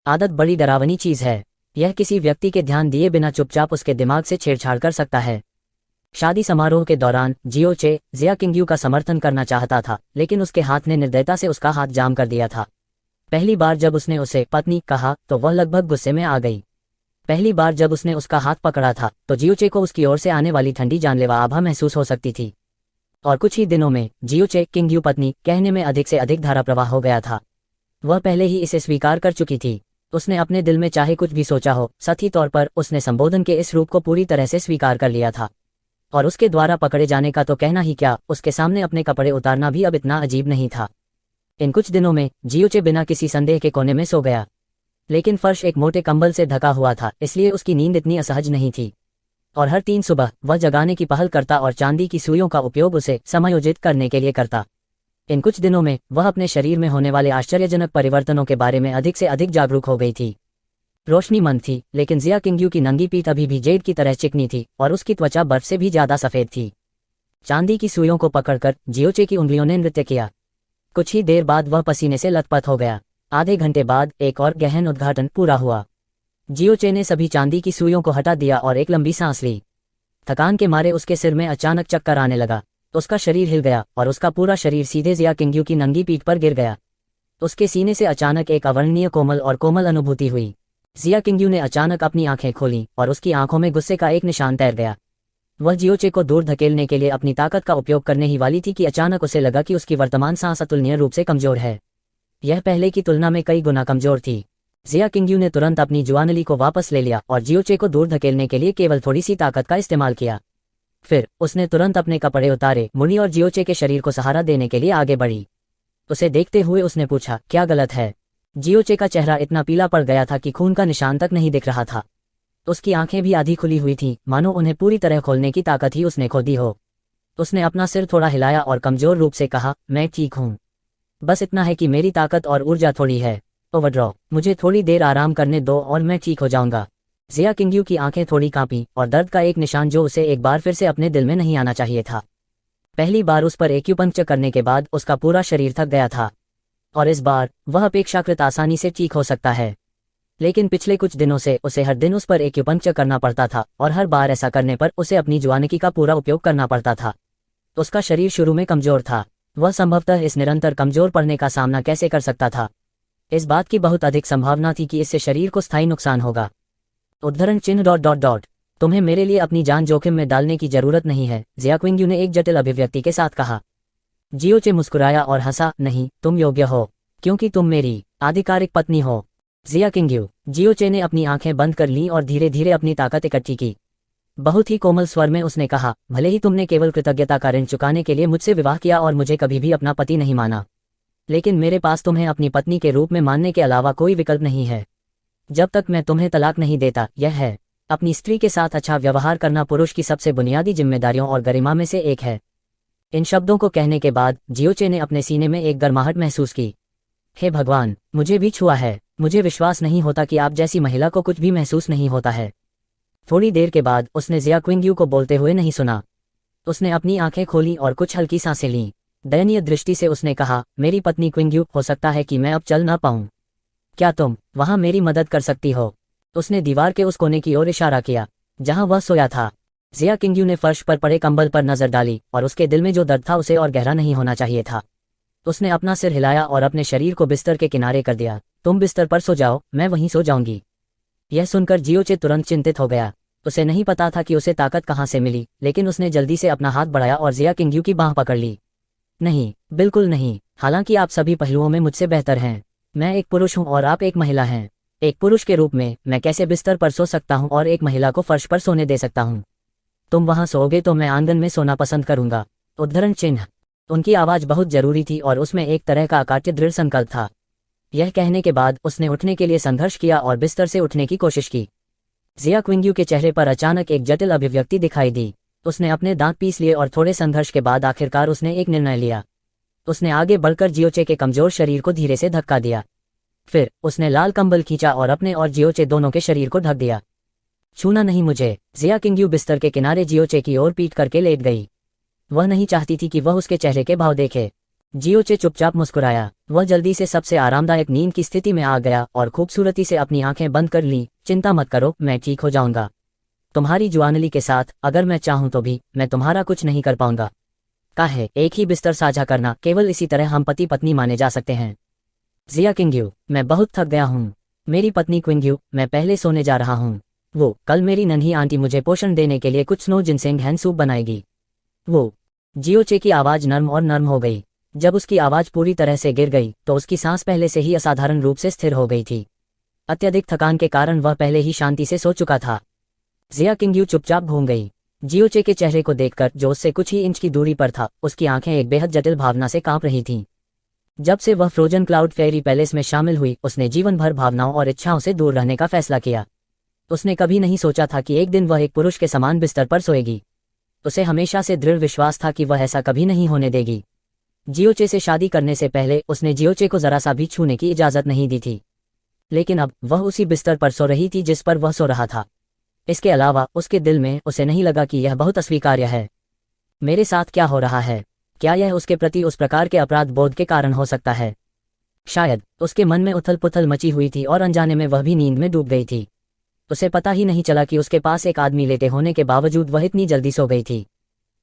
आदत बड़ी डरावनी चीज है। यह किसी व्यक्ति के ध्यान दिए बिना चुपचाप उसके दिमाग से छेड़छाड़ कर सकता है। शादी समारोह के दौरान जियो चे जिया किंगयू का समर्थन करना चाहता था, लेकिन उसके हाथ ने निर्दयता से उसका हाथ जाम कर दिया था। पहली बार जब उसने उसे पत्नी कहा तो वह लगभग गुस्से में आ गई। पहली बार जब उसने उसका हाथ पकड़ा था तो जियोचे को उसकी ओर से आने वाली ठंडी जानलेवा आभा महसूस हो सकती थी। और कुछ ही दिनों में जियोचे किंगयू पत्नी कहने में अधिक से अधिक धारा प्रवाह हो गया था। वह पहले ही इसे स्वीकार कर चुकी थी। उसने अपने दिल में चाहे कुछ भी सोचा हो, सही तौर पर उसने संबोधन के इस रूप को पूरी तरह से स्वीकार कर लिया था। और उसके द्वारा पकड़े जाने का तो कहना ही क्या, उसके सामने अपने कपड़े उतारना भी अब इतना अजीब नहीं था। इन कुछ दिनों में जियोचे बिना किसी संदेह के कोने में सो गया, लेकिन फर्श एक मोटे कंबल से ढका हुआ था, इसलिए उसकी नींद इतनी असहज नहीं थी। और हर 3 सुबह वह जगाने की पहल करता और चांदी की सुइयों का उपयोग उसे समायोजित करने के लिए करता। इन कुछ दिनों में वह अपने शरीर में होने वाले आश्चर्यजनक परिवर्तनों के बारे में अधिक से अधिक जागरूक हो गई थी। रोशनी मंद थी, लेकिन जिया किंगयू की नंगी पीठ अभी भी जेड की तरह चिकनी थी और उसकी त्वचा बर्फ से भी ज्यादा सफेद थी। चांदी की सुइयों को पकड़कर जियोचे की उंगलियों ने नृत्य किया। कुछ ही देर बाद वह पसीने से लथपथ हो गया। आधे घंटे बाद एक और गहन उद्घाटन पूरा हुआ। जियोचे ने सभी चांदी की सुइयों को हटा दिया और एक लंबी सांस ली। थकान के मारे उसके सिर में अचानक चक्कर आने लगा। उसका शरीर हिल गया और उसका पूरा शरीर सीधे जिया किंगयू की नंगी पीठ पर गिर गया। उसके सीने से अचानक एक अवर्णनीय कोमल अनुभूति हुई। जिया किंगयू ने अचानक अपनी आंखें खोलीं और उसकी आंखों में गुस्से का एक निशान तैर गया। वह जियोचे को दूर धकेलने के लिए अपनी ताकत का उपयोग करने ही वाली थी कि अचानक उसे लगा कि उसकी वर्तमान सांस अतुलनीय रूप से कमजोर है। यह पहले की तुलना में कई गुना कमजोर थी। जिया किंगयू ने तुरंत अपनी जुआनली को वापस ले लिया और जियोचे को दूर धकेलने के लिए केवल थोड़ी सी ताकत का इस्तेमाल किया। फिर उसने तुरंत अपने कपड़े उतारे, मुड़ी और जियोचे के शरीर को सहारा देने के लिए आगे बढ़ी। उसे देखते हुए उसने पूछा, क्या गलत है? जियोचे का चेहरा इतना पीला पड़ गया था कि खून का निशान तक नहीं दिख रहा था। उसकी आंखें भी आधी खुली हुई थीं, मानो उन्हें पूरी तरह खोलने की ताकत ही उसने खो दी हो। उसने अपना सिर थोड़ा हिलाया और कमजोर रूप से कहा, मैं ठीक हूँ। बस इतना है कि मेरी ताकत और ऊर्जा थोड़ी है। ओवरड्रॉ, मुझे थोड़ी देर आराम करने दो और मैं ठीक हो जाऊंगा। जिया किंगयू की आंखें थोड़ी कांपीं और दर्द का एक निशान जो उसे एक बार फिर से अपने दिल में नहीं आना चाहिए था। पहली बार उस पर एक्यूपंक्चर करने के बाद उसका पूरा शरीर थक गया था और इस बार वह अपेक्षाकृत आसानी से ठीक हो सकता है। लेकिन पिछले कुछ दिनों से उसे हर दिन उस पर एक्यूपंक्चर करना पड़ता था और हर बार ऐसा करने पर उसे अपनी जुआनकी का पूरा उपयोग करना पड़ता था। उसका शरीर शुरू में कमजोर था। वह संभवतः इस निरंतर कमजोर पड़ने का सामना कैसे कर सकता था? इस बात की बहुत अधिक संभावना थी कि इससे शरीर को स्थायी नुकसान होगा। उद्धरण चिन्ह ... तुम्हें मेरे लिए अपनी जान जोखिम में डालने की जरूरत नहीं है, जिया किंगयू ने एक जटिल अभिव्यक्ति के साथ कहा। जियोचे मुस्कुराया और हंसा, नहीं, तुम योग्य हो, क्योंकि तुम मेरी आधिकारिक पत्नी हो। जिया किंगयू। जियोचे ने अपनी आंखें बंद कर लीं और धीरे धीरे अपनी ताकत इकट्ठी की। बहुत ही कोमल स्वर में उसने कहा, भले ही तुमने केवल कृतज्ञता का ऋण चुकाने के लिए मुझसे विवाह किया और मुझे कभी भी अपना पति नहीं माना, लेकिन मेरे पास तुम्हें अपनी पत्नी के रूप में मानने के अलावा कोई विकल्प नहीं है। जब तक मैं तुम्हें तलाक नहीं देता, यह है, अपनी स्त्री के साथ अच्छा व्यवहार करना पुरुष की सबसे बुनियादी जिम्मेदारियों और गरिमा में से एक है। इन शब्दों को कहने के बाद जियोचे ने अपने सीने में एक गर्माहट महसूस की। हे भगवान, मुझे भी छुआ है। मुझे विश्वास नहीं होता कि आप जैसी महिला को कुछ भी महसूस नहीं होता है। थोड़ी देर के बाद उसने जिया किंगयू को बोलते हुए नहीं सुना। उसने अपनी आंखें खोली और कुछ हल्की सांसें लीं। दयनीय दृष्टि से उसने कहा, मेरी पत्नी किंगयू, हो सकता है कि मैं अब चल ना पाऊं। क्या तुम वहां मेरी मदद कर सकती हो? उसने दीवार के उस कोने की ओर इशारा किया जहां वह सोया था। जिया किंगयू ने फर्श पर पड़े कंबल पर नजर डाली और उसके दिल में जो दर्द था उसे और गहरा नहीं होना चाहिए था। उसने अपना सिर हिलाया और अपने शरीर को बिस्तर के किनारे कर दिया। तुम बिस्तर पर सो जाओ, मैं वहीं सो जाऊंगी। यह सुनकर जियोचे तुरंत चिंतित हो गया। उसे नहीं पता था कि उसे ताकत कहाँ से मिली, लेकिन उसने जल्दी से अपना हाथ बढ़ाया और जिया किंगयू की बांह पकड़ ली। नहीं, बिल्कुल नहीं, हालांकि आप सभी पहलुओं में मुझसे बेहतर हैं। मैं एक पुरुष हूं और आप एक महिला हैं। एक पुरुष के रूप में मैं कैसे बिस्तर पर सो सकता हूं और एक महिला को फर्श पर सोने दे सकता हूं? तुम वहां सोओगे तो मैं आंगन में सोना पसंद करूंगा। उद्धरण चिन्ह। उनकी आवाज बहुत जरूरी थी और उसमें एक तरह का अकाट्य दृढ़ संकल्प था। यह कहने के बाद उसने उठने के लिए संघर्ष किया और बिस्तर से उठने की कोशिश की। जिया किंगयू के चेहरे पर अचानक एक जटिल अभिव्यक्ति दिखाई दी। उसने अपने दांत पीस लिए और थोड़े संघर्ष के बाद आखिरकार उसने एक निर्णय लिया। उसने आगे बढ़कर जियोचे के कमजोर शरीर को धीरे से धक्का दिया। फिर उसने लाल कंबल खींचा और अपने और जियोचे दोनों के शरीर को ढक दिया। छूना नहीं मुझे। जिया किंगयू बिस्तर के किनारे जियोचे की ओर पीट करके लेट गई। वह नहीं चाहती थी कि वह उसके चेहरे के भाव देखे। जियोचे चुपचाप मुस्कुराया। वह जल्दी से सबसे आरामदायक नींद की स्थिति में आ गया और खूबसूरती से अपनी आंखें बंद कर ली। चिंता मत करो, मैं ठीक हो जाऊंगा। तुम्हारी जुआनली के साथ अगर मैं चाहूं तो भी मैं तुम्हारा कुछ नहीं कर पाऊंगा। काहे एक ही बिस्तर साझा करना, केवल इसी तरह हम पति पत्नी माने जा सकते हैं। जिया किंग्यू, मैं बहुत थक गया हूँ। मेरी पत्नी क्विंग्यू, मैं पहले सोने जा रहा हूँ। वो कल मेरी नन्ही आंटी मुझे पोषण देने के लिए कुछ स्नो जिनसेंग हैंड सूप बनाएगी। वो जियोचे की आवाज नर्म और नर्म हो गई। जब उसकी आवाज पूरी तरह से गिर गई तो उसकी सांस पहले से ही असाधारण रूप से स्थिर हो गई थी। अत्यधिक थकान के कारण वह पहले ही शांति से सो चुका था। जिया किंग्यू चुपचाप घूम गई। जियोचे के चेहरे को देखकर, जो उससे कुछ ही इंच की दूरी पर था, उसकी आंखें एक बेहद जटिल भावना से कांप रही थीं। जब से वह फ्रोजन क्लाउड फेयरी पैलेस में शामिल हुई, उसने जीवन भर भावनाओं और इच्छाओं से दूर रहने का फैसला किया। उसने कभी नहीं सोचा था कि एक दिन वह एक पुरुष के समान बिस्तर पर सोएगी। उसे हमेशा से दृढ़ विश्वास था कि वह ऐसा कभी नहीं होने देगी। जियोचे से शादी करने से पहले उसने जियोचे को जरा सा भी छूने की इजाजत नहीं दी थी, लेकिन अब वह उसी बिस्तर पर सो रही थी जिस पर वह सो रहा था। इसके अलावा उसके दिल में उसे नहीं लगा कि यह बहुत अस्वीकार्य है। मेरे साथ क्या हो रहा है? क्या यह उसके प्रति उस प्रकार के अपराध बोध के कारण हो सकता है? शायद उसके मन में उथल पुथल मची हुई थी और अनजाने में वह भी नींद में डूब गई थी। उसे पता ही नहीं चला कि उसके पास एक आदमी लेटे होने के बावजूद वह इतनी जल्दी सो गई थी।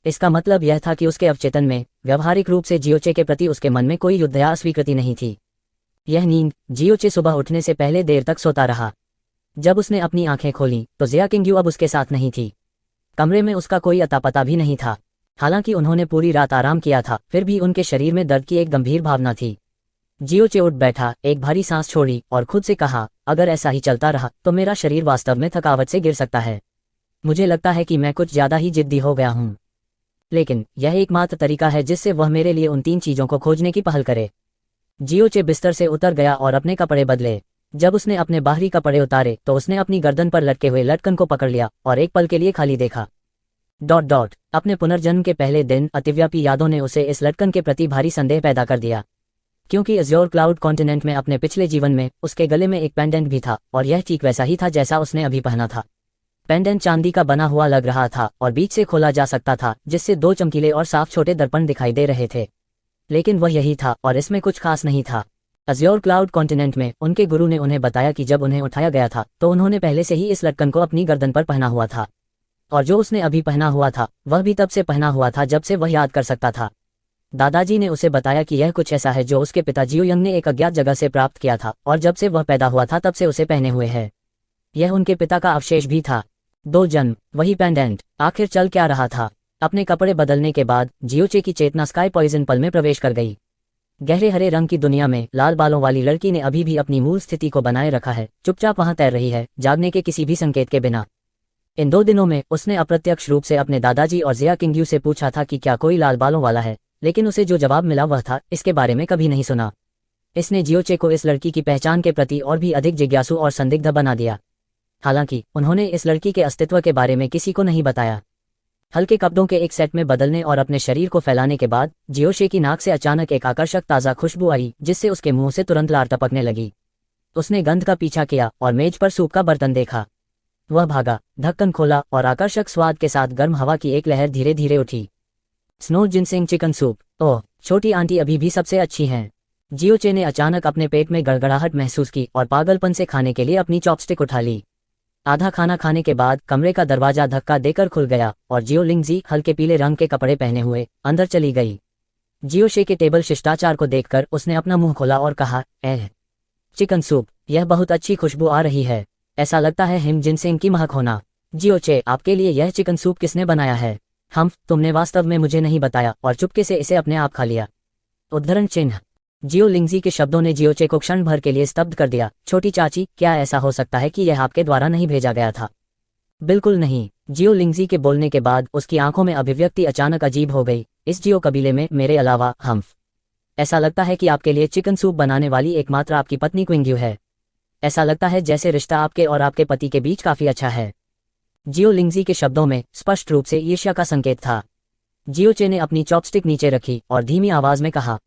इसका मतलब यह था कि उसके अवचेतन में व्यवहारिक रूप से जियोचे के प्रति उसके मन में कोई युद्ध या अस्वीकृति नहीं थी। यह नींद जियोचे सुबह उठने से पहले देर तक सोता रहा। जब उसने अपनी आंखें खोलीं तो जिया किंग्यू अब उसके साथ नहीं थी। कमरे में उसका कोई अता पता भी नहीं था। हालांकि उन्होंने पूरी रात आराम किया था, फिर भी उनके शरीर में दर्द की एक गंभीर भावना थी। जियोचे उठ बैठा, एक भारी सांस छोड़ी और खुद से कहा, अगर ऐसा ही चलता रहा तो मेरा शरीर वास्तव में थकावट से गिर सकता है। मुझे लगता है कि मैं कुछ ज्यादा ही जिद्दी हो गया हूँ। लेकिन यह एकमात्र तरीका है जिससे वह मेरे लिए उन 3 चीजों को खोजने की पहल करे। जियोचे बिस्तर से उतर गया और अपने कपड़े बदले। जब उसने अपने बाहरी कपड़े उतारे तो उसने अपनी गर्दन पर लटके हुए लटकन को पकड़ लिया और एक पल के लिए खाली देखा। अपने पुनर्जन्म के पहले दिन अतिव्यापी यादों ने उसे इस लटकन के प्रति भारी संदेह पैदा कर दिया, क्योंकि अज़्योर क्लाउड कॉन्टिनेंट में अपने पिछले जीवन में उसके गले में एक पेंडेंट भी था और यह ठीक वैसा ही था जैसा उसने अभी पहना था। पेंडेंट चांदी का बना हुआ लग रहा था और बीच से खोला जा सकता था, जिससे 2 चमकीले और साफ छोटे दर्पण दिखाई दे रहे थे। लेकिन वह यही था और इसमें कुछ खास नहीं था। अज़्योर क्लाउड कॉन्टिनेंट में उनके गुरु ने उन्हें बताया कि जब उन्हें उठाया गया था तो उन्होंने पहले से ही इस लटकन को अपनी गर्दन पर पहना हुआ था, और जो उसने अभी पहना हुआ था वह भी तब से पहना हुआ था जब से वह याद कर सकता था। दादाजी ने उसे बताया कि यह कुछ ऐसा है जो उसके पिता जियो यंग ने एक अज्ञात जगह से प्राप्त किया था और जब से वह पैदा हुआ था तब से उसे पहने हुए है। यह उनके पिता का अवशेष भी था। 2 जन्म, वही पेंडेंट। आखिर चल क्या रहा था? अपने कपड़े बदलने के बाद जियोचे की चेतना स्काई पॉइजन पल में प्रवेश कर गई। गहरे हरे रंग की दुनिया में लाल बालों वाली लड़की ने अभी भी अपनी मूल स्थिति को बनाए रखा है, चुपचाप वहां तैर रही है, जागने के किसी भी संकेत के बिना। इन 2 दिनों में उसने अप्रत्यक्ष रूप से अपने दादाजी और जिया किंग्यू से पूछा था कि क्या कोई लाल बालों वाला है, लेकिन उसे जो जवाब मिला वह था, इसके बारे में कभी नहीं सुना। इसने जियोचे को इस लड़की की पहचान के प्रति और भी अधिक जिज्ञासु और संदिग्ध बना दिया। हालांकि उन्होंने इस लड़की के अस्तित्व के बारे में किसी को नहीं बताया। हल्के कपड़ों के एक सेट में बदलने और अपने शरीर को फैलाने के बाद जियोचे की नाक से अचानक एक आकर्षक ताज़ा खुशबू आई, जिससे उसके मुंह से तुरंत लार टपकने लगी। उसने गंध का पीछा किया और मेज पर सूप का बर्तन देखा। वह भागा, ढक्कन खोला और आकर्षक स्वाद के साथ गर्म हवा की एक लहर धीरे धीरे उठी। Snow ginseng chicken soup. Oh, छोटी आंटी अभी भी सबसे अच्छी हैं। जियोचे ने अचानक अपने पेट में गड़गड़ाहट महसूस की और पागलपन से खाने के लिए अपनी चॉपस्टिक उठा ली। आधा खाना खाने के बाद कमरे का दरवाजा धक्का देकर खुल गया और जियो लिंगजी हल्के पीले रंग के कपड़े पहने हुए अंदर चली गई। जियोशे के टेबल शिष्टाचार को देखकर उसने अपना मुंह खोला और कहा, चिकन सूप, यह बहुत अच्छी खुशबू आ रही है। ऐसा लगता है हिम जिनसेंग की महक होना। जियोचे, आपके लिए यह चिकन सूप किसने बनाया है? तुमने वास्तव में मुझे नहीं बताया और चुपके से इसे अपने आप खा लिया। उद्धरण चिन्ह। जियो लिंगजी के शब्दों ने जियोचे को क्षण भर के लिए स्तब्ध कर दिया। छोटी चाची, क्या ऐसा हो सकता है कि यह आपके द्वारा नहीं भेजा गया था? बिल्कुल नहीं। जियो लिंगजी के बोलने के बाद उसकी आंखों में अभिव्यक्ति अचानक अजीब हो गई। इस जियो कबीले में मेरे अलावा ऐसा लगता है कि आपके लिए चिकन सूप बनाने वाली एकमात्र आपकी पत्नी क्विंग्यू है। ऐसा लगता है जैसे रिश्ता आपके और आपके पति के बीच काफी अच्छा है। जियो लिंगजी के शब्दों में स्पष्ट रूप से ईर्ष्या का संकेत था। जियोचे ने अपनी चॉपस्टिक नीचे रखी और धीमी आवाज में कहा,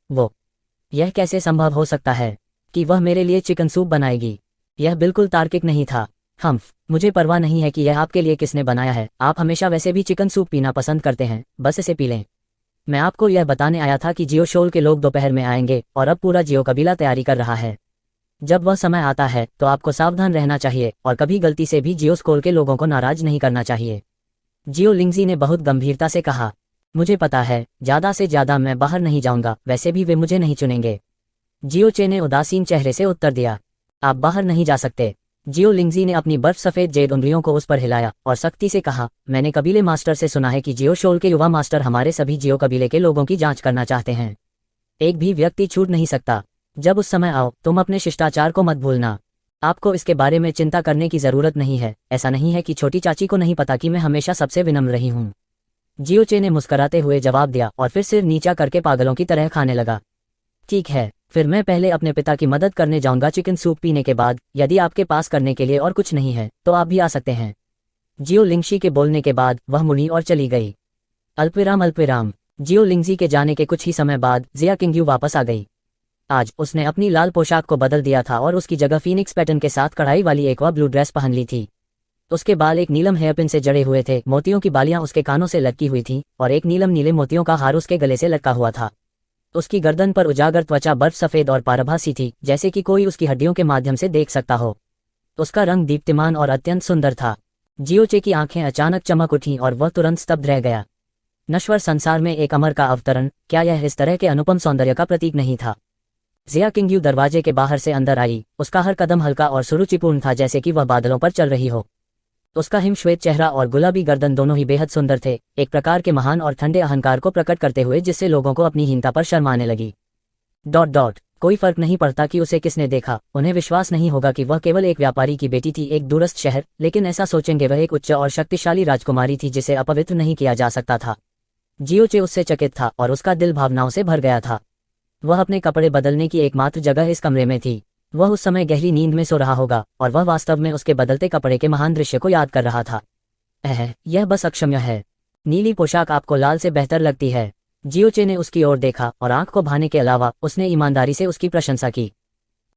यह कैसे संभव हो सकता है कि वह मेरे लिए चिकन सूप बनाएगी? यह बिल्कुल तार्किक नहीं था। मुझे परवाह नहीं है कि यह आपके लिए किसने बनाया है। आप हमेशा वैसे भी चिकन सूप पीना पसंद करते हैं, बस इसे पी लें। मैं आपको यह बताने आया था कि जियो शोल के लोग दोपहर में आएंगे और अब पूरा जियो कबीला तैयारी कर रहा है। जब वह समय आता है तो आपको सावधान रहना चाहिए और कभी गलती से भी जियो स्कोल के लोगों को नाराज नहीं करना चाहिए। जियो लिंगजी ने बहुत गंभीरता से कहा। मुझे पता है, ज्यादा से ज्यादा मैं बाहर नहीं जाऊंगा, वैसे भी वे मुझे नहीं चुनेंगे। जियो चे ने उदासीन चेहरे से उत्तर दिया। आप बाहर नहीं जा सकते। जियो लिंगजी ने अपनी बर्फ सफेद जेद उंगलियों को उस पर हिलाया और सख्ती से कहा, मैंने कबीले मास्टर से सुना है कि जियो शोल के युवा मास्टर हमारे सभी जियो कबीले के लोगों की जांच करना चाहते हैं। एक भी व्यक्ति छूट नहीं सकता। जब उस समय आओ तुम अपने शिष्टाचार को मत भूलना। आपको इसके बारे में चिंता करने की जरूरत नहीं है। ऐसा नहीं है कि छोटी चाची को नहीं पता कि मैं हमेशा सबसे विनम्र रही हूँ। जियो चे ने मुस्कुराते हुए जवाब दिया और फिर सिर नीचा करके पागलों की तरह खाने लगा। ठीक है, फिर मैं पहले अपने पिता की मदद करने जाऊंगा। चिकन सूप पीने के बाद यदि आपके पास करने के लिए और कुछ नहीं है तो आप भी आ सकते हैं। जियो लिंगशी के बोलने के बाद वह मुड़ी और चली गई। अल्पविराम। जियो लिंगजी के जाने के कुछ ही समय बाद जिया किंगयू वापस आ गई। आज उसने अपनी लाल पोशाक को बदल दिया था और उसकी जगह फीनिक्स पैटर्न के साथ कढ़ाई वाली एक ब्लू ड्रेस पहन ली थी। उसके बाल एक नीलम हेयरपिन से जड़े हुए थे, मोतियों की बालियां उसके कानों से लटकी हुई थीं और एक नीलम नीले मोतियों का हार उसके गले से लटका हुआ था। उसकी गर्दन पर उजागर त्वचा बर्फ सफेद और पारभासी थी, जैसे कि कोई उसकी हड्डियों के माध्यम से देख सकता हो। उसका रंग दीप्तिमान और अत्यंत सुंदर था। जियोचे की आंखें अचानक चमक उठीं और वह तुरंत स्तब्ध रह गया। नश्वर संसार में एक अमर का अवतरण, क्या यह इस तरह के अनुपम सौंदर्य का प्रतीक नहीं था? जिया किंगयू दरवाजे के बाहर से अंदर आई। उसका हर कदम हल्का और सुरुचिपूर्ण था, जैसे कि वह बादलों पर चल रही हो। उसका हिमश्वेत चेहरा और गुलाबी गर्दन दोनों ही बेहद सुंदर थे, एक प्रकार के महान और ठंडे अहंकार को प्रकट करते हुए जिससे लोगों को अपनी हीनता पर शर्म आने लगी। कोई फर्क नहीं पड़ता कि उसे किसने देखा, उन्हें विश्वास नहीं होगा कि वह केवल एक व्यापारी की बेटी थी एक दूरस्थ शहर, लेकिन ऐसा सोचेंगे वह एक उच्च और शक्तिशाली राजकुमारी थी जिसे अपवित्र नहीं किया जा सकता था। जियोचे उससे चकित था और उसका दिल भावनाओं से भर गया था। वह अपने कपड़े बदलने की एकमात्र जगह इस कमरे में थी। वह उस समय गहरी नींद में सो रहा होगा और वह वास्तव में उसके बदलते कपड़े के महान दृश्य को याद कर रहा था। यह बस अक्षम्य है। नीली पोशाक आपको लाल से बेहतर लगती है। जियोचे ने उसकी ओर देखा और आंख को भाने के अलावा उसने ईमानदारी से उसकी प्रशंसा की।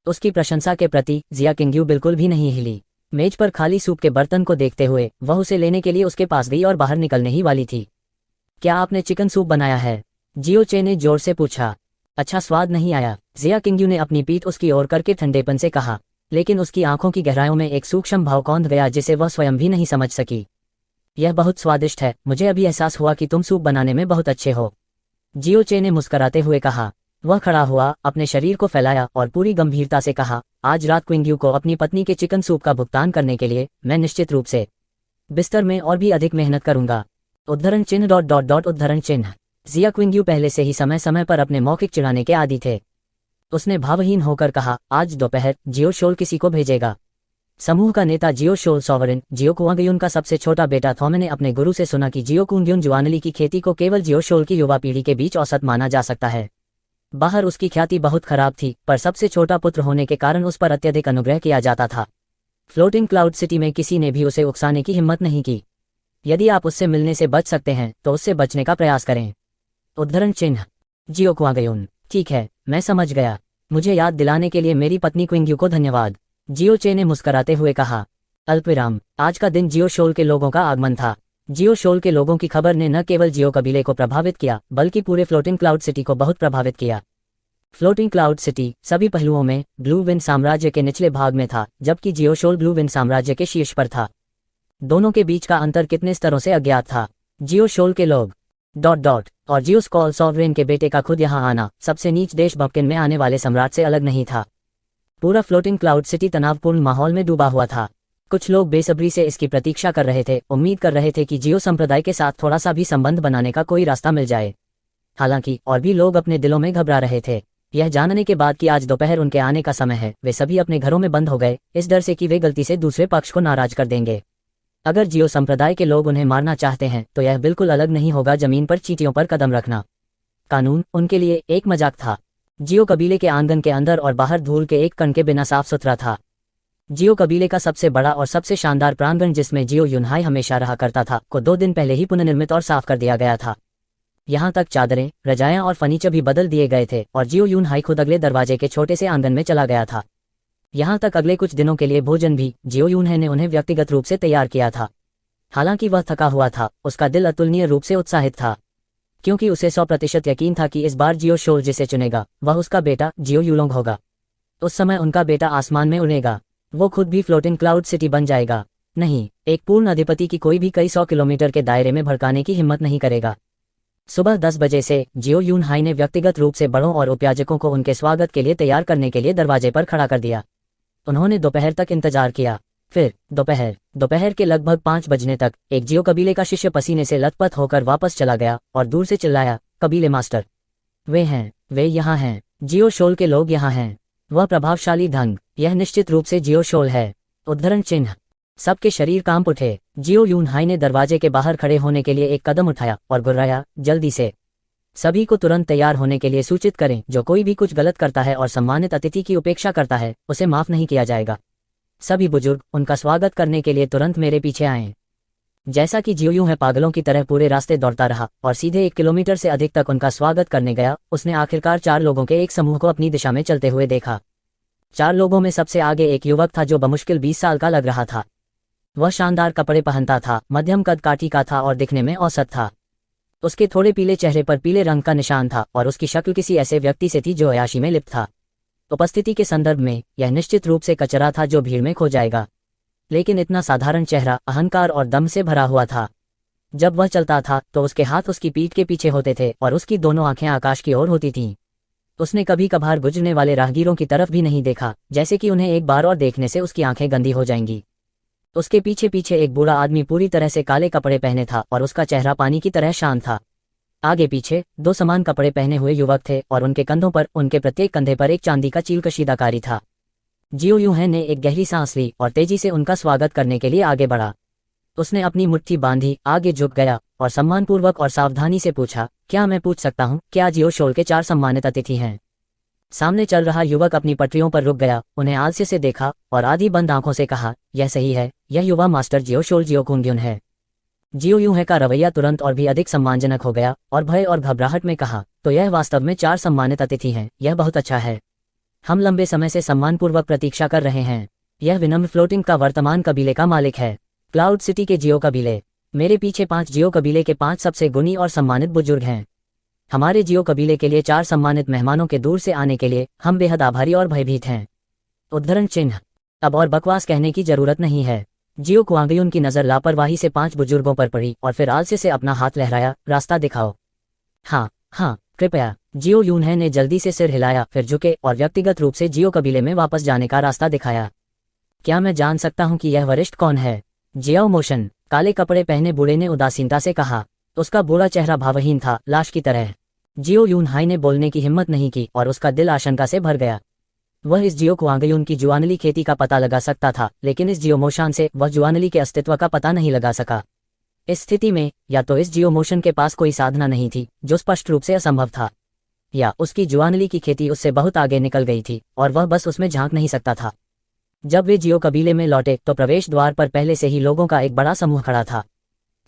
उसकी प्रशंसा के प्रति जिया किंगयू बिल्कुल भी नहीं हिली। मेज पर खाली सूप के बर्तन को देखते हुए वह उसे लेने के लिए उसके पास गई और बाहर निकलने ही वाली थी। क्या आपने चिकन सूप बनाया है? जियोचे ने जोर से पूछा। अच्छा स्वाद नहीं आया, जिया किंगयू ने अपनी पीठ उसकी ओर करके ठंडेपन से कहा, लेकिन उसकी आंखों की गहराइयों में एक सूक्ष्म भाव कौंध गया जिसे वह स्वयं भी नहीं समझ सकी। यह बहुत स्वादिष्ट है, मुझे अभी एहसास हुआ कि तुम सूप बनाने में बहुत अच्छे हो। जियोचे ने मुस्कुराते हुए कहा। वह खड़ा हुआ, अपने शरीर को फैलाया और पूरी गंभीरता से कहा, आज रात किंगयू को अपनी पत्नी के चिकन सूप का भुगतान करने के लिए मैं निश्चित रूप से बिस्तर में और भी अधिक मेहनत करूंगा। उद्धरण चिन्ह। जिया किंगयू पहले से ही समय समय पर अपने मौखिक चिढ़ाने के आदी थे। उसने भावहीन होकर कहा, आज दोपहर जियो शोल किसी को भेजेगा। समूह का नेता जियो शोल सॉवरेन जियो कुआंगयुन का सबसे छोटा बेटा थॉमे ने अपने गुरु से सुना कि जियो कुंगयुन जुआनली की खेती को केवल जियो शोल की युवा पीढ़ी के बीच औसत माना जा सकता है। बाहर उसकी ख्याति बहुत खराब थी, पर सबसे छोटा पुत्र होने के कारण उस पर अत्यधिक अनुग्रह किया जाता था। फ्लोटिंग क्लाउड सिटी में किसी ने भी उसे उकसाने की हिम्मत नहीं की। यदि आप उससे मिलने से बच सकते हैं तो उससे बचने का प्रयास करें। उद्धरण चिन्ह। जियो कुआंगयुन, ठीक है, मैं समझ गया। मुझे याद दिलाने के लिए मेरी पत्नी किंगयू को धन्यवाद। जियोचे ने मुस्कुराते हुए कहा। अल्पविराम। आज का दिन जियो शोल के लोगों का आगमन था। जियो शोल के लोगों की खबर ने न केवल जियो कबीले को प्रभावित किया बल्कि पूरे फ्लोटिंग क्लाउड सिटी को बहुत प्रभावित किया। फ्लोटिंग क्लाउड सिटी सभी पहलुओं में ब्लू विंड साम्राज्य के निचले भाग में था, जबकि जियो शोल ब्लू विंड साम्राज्य के शीर्ष पर था। दोनों के बीच का अंतर कितने स्तरों से अज्ञात था। जियो शोल के लोग और जियो स्कॉल सॉवरेन के बेटे का खुद यहां आना सबसे नीच देश भपकिन में आने वाले सम्राट से अलग नहीं था। पूरा फ्लोटिंग क्लाउड सिटी तनावपूर्ण माहौल में डूबा हुआ था। कुछ लोग बेसब्री से इसकी प्रतीक्षा कर रहे थे, उम्मीद कर रहे थे कि जियो संप्रदाय के साथ थोड़ा सा भी संबंध बनाने का कोई रास्ता मिल जाए। हालांकि और भी लोग अपने दिलों में घबरा रहे थे। यह जानने के बाद कि आज दोपहर उनके आने का समय है, वे सभी अपने घरों में बंद हो गए, इस डर से कि वे गलती से दूसरे पक्ष को नाराज कर देंगे। अगर जियो संप्रदाय के लोग उन्हें मारना चाहते हैं तो यह बिल्कुल अलग नहीं होगा जमीन पर चींटियों पर कदम रखना। कानून उनके लिए एक मजाक था। जियो कबीले के आंगन के अंदर और बाहर धूल के एक कण के बिना साफ सुथरा था। जियो कबीले का सबसे बड़ा और सबसे शानदार प्रांगण जिसमें जियो यूनहाई हमेशा रहा करता था को 2 दिन पहले ही पुनर्निर्मित और साफ कर दिया गया था। यहाँ तक चादरें, रजायां और फर्नीचर भी बदल दिए गए थे और जियो यूनहाई खुद अगले दरवाजे के छोटे से आंगन में चला गया था। यहाँ तक अगले कुछ दिनों के लिए भोजन भी जियो यूनहाई ने उन्हें व्यक्तिगत रूप से तैयार किया था। हालांकि वह थका हुआ था, उसका दिल अतुलनीय रूप से उत्साहित था। क्योंकि उसे 100% यकीन था कि इस बार जियो शोल जिसे चुनेगा वह उसका बेटा जियो यूलोंग होगा। उस समय उनका बेटा आसमान में उड़ेगा, वो खुद भी फ्लोटिंग क्लाउड सिटी बन जाएगा। नहीं, एक पूर्ण अधिपति की कोई भी कई 100 किलोमीटर के दायरे में भड़काने की हिम्मत नहीं करेगा। सुबह 10 बजे से जियो यून हाई ने व्यक्तिगत रूप से बड़ों और उपयाजकों को उनके स्वागत के लिए तैयार करने के लिए दरवाजे पर खड़ा कर दिया। उन्होंने दोपहर तक इंतजार किया। फिर दोपहर के लगभग 5 बजने तक एक जियो कबीले का शिष्य पसीने से लथपथ होकर वापस चला गया और दूर से चिल्लाया, कबीले मास्टर, वे यहाँ हैं, जियो शोल के लोग यहाँ हैं। वह प्रभावशाली ढंग, यह निश्चित रूप से जियो शोल है। उद्धरण चिन्ह। सबके शरीर कांप उठे। जियो यून हाई ने दरवाजे के बाहर खड़े होने के लिए एक कदम उठाया और गुर्राया, जल्दी से सभी को तुरंत तैयार होने के लिए सूचित करें। जो कोई भी कुछ गलत करता है और सम्मानित अतिथि की उपेक्षा करता है उसे माफ नहीं किया जाएगा। सभी बुजुर्ग उनका स्वागत करने के लिए तुरंत मेरे पीछे आएं। जैसा कि जियो यूं है पागलों की तरह पूरे रास्ते दौड़ता रहा और सीधे 1 किलोमीटर से अधिक तक उनका स्वागत करने गया, उसने आखिरकार 4 लोगों के एक समूह को अपनी दिशा में चलते हुए देखा। 4 लोगों में सबसे आगे एक युवक था जो बमुश्किल 20 साल का लग रहा था। वह शानदार कपड़े पहनता था, मध्यम कद काठी का था और दिखने में औसत था। उसके थोड़े पीले चेहरे पर पीले रंग का निशान था और उसकी शक्ल किसी ऐसे व्यक्ति से थी जो अय्याशी में लिप्त था। उपस्थिति के संदर्भ में यह निश्चित रूप से कचरा था जो भीड़ में खो जाएगा, लेकिन इतना साधारण चेहरा अहंकार और दम से भरा हुआ था। जब वह चलता था तो उसके हाथ उसकी पीठ के पीछे होते थे और उसकी दोनों आंखें आकाश की ओर होती थीं। उसने कभी कभार गुजरने वाले राहगीरों की तरफ भी नहीं देखा, जैसे कि उन्हें एक बार और देखने से उसकी आंखें गंदी हो जाएंगी। उसके पीछे पीछे एक बूढ़ा आदमी पूरी तरह से काले कपड़े पहने था और उसका चेहरा पानी की तरह शांत था। आगे पीछे 2 समान कपड़े पहने हुए युवक थे और उनके कंधों पर, उनके प्रत्येक कंधे पर एक चांदी का चील कशीदाकारी था। जियो यूं ने एक गहरी सांस ली और तेजी से उनका स्वागत करने के लिए आगे बढ़ा। उसने अपनी मुट्ठी बांधी, आगे झुक गया और सम्मानपूर्वक और सावधानी से पूछा, क्या मैं पूछ सकता हूँ, क्या जियो शोल के 4 सम्मानित अतिथि हैं? सामने चल रहा युवक अपनी पटरियों पर रुक गया, उन्हें आलस्य से देखा और आधी बंद आंखों से कहा, यह सही है, यह युवा मास्टर जियो शोल जियो कुंग्युन है। जियो यूं का रवैया तुरंत और भी अधिक सम्मानजनक हो गया और भय और घबराहट में कहा, तो यह वास्तव में 4 सम्मानित अतिथि हैं, यह बहुत अच्छा है। हम लंबे समय से सम्मानपूर्वक प्रतीक्षा कर रहे हैं। यह विनम्र फ्लोटिंग का वर्तमान कबीले का मालिक है, क्लाउड सिटी के जियो कबीले। मेरे पीछे 5 जियो कबीले के 5 सबसे गुणी और सम्मानित बुजुर्ग हैं। हमारे जियो कबीले के लिए 4 सम्मानित मेहमानों के दूर से आने के लिए हम बेहद आभारी और भयभीत हैं। उद्धरण चिन्ह। अब और बकवास कहने की जरूरत नहीं है। जियो कुआंगयुन की नजर लापरवाही से 5 बुजुर्गों पर पड़ी और फिर आलस्य से अपना हाथ लहराया, रास्ता दिखाओ। हाँ, कृपया। जियो यूनहे ने जल्दी से सिर हिलाया, फिर झुके और व्यक्तिगत रूप से जियो कबीले में वापस जाने का रास्ता दिखाया। क्या मैं जान सकता हूँ कि यह वरिष्ठ कौन है? जियाओ मोशन, काले कपड़े पहने बूढ़े ने उदासीनता से कहा। उसका बूढ़ा चेहरा भावहीन था, लाश की तरह। जियो यूनहाई ने बोलने की हिम्मत नहीं की और उसका दिल आशंका से भर गया। वह इस जियो कुआंगयुन की जुआनली खेती का पता लगा सकता था, लेकिन इस जियो मोशन से वह जुआनली के अस्तित्व का पता नहीं लगा सका। इस स्थिति में या तो इस जियो मोशन के पास कोई साधना नहीं थी, जो स्पष्ट रूप से असंभव था, या उसकी जुआनली की खेती उससे बहुत आगे निकल गई थी और वह बस उसमें झांक नहीं सकता था। जब वे जियो कबीले में लौटे तो प्रवेश द्वार पर पहले से ही लोगों का एक बड़ा समूह खड़ा था।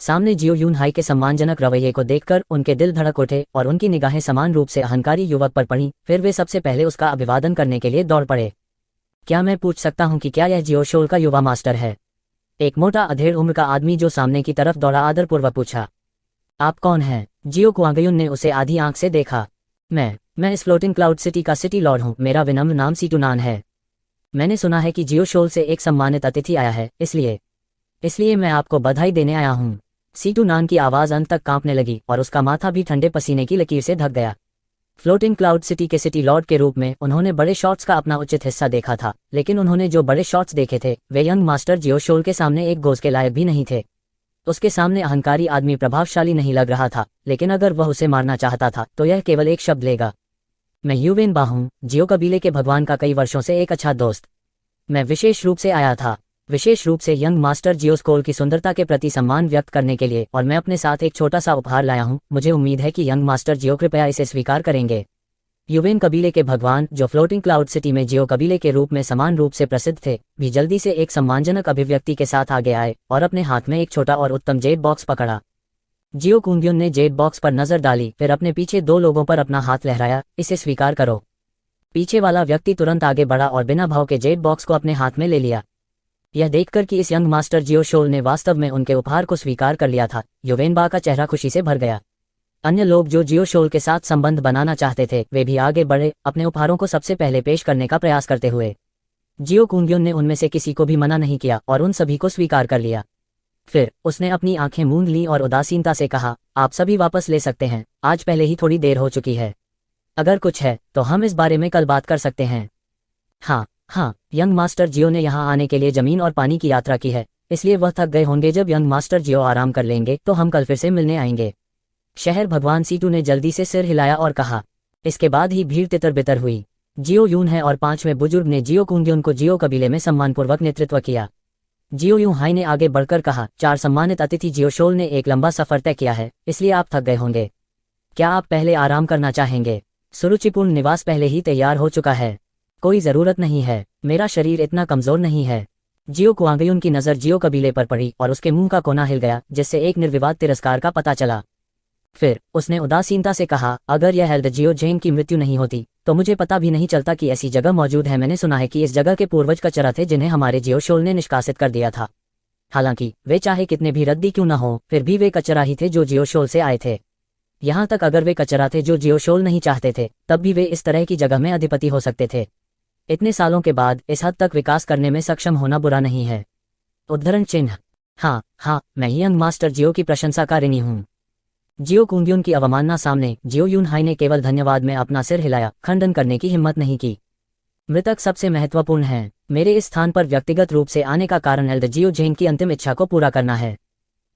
सामने जियो यूनहाई के सम्मानजनक रवैये को देखकर उनके दिल धड़क उठे और उनकी निगाहें समान रूप से अहंकारी युवक पर पड़ी। फिर वे सबसे पहले उसका अभिवादन करने के लिए दौड़ पड़े। क्या मैं पूछ सकता हूँ कि क्या यह जियो शोल का युवा मास्टर है? एक मोटा अधेड़ उम्र का आदमी जो सामने की तरफ दौड़ा आदरपूर्वक पूछा। आप कौन हैं? जियो कुआंगयुन ने उसे आधी आंख से देखा। मैं इस फ्लोटिंग क्लाउड सिटी का सिटी लॉर्ड हूँ। मेरा विनम्र नाम सीटूनान है। मैंने सुना है कि जियो शोल से एक सम्मानित अतिथि आया है, इसलिए मैं आपको बधाई देने आया हूँ। सीटूनान की आवाज़ अंत तक कांपने लगी और उसका माथा भी ठंडे पसीने की लकीर से ढक गया। फ्लोटिंग क्लाउड सिटी के सिटी लॉर्ड के रूप में उन्होंने बड़े शॉट्स का अपना उचित हिस्सा देखा था, लेकिन उन्होंने जो बड़े शॉट्स देखे थे वे यंग मास्टर जियो शोल के सामने एक गोज के लायक भी नहीं थे। उसके सामने अहंकारी आदमी प्रभावशाली नहीं लग रहा था, लेकिन अगर वह उसे मारना चाहता था तो यह केवल एक शब्द लेगा। मैं यूवेन बा हूँ, जियो कबीले के भगवान का कई वर्षों से एक अच्छा दोस्त। मैं विशेष रूप से आया था, विशेष रूप से यंग मास्टर जियो स्कोल की सुंदरता के प्रति सम्मान व्यक्त करने के लिए, और मैं अपने साथ एक छोटा सा उपहार लाया हूँ। मुझे उम्मीद है कि यंग मास्टर जियो कृपया इसे स्वीकार करेंगे। यूवेन कबीले के भगवान, जो फ्लोटिंग क्लाउड सिटी में जियो कबीले के रूप में समान रूप से प्रसिद्ध थे, भी जल्दी से एक सम्मानजनक अभिव्यक्ति के साथ आगे आए और अपने हाथ में एक छोटा और उत्तम जेड बॉक्स पकड़ा। जियो कुंग्युन ने जेड बॉक्स पर नजर डाली, फिर अपने पीछे 2 लोगों पर अपना हाथ लहराया। इसे स्वीकार करो। पीछे वाला व्यक्ति तुरंत आगे बढ़ा और बिना भाव के जेड बॉक्स को अपने हाथ में ले लिया। यह देखकर कि इस यंग मास्टर जियो शोल ने वास्तव में उनके उपहार को स्वीकार कर लिया था, यूवेन बा का चेहरा खुशी से भर गया। अन्य लोग जो जियो शोल के साथ संबंध बनाना चाहते थे वे भी आगे बढ़े, अपने उपहारों को सबसे पहले पेश करने का प्रयास करते हुए। जियो कुंग्युन ने उनमें से किसी को भी मना नहीं किया और उन सभी को स्वीकार कर लिया। फिर उसने अपनी आंखें मूंद ली और उदासीनता से कहा, आप सभी वापस ले सकते हैं, आज पहले ही थोड़ी देर हो चुकी है। अगर कुछ है तो हम इस बारे में कल बात कर सकते हैं। हाँ हाँ, यंग मास्टर जियो ने यहाँ आने के लिए जमीन और पानी की यात्रा की है, इसलिए वह थक गए होंगे। जब यंग मास्टर जियो आराम कर लेंगे तो हम कल फिर से मिलने आएंगे। शहर भगवान सीटू ने जल्दी से सिर हिलाया और कहा। इसके बाद ही भीड़ तितर बितर हुई। जियो यून है और 5वें बुजुर्ग ने जियो कुंग्युन को जियो कबीले में सम्मानपूर्वक नेतृत्व किया। जियो यूं हाई ने आगे बढ़कर कहा, 4 सम्मानित अतिथि जियो शोल ने एक लंबा सफर तय किया है, इसलिए आप थक गए होंगे। क्या आप पहले आराम करना चाहेंगे? सुरुचिपूर्ण निवास पहले ही तैयार हो चुका है। कोई जरूरत नहीं है, मेरा शरीर इतना कमजोर नहीं है। जियो कुआंगयुन की नजर जियो कबीले पर पड़ी और उसके मुंह का कोना हिल गया, जिससे एक निर्विवाद तिरस्कार का पता चला। फिर उसने उदासीनता से कहा, अगर यह हेल्द जियो जेन की मृत्यु नहीं होती तो मुझे पता भी नहीं चलता कि ऐसी जगह मौजूद है। मैंने सुना है कि इस जगह के पूर्वज कचरा थे जिन्हें हमारे जियो शोल ने निष्कासित कर दिया था। हालांकि वे चाहे कितने भी रद्दी क्यों न हो, फिर भी वे कचरा ही थे जो जियो शोल से आए थे। यहाँ तक अगर वे कचरा थे जो जियो शोल नहीं चाहते थे, तब भी वे इस तरह की जगह में अधिपति हो सकते थे। इतने सालों के बाद इस हद तक विकास करने में सक्षम होना बुरा नहीं है। उद्धरण चिन्ह। हाँ हाँ, मैं यंग मास्टर जियो की प्रशंसा का ऋणी हूँ। जियो कुंग्युन की अवमानना सामने जियो यून हाई ने केवल धन्यवाद में अपना सिर हिलाया, खंडन करने की हिम्मत नहीं की। मृतक सबसे महत्वपूर्ण है। मेरे इस स्थान पर व्यक्तिगत रूप से आने का कारण एल्ड जियो जेन की अंतिम इच्छा को पूरा करना है।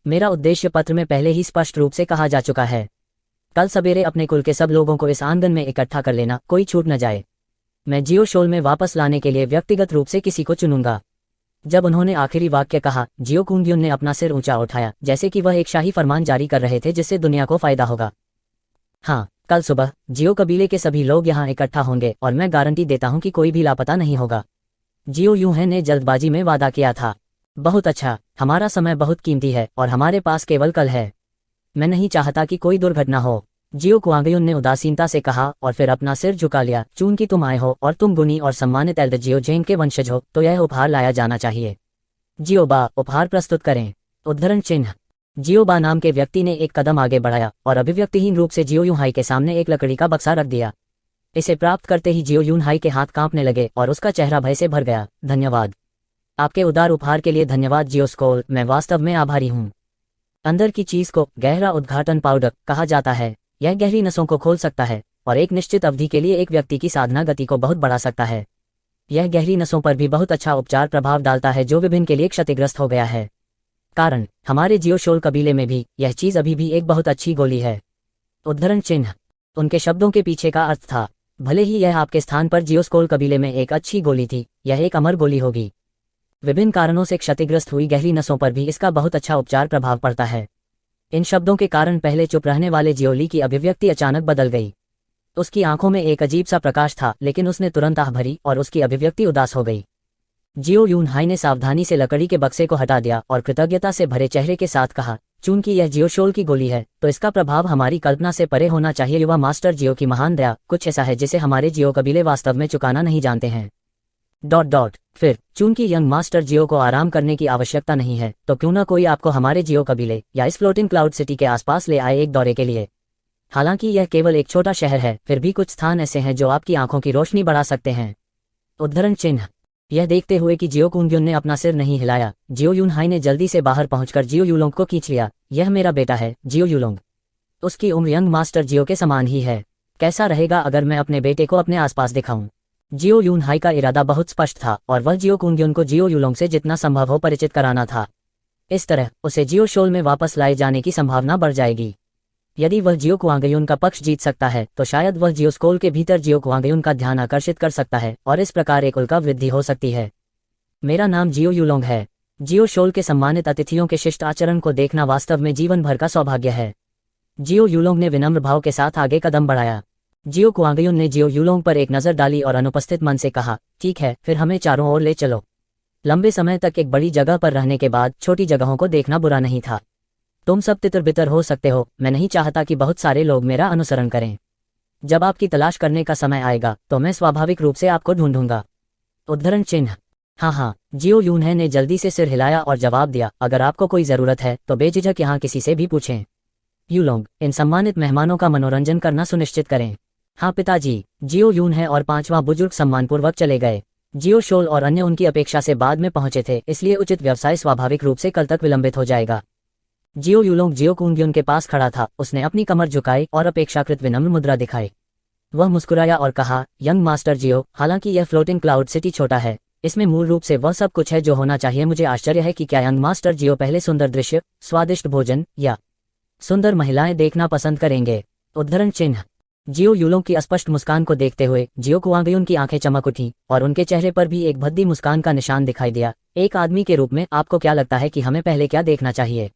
मेरा उद्देश्य पत्र में पहले ही स्पष्ट रूप से कहा जा चुका है। कल सवेरे अपने कुल के सब लोगों को इस आंगन में इकट्ठा कर लेना, कोई छूट न जाए। मैं जियो शोल में वापस लाने के लिए व्यक्तिगत रूप से किसी को चुनूंगा। जब उन्होंने आखिरी वाक्य कहा, जियो कुंग्युन ने अपना सिर ऊंचा उठाया, जैसे कि वह एक शाही फरमान जारी कर रहे थे जिससे दुनिया को फायदा होगा। हाँ, कल सुबह जियो कबीले के सभी लोग यहाँ इकट्ठा होंगे और मैं गारंटी देता हूँ कि कोई भी लापता नहीं होगा। जियो यूहे ने जल्दबाजी में वादा किया था। बहुत अच्छा, हमारा समय बहुत कीमती है और हमारे पास केवल कल है। मैं नहीं चाहता कि कोई दुर्घटना हो, जियो कुआंगयुन ने उदासीनता से कहा और फिर अपना सिर झुका लिया। चूंकि तुम आए हो और तुम गुनी और सम्मानित एल्ड जियो जेन के वंशज हो, तो यह उपहार लाया जाना चाहिए। जियो बा, उपहार प्रस्तुत करें। उद्धरण चिन्ह। जियो बा नाम के व्यक्ति ने एक कदम आगे बढ़ाया और अभिव्यक्तिहीन रूप से जियो यून हाई के सामने एक लकड़ी का बक्सा रख दिया। इसे प्राप्त करते ही जियो यून हाई के हाथ कांपने लगे और उसका चेहरा भय से भर गया। धन्यवाद, आपके उदार उपहार के लिए धन्यवाद जियो स्कोल, मैं वास्तव में आभारी हूँ। अंदर की चीज को गहरा उद्घाटन पाउडर कहा जाता है। यह गहरी नसों को खोल सकता है और एक निश्चित अवधि के लिए एक व्यक्ति की साधना गति को बहुत बढ़ा सकता है। यह गहरी नसों पर भी बहुत अच्छा उपचार प्रभाव डालता है जो विभिन्न के लिए क्षतिग्रस्त हो गया है। कारण हमारे जियो शोल कबीले में भी यह चीज अभी भी एक बहुत अच्छी गोली है। उद्धरण चिन्ह। उनके शब्दों के पीछे का अर्थ था, भले ही यह आपके स्थान पर जियो स्कोल कबीले में एक अच्छी गोली थी, यह एक अमर गोली होगी। विभिन्न कारणों से क्षतिग्रस्त हुई गहरी नसों पर भी इसका बहुत अच्छा उपचार प्रभाव पड़ता है। इन शब्दों के कारण पहले चुप रहने वाले जियोली की अभिव्यक्ति अचानक बदल गई। उसकी आंखों में एक अजीब सा प्रकाश था, लेकिन उसने तुरंत आह भरी और उसकी अभिव्यक्ति उदास हो गई। जियो यून हाई ने सावधानी से लकड़ी के बक्से को हटा दिया और कृतज्ञता से भरे चेहरे के साथ कहा, चूंकि यह जियो शोल की गोली है तो इसका प्रभाव हमारी कल्पना से परे होना चाहिए। युवा मास्टर जियो की महान दया कुछ ऐसा है जिसे हमारे जियो कबीले वास्तव में चुकाना नहीं जानते हैं। फिर चूंकि यंग मास्टर जियो को आराम करने की आवश्यकता नहीं है, तो क्यों ना कोई आपको हमारे जियो कबीले या इस फ्लोटिंग क्लाउड सिटी के आसपास ले आए एक दौरे के लिए। हालांकि यह केवल एक छोटा शहर है, फिर भी कुछ स्थान ऐसे हैं जो आपकी आंखों की रोशनी बढ़ा सकते हैं। उद्धरण चिन्ह। यह देखते हुए कि जियो कुंग्युन ने अपना सिर नहीं हिलाया, जियो यून हाई ने जल्दी से बाहर पहुंचकर जियो यूलोंग को खींच लिया। यह मेरा बेटा है, जियो यूलोंग। उसकी उम्र यंग मास्टर जियो के समान ही है। कैसा रहेगा अगर मैं अपने बेटे को अपने आसपास दिखाऊं? जियो यून हाई का इरादा बहुत स्पष्ट था और वह जियो कुंग्युन को जियो यूलोंग से जितना संभव हो परिचित कराना था। इस तरह उसे जियो शोल में वापस लाए जाने की संभावना बढ़ जाएगी। यदि वह जियो कुआंगयुन का पक्ष जीत सकता है तो शायद वह जियो स्कोल के भीतर जियो कुआंगयुन का ध्यान आकर्षित कर सकता है और इस प्रकार एक उल्का वृद्धि हो सकती है। मेरा नाम जियो यूलोंग है। जियो शोल के सम्मानित अतिथियों के शिष्ट आचरण को देखना वास्तव में जीवन भर का सौभाग्य है। जियो यूलोंग ने विनम्र भाव के साथ आगे कदम बढ़ाया। जियो कुआंगयुन ने जियो यूलोंग पर एक नजर डाली और अनुपस्थित मन से कहा, ठीक है, फिर हमें चारों ओर ले चलो। लंबे समय तक एक बड़ी जगह पर रहने के बाद छोटी जगहों को देखना बुरा नहीं था। तुम सब तितर बितर हो सकते हो, मैं नहीं चाहता कि बहुत सारे लोग मेरा अनुसरण करें। जब आपकी तलाश करने का समय आएगा तो मैं स्वाभाविक रूप से आपको ढूंढूंगा। उद्धरण चिन्ह। हाँ, जियो यूनहे ने जल्दी से सिर हिलाया और जवाब दिया, अगर आपको कोई जरूरत है तो बेझिझक यहाँ किसी से भी पूछें। यूलोंग, इन सम्मानित मेहमानों का मनोरंजन करना सुनिश्चित करें। हाँ पिताजी। जियो यून है और पांचवा बुजुर्ग सम्मानपूर्वक चले गए। जियो शोल और अन्य उनकी अपेक्षा से बाद में पहुंचे थे, इसलिए उचित व्यवसाय स्वाभाविक रूप से कल तक विलंबित हो जाएगा। जियो यूलोंग जियो कुंग्युन के पास खड़ा था। उसने अपनी कमर झुकाई और अपेक्षाकृत विनम्र मुद्रा दिखाई। वह मुस्कुराया और कहा, यंग मास्टर जियो, हालांकि यह फ्लोटिंग क्लाउड सिटी छोटा है, इसमें मूल रूप से वह सब कुछ है जो होना चाहिए। मुझे आश्चर्य है कि क्या यंग मास्टर जियो पहले सुंदर दृश्य, स्वादिष्ट भोजन या सुंदर महिलाएं देखना पसंद करेंगे। उद्धरण चिन्ह। जियो यूलोंग की स्पष्ट मुस्कान को देखते हुए जियो कुआंगयुन की आंखें चमक उठी और उनके चेहरे पर भी एक भद्दी मुस्कान का निशान दिखाई दिया। एक आदमी के रूप में आपको क्या लगता है कि हमें पहले क्या देखना चाहिए?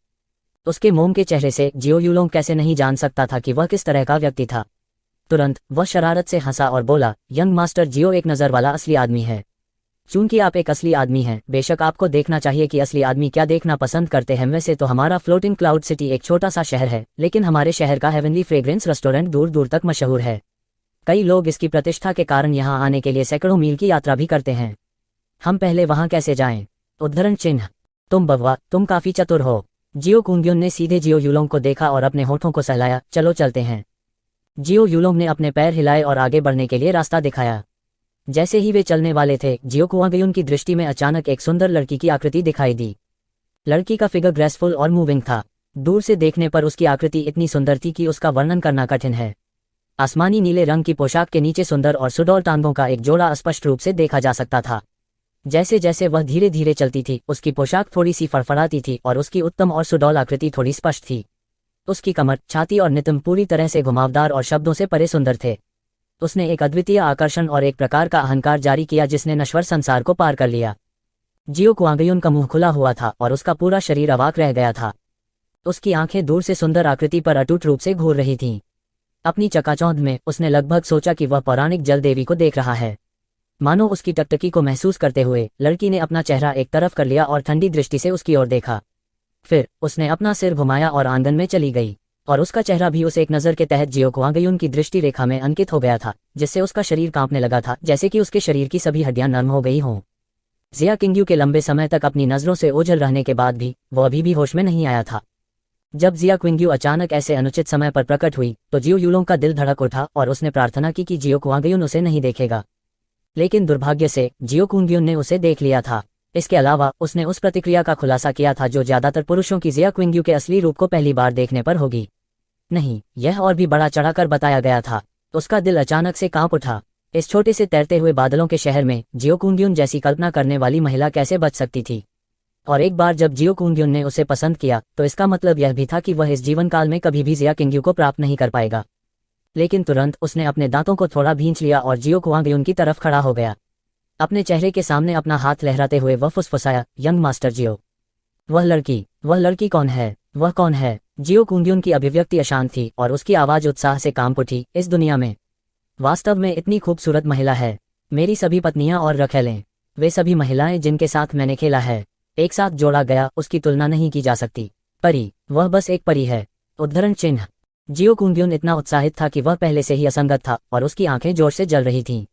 उसके मोम के चेहरे से जियो यूलोंग कैसे नहीं जान सकता था कि वह किस तरह का व्यक्ति था। तुरंत वह शरारत से हंसा और बोला, यंग मास्टर जियो एक नज़र वाला असली आदमी है। चूंकि आप एक असली आदमी हैं, बेशक आपको देखना चाहिए कि असली आदमी क्या देखना पसंद करते हैं। वैसे तो हमारा फ्लोटिंग क्लाउड सिटी एक छोटा सा शहर है, लेकिन हमारे शहर का हेवनली फ्रेग्रेंस रेस्टोरेंट दूर दूर तक मशहूर है। कई लोग इसकी प्रतिष्ठा के कारण यहाँ आने के लिए सैकड़ों मील की यात्रा भी करते हैं। हम पहले वहाँ कैसे जाएं? उद्धरण चिन्ह। तुम बव्वा, तुम काफी चतुर हो। जियो कुंग्युन ने सीधे जियो यूलोंग को देखा और अपने होठों को सहलाया। चलो चलते हैं। जियो यूलोंग ने अपने पैर हिलाए और आगे बढ़ने के लिए रास्ता दिखाया। जैसे ही वे चलने वाले थे, जियो कुआंगयुन की दृष्टि में अचानक एक सुंदर लड़की की आकृति दिखाई दी। लड़की का फिगर ग्रेसफुल और मूविंग था। दूर से देखने पर उसकी आकृति इतनी सुंदर थी कि उसका वर्णन करना कठिन है। आसमानी नीले रंग की पोशाक के नीचे सुंदर और सुडौल टांगों का एक जोड़ा स्पष्ट रूप से देखा जा सकता था। जैसे जैसे वह धीरे धीरे चलती थी, उसकी पोशाक थोड़ी सी फड़फड़ाती थी और उसकी उत्तम और सुडौल आकृति थोड़ी स्पष्ट थी। उसकी कमर, छाती और नितंब पूरी तरह से घुमावदार और शब्दों से परे सुंदर थे। उसने एक अद्वितीय आकर्षण और एक प्रकार का अहंकार जारी किया जिसने नश्वर संसार को पार कर लिया। जियो कुआंगयुन का मुंह खुला हुआ था और उसका पूरा शरीर अवाक रह गया था। उसकी आंखें दूर से सुंदर आकृति पर अटूट रूप से घूर रही थीं। अपनी चकाचौंध में उसने लगभग सोचा कि वह पौराणिक जल देवी को देख रहा है। मानो उसकी टकटकी को महसूस करते हुए लड़की ने अपना चेहरा एक तरफ कर लिया और ठंडी दृष्टि से उसकी ओर देखा। फिर उसने अपना सिर घुमाया और आंगन में चली गई, और उसका चेहरा भी उस एक नज़र के तहत जियो कुआंगयुन की दृष्टि रेखा में अंकित हो गया था, जिससे उसका शरीर कांपने लगा था, जैसे कि उसके शरीर की सभी हड्डियां नर्म हो गई हों। जिया किंग्यू के लंबे समय तक अपनी नज़रों से ओझल रहने के बाद भी वह अभी भी होश में नहीं आया था। जब जिया क्विंग्यू अचानक ऐसे अनुचित समय पर प्रकट हुई तो जियो यूलोंग का दिल धड़क उठा और उसने प्रार्थना की कि जियो कुआंगयुन उसे नहीं देखेगा। लेकिन दुर्भाग्य से जियो कुंग्युन ने उसे देख लिया था। इसके अलावा उसने उस प्रतिक्रिया का खुलासा किया था जो ज्यादातर पुरुषों की जिया क्विंग्यू के असली रूप को पहली बार देखने पर होगी। नहीं, यह और भी बड़ा चढ़ाकर बताया गया था। उसका दिल अचानक से कांप उठा। इस छोटे से तैरते हुए बादलों के शहर में जियो कुंग्युन जैसी कल्पना करने वाली महिला कैसे बच सकती थी? और एक बार जब जियो कुंग्युन ने उसे पसंद किया तो इसका मतलब यह भी था कि वह इस जीवन काल में कभी भी जिया किंग्यू को प्राप्त नहीं कर पाएगा। लेकिन तुरंत उसने अपने दांतों को थोड़ा भींच लिया और जियो कुआंगयुन की तरफ खड़ा हो गया। अपने चेहरे के सामने अपना हाथ लहराते हुए वह फुसफुसाया, यंग मास्टर जियो। वह लड़की कौन है? वह कौन है? जियो कुंग्युन की अभिव्यक्ति अशांत थी और उसकी आवाज उत्साह से कांप उठी। इस दुनिया में वास्तव में इतनी खूबसूरत महिला है। मेरी सभी पत्नियां और रखेलें, वे सभी महिलाएं जिनके साथ मैंने खेला है, एक साथ जोड़ा गया, उसकी तुलना नहीं की जा सकती। परी, वह बस एक परी है। उद्धरण चिन्ह। जियो कुंग्युन इतना उत्साहित था कि वह पहले से ही असंगत था और उसकी आंखें जोर से जल रही थीं।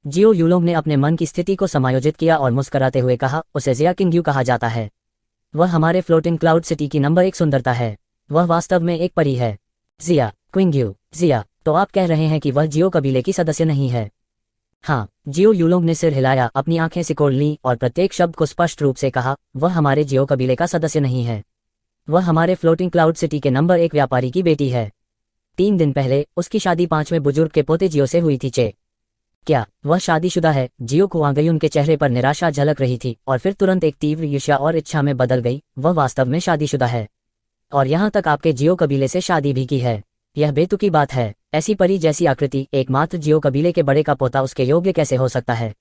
जियो यूलोंग ने अपने मन की स्थिति को समायोजित किया और मुस्कुराते हुए कहा, उसे जिया किंग्यू कहा जाता है। वह हमारे फ्लोटिंग क्लाउड सिटी की नंबर 1 सुंदरता है। वह वास्तव में एक परी है। जिया क्विंग्यू। जिया, तो आप कह रहे हैं कि वह जियो कबीले की सदस्य नहीं है? हाँ। जियो यूलोंग ने सिर हिलाया, अपनी आंखें सिकोड़ लीं और प्रत्येक शब्द को स्पष्ट रूप से कहा, वह हमारे जियो कबीले का सदस्य नहीं है। वह हमारे फ्लोटिंग क्लाउड सिटी के नंबर 1 व्यापारी की बेटी है। 3 दिन पहले उसकी शादी 5वें बुजुर्ग के पोते जियो से हुई थी। क्या वह शादीशुदा है? जियो कुआंगयुन के चेहरे पर निराशा झलक रही थी और फिर तुरंत एक तीव्र ईर्ष्या और इच्छा में बदल गई। वह वास्तव में शादीशुदा है, और यहाँ तक आपके जियो कबीले से शादी भी की है। यह बेतुकी बात है। ऐसी परी जैसी आकृति एकमात्र जियो कबीले के बड़े का पोता उसके योग्य कैसे हो सकता है?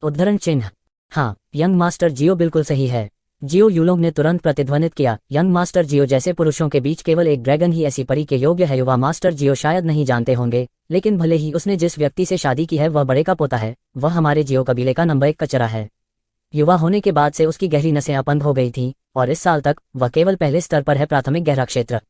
उद्धरण चिन्ह। हाँ, यंग मास्टर जियो बिल्कुल सही है। जियो यूलोंग ने तुरंत प्रतिध्वनित किया, यंग मास्टर जियो जैसे पुरुषों के बीच केवल एक ड्रैगन ही ऐसी परी के योग्य है। युवा मास्टर जियो शायद नहीं जानते होंगे, लेकिन भले ही उसने जिस व्यक्ति से शादी की है वह बड़े का पोता है, वह हमारे जियो कबीले का नंबर 1 कचरा है। युवा होने के बाद से उसकी गहरी नसें अपंग हो गई थीं और इस साल तक वह केवल पहले स्तर पर है, प्राथमिक गहरा क्षेत्र।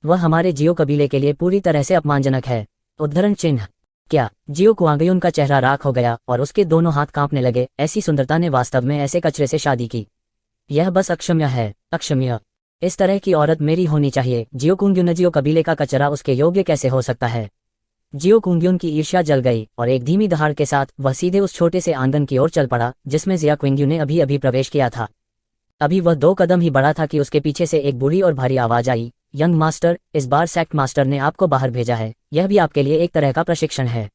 वह हमारे जियो कबीले के लिए पूरी तरह से अपमानजनक है। उद्धरण चिन्ह। क्या? जियो कुआंगयुन का चेहरा राख हो गया और उसके दोनों हाथ कांपने लगे। ऐसी सुंदरता ने वास्तव में ऐसे कचरे से शादी की? यह बस अक्षम्य है, अक्षम्य। इस तरह की औरत मेरी होनी चाहिए। जियो कुंग्युन, जियो कबीले का कचरा उसके योग्य कैसे हो सकता है। जियो कुंग्युन की ईर्ष्या जल गई और एक धीमी दहाड़ के साथ वह सीधे उस छोटे से आंगन की ओर चल पड़ा जिसमें जिया कुंग्यू ने अभी अभी प्रवेश किया था। अभी वह 2 कदम ही बढ़ा था कि उसके पीछे से एक बूढ़ी और भारी आवाज आई, यंग मास्टर, इस बार सेक्ट मास्टर ने आपको बाहर भेजा है। यह भी आपके लिए एक तरह का प्रशिक्षण है।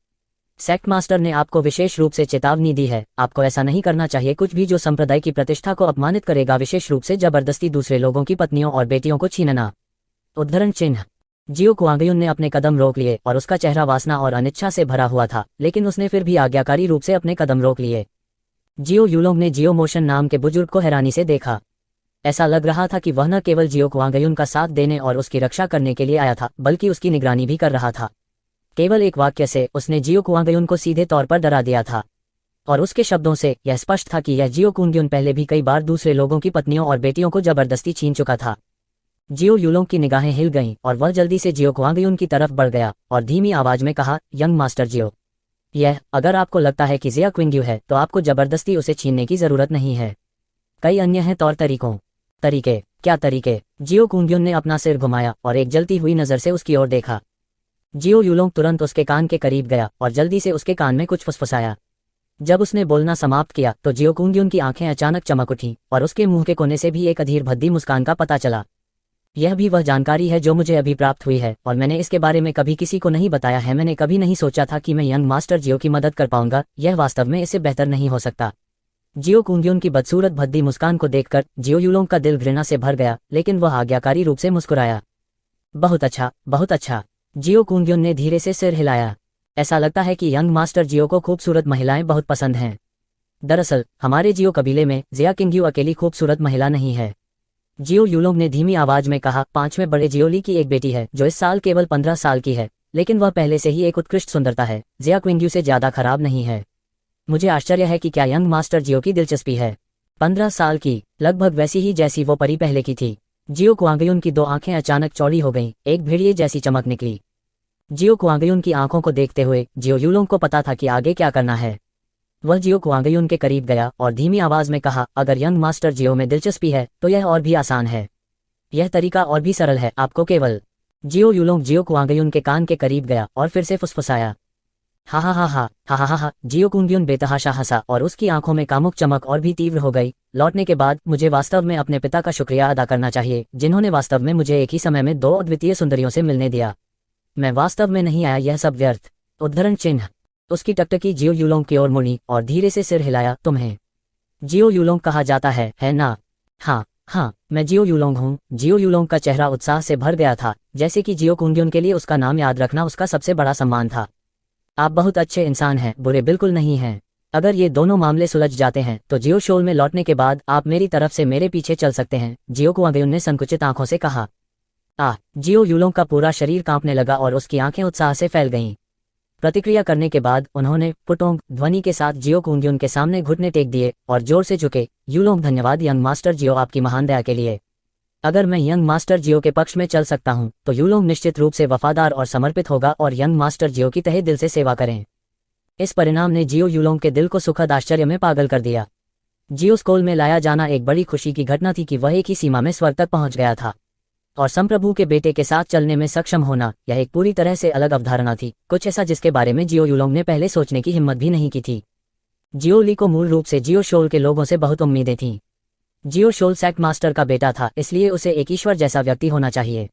सेक्ट मास्टर ने आपको विशेष रूप से चेतावनी दी है, आपको ऐसा नहीं करना चाहिए। कुछ भी जो संप्रदाय की प्रतिष्ठा को अपमानित करेगा, विशेष रूप से जबरदस्ती दूसरे लोगों की पत्नियों और बेटियों को छीनना। उद्धरण चिन्ह। जियो कुआंगयुन ने अपने कदम रोक लिए और उसका चेहरा वासना और अनिच्छा से भरा हुआ था, लेकिन उसने फिर भी आज्ञाकारी रूप से अपने कदम रोक लिए। जियो यूलोंग ने जियो मोशन नाम के बुजुर्ग को हैरानी से देखा। ऐसा लग रहा था कि वह न केवल जियो कुआंगयुन का साथ देने और उसकी रक्षा करने के लिए आया था, बल्कि उसकी निगरानी भी कर रहा था। केवल एक वाक्य से उसने जियो कुआंगयुन को सीधे तौर पर डरा दिया था, और उसके शब्दों से यह स्पष्ट था कि यह जियो कुंग्युन पहले भी कई बार दूसरे लोगों की पत्नियों और बेटियों को जबरदस्ती छीन चुका था। जियो यूलोंग की निगाहें हिल गईं और वह जल्दी से जियो कुआंगयुन की तरफ बढ़ गया और धीमी आवाज में कहा, यंग मास्टर जियो, अगर आपको लगता है कि जिया क्विंग्यू है तो आपको जबरदस्ती उसे छीनने की जरूरत नहीं है। कई अन्य हैं तरीके। क्या तरीके? जियो कुंग्युन ने अपना सिर घुमाया और एक जलती हुई नजर से उसकी ओर देखा। जियो यूलोंग तुरंत उसके कान के करीब गया और जल्दी से उसके कान में कुछ फुसफुसाया। जब उसने बोलना समाप्त किया तो जियो कुंग्युन की आंखें अचानक चमक उठीं और उसके मुंह के कोने से भी एक अधीर भद्दी मुस्कान का पता चला। यह भी वह जानकारी है जो मुझे अभी प्राप्त हुई है और मैंने इसके बारे में कभी किसी को नहीं बताया है। मैंने कभी नहीं सोचा था कि मैं यंग मास्टर जियो की मदद कर पाऊंगा। यह वास्तव में इससे बेहतर नहीं हो सकता। जियो कुंग्युन की बदसूरत भद्दी मुस्कान को देखकर जियो यूलोंग का दिल घृणा से भर गया, लेकिन वह आज्ञाकारी रूप से मुस्कुराया। बहुत अच्छा, बहुत अच्छा। जियो कुंग्युन ने धीरे से सिर हिलाया। ऐसा लगता है कि यंग मास्टर जियो को खूबसूरत महिलाएं बहुत पसंद हैं। दरअसल हमारे जियो कबीले में जिया किंग्यू अकेली खूबसूरत महिला नहीं है। जियो यूलोंग ने धीमी आवाज में कहा, 5वें बड़े जियोली की एक बेटी है जो इस साल केवल 15 साल की है, लेकिन वह पहले से ही एक उत्कृष्ट सुंदरता है। जिया क्विंग्यू से ज्यादा खराब नहीं है। मुझे आश्चर्य है कि क्या यंग मास्टर जियो की दिलचस्पी है। 15 साल की, लगभग वैसी ही जैसी वो परी पहले की थी। जियो कुआंगयुन की 2 आंखें अचानक चौड़ी हो गईं, एक भेड़िए जैसी चमक निकली। जियो कुआंगयुन की आंखों को देखते हुए जियो यूलोंग को पता था कि आगे क्या करना है। वह जियो कुआंगयुन के करीब गया और धीमी आवाज में कहा, अगर यंग मास्टर जियो में दिलचस्पी है तो यह और भी आसान है। यह तरीका और भी सरल है, आपको केवल। जियो यूलोंग जियो कुआंगयुन के कान के करीब गया और फिर से फुसफुसाया। हा हा हा हा हा हा हा हा। जियो कुंग्युन बेतहाशा हंसा और उसकी आंखों में कामुक चमक और भी तीव्र हो गई। लौटने के बाद मुझे वास्तव में अपने पिता का शुक्रिया अदा करना चाहिए, जिन्होंने वास्तव में मुझे एक ही समय में 2 अद्वितीय सुंदरियों से मिलने दिया। मैं वास्तव में नहीं आया, यह सब व्यर्थ। उद्धरण चिन्ह। उसकी टकटकी जियो यूलोंग की ओर मुड़ी और धीरे से सिर हिलाया। तुम्हें जियो यूलोंग कहा जाता है ना? हाँ, मैं जियो यूलोंग हूँ। जियो यूलोंग का चेहरा उत्साह से भर गया था, जैसे कि जियो कुंग्युन के लिए उसका नाम याद रखना उसका सबसे बड़ा सम्मान था। आप बहुत अच्छे इंसान हैं, बुरे बिल्कुल नहीं हैं। अगर ये दोनों मामले सुलझ जाते हैं तो जियो शोल में लौटने के बाद आप मेरी तरफ से मेरे पीछे चल सकते हैं, जियो कुआंगयुन ने संकुचित आंखों से कहा। जियो यूलोंग का पूरा शरीर कांपने लगा और उसकी आंखें उत्साह से फैल गईं। प्रतिक्रिया करने के बाद उन्होंने पुटोंग ध्वनि के साथ जियो कुंग्युन के सामने घुटने टेक दिए और जोर से झुके। यूलोंग, धन्यवाद यंग मास्टर जियो, आपकी महान दया के लिए। अगर मैं यंग मास्टर जियो के पक्ष में चल सकता हूं तो यूलोंग निश्चित रूप से वफादार और समर्पित होगा और यंग मास्टर जियो की तहे दिल से सेवा करें। इस परिणाम ने जियो यूलोंग के दिल को सुखद आश्चर्य में पागल कर दिया। जियो स्कूल में लाया जाना एक बड़ी खुशी की घटना थी कि वह एक ही सीमा में स्वर्ग तक पहुंच गया था, और संप्रभु के बेटे के साथ चलने में सक्षम होना यह एक पूरी तरह से अलग अवधारणा थी, कुछ ऐसा जिसके बारे में जियो यूलोंग ने पहले सोचने की हिम्मत भी नहीं की थी। जियो ली को मूल रूप से जियो शोल के लोगों से बहुत उम्मीदें थीं। जियो शोल सेक्ट मास्टर का बेटा था, इसलिए उसे एक ईश्वर जैसा व्यक्ति होना चाहिए।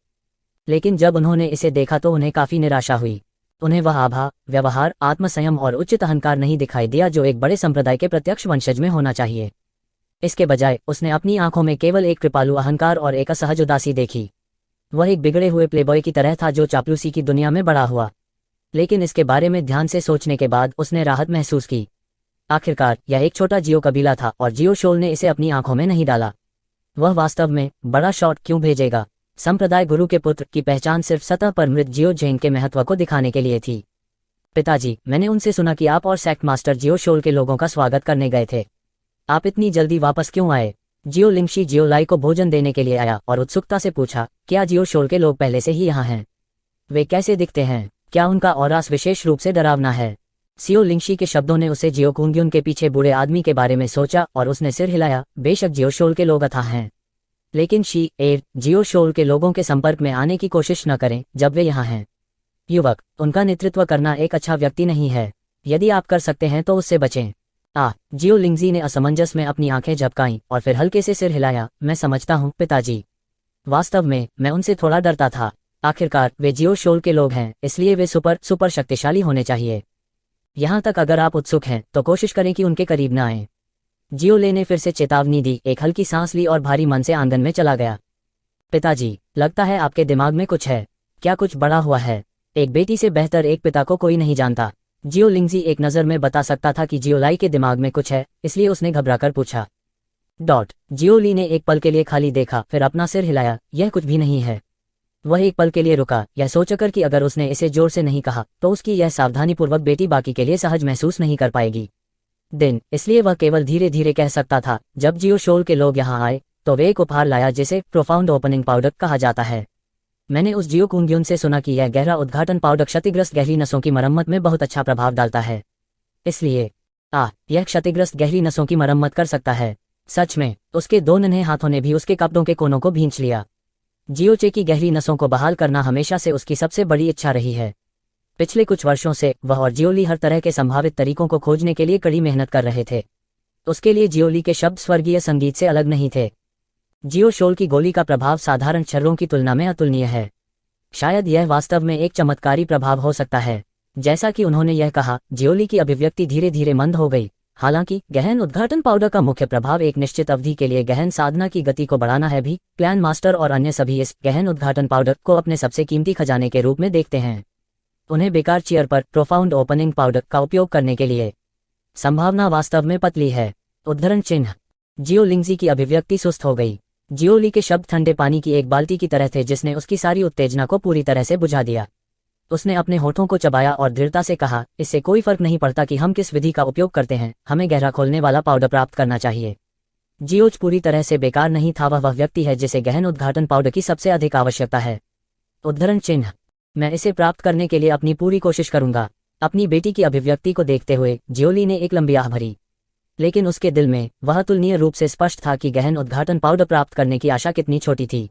लेकिन जब उन्होंने इसे देखा तो उन्हें काफी निराशा हुई। उन्हें वह आभा, व्यवहार, आत्मसंयम और उच्च अहंकार नहीं दिखाई दिया जो एक बड़े संप्रदाय के प्रत्यक्ष वंशज में होना चाहिए। इसके बजाय उसने अपनी आंखों में केवल एक कृपालु अहंकार और एक असहज उदासी देखी। वह एक बिगड़े हुए प्लेबॉय की तरह था जो चापलूसी की दुनिया में बड़ा हुआ। लेकिन इसके बारे में ध्यान से सोचने के बाद उसने राहत महसूस की। आखिरकार यह एक छोटा जियो कबीला था और जियो शोल ने इसे अपनी आंखों में नहीं डाला। वह वास्तव में बड़ा शॉट क्यों भेजेगा? संप्रदाय गुरु के पुत्र की पहचान सिर्फ सतह पर मृत जियो जेन के महत्व को दिखाने के लिए थी। पिताजी, मैंने उनसे सुना कि आप और सेक्ट मास्टर जियो शोल के लोगों का स्वागत करने गए थे। आप इतनी जल्दी वापस क्यों आए? जियो लिंगशी जियो लाई को भोजन देने के लिए आया और उत्सुकता से पूछा, क्या जियो शोल के लोग पहले से ही यहाँ हैं? वे कैसे दिखते हैं? क्या उनका औरास विशेष रूप से डरावना है? सियो लिंगशी के शब्दों ने उसे जियो कुंग्युन के पीछे बूढ़े आदमी के बारे में सोचा और उसने सिर हिलाया। बेशक जियो शोल के लोग अथाह हैं। लेकिन शी एयर जियो शोल के लोगों के संपर्क में आने की कोशिश न करें जब वे यहाँ हैं। युवक, उनका नेतृत्व करना एक अच्छा व्यक्ति नहीं है। यदि आप कर सकते हैं तो उससे बचें। जियो लिंगजी ने असमंजस में अपनी आंखें झपकाईं और फिर हल्के से सिर हिलाया। मैं समझता हूँ पिताजी। वास्तव में मैं उनसे थोड़ा डरता था। आखिरकार वे जियो शोल के लोग हैं, इसलिए वे सुपर शक्तिशाली होने चाहिए। यहाँ तक अगर आप उत्सुक हैं तो कोशिश करें कि उनके करीब न आएं। जियोले ने फिर से चेतावनी दी, एक हल्की सांस ली और भारी मन से आंगन में चला गया। पिताजी, लगता है आपके दिमाग में कुछ है। क्या कुछ बड़ा हुआ है? एक बेटी से बेहतर एक पिता को कोई नहीं जानता। जियो लिंगजी एक नज़र में बता सकता था कि जियोलाई के दिमाग में कुछ है, इसलिए उसने घबराकर पूछा। जियोली ने एक पल के लिए खाली देखा, फिर अपना सिर हिलाया। यह कुछ भी नहीं है। वह एक पल के लिए रुका, यह सोचकर कि अगर उसने इसे जोर से नहीं कहा तो उसकी यह सावधानीपूर्वक बेटी बाकी के लिए सहज महसूस नहीं कर पाएगी। इसलिए वह केवल धीरे धीरे कह सकता था, जब जियो शोल के लोग यहाँ आए तो वे एक उपहार लाया जिसे प्रोफाउंड ओपनिंग पाउडर कहा जाता है। मैंने उस जियो कुंग्युन से सुना कि यह गहरा उद्घाटन पाउडर क्षतिग्रस्त गहरी नसों की मरम्मत में बहुत अच्छा प्रभाव डालता है। इसलिए यह क्षतिग्रस्त गहरी नसों की मरम्मत कर सकता है। सच में, उसके दो नन्हे हाथों ने भी उसके कपड़ों के कोनों को भींच लिया। जियोचे की गहरी नसों को बहाल करना हमेशा से उसकी सबसे बड़ी इच्छा रही है। पिछले कुछ वर्षों से वह और जियोली हर तरह के संभावित तरीकों को खोजने के लिए कड़ी मेहनत कर रहे थे। उसके लिए जियोली के शब्द स्वर्गीय संगीत से अलग नहीं थे। जियो शोल की गोली का प्रभाव साधारण छर्रों की तुलना में अतुलनीय है। शायद यह वास्तव में एक चमत्कारी प्रभाव हो सकता है। जैसा कि उन्होंने यह कहा, जियोली की अभिव्यक्ति धीरे धीरे मंद हो गई। हालांकि गहन उद्घाटन पाउडर का मुख्य प्रभाव एक निश्चित अवधि के लिए गहन साधना की गति को बढ़ाना है भी। प्लान मास्टर और अन्य सभी इस गहन उद्घाटन पाउडर को अपने सबसे कीमती खजाने के रूप में देखते हैं। उन्हें बेकार चेयर पर प्रोफाउंड ओपनिंग पाउडर का उपयोग करने के लिए संभावना वास्तव में पतली है। उद्धरण चिन्ह। जियो लिंगजी की अभिव्यक्ति सुस्त हो गई। जियोली के शब्द ठंडे पानी की एक बाल्टी की तरह थे जिसने उसकी सारी उत्तेजना को पूरी तरह से बुझा दिया। उसने अपने होठों को चबाया और दृढ़ता से कहा, इससे कोई फर्क नहीं पड़ता कि हम किस विधि का उपयोग करते हैं, हमें गहरा खोलने वाला पाउडर प्राप्त करना चाहिए। जियोच पूरी तरह से बेकार नहीं था। वह व्यक्ति है जिसे गहन उद्घाटन पाउडर की सबसे अधिक आवश्यकता है। उद्धरण चिन्ह। मैं इसे प्राप्त करने के लिए अपनी पूरी कोशिश करूंगा। अपनी बेटी की अभिव्यक्ति को देखते हुए जियोली ने एक लंबी आह भरी, लेकिन उसके दिल में वह तुलनीय रूप से स्पष्ट था कि गहन उद्घाटन पाउडर प्राप्त करने की आशा कितनी छोटी थी,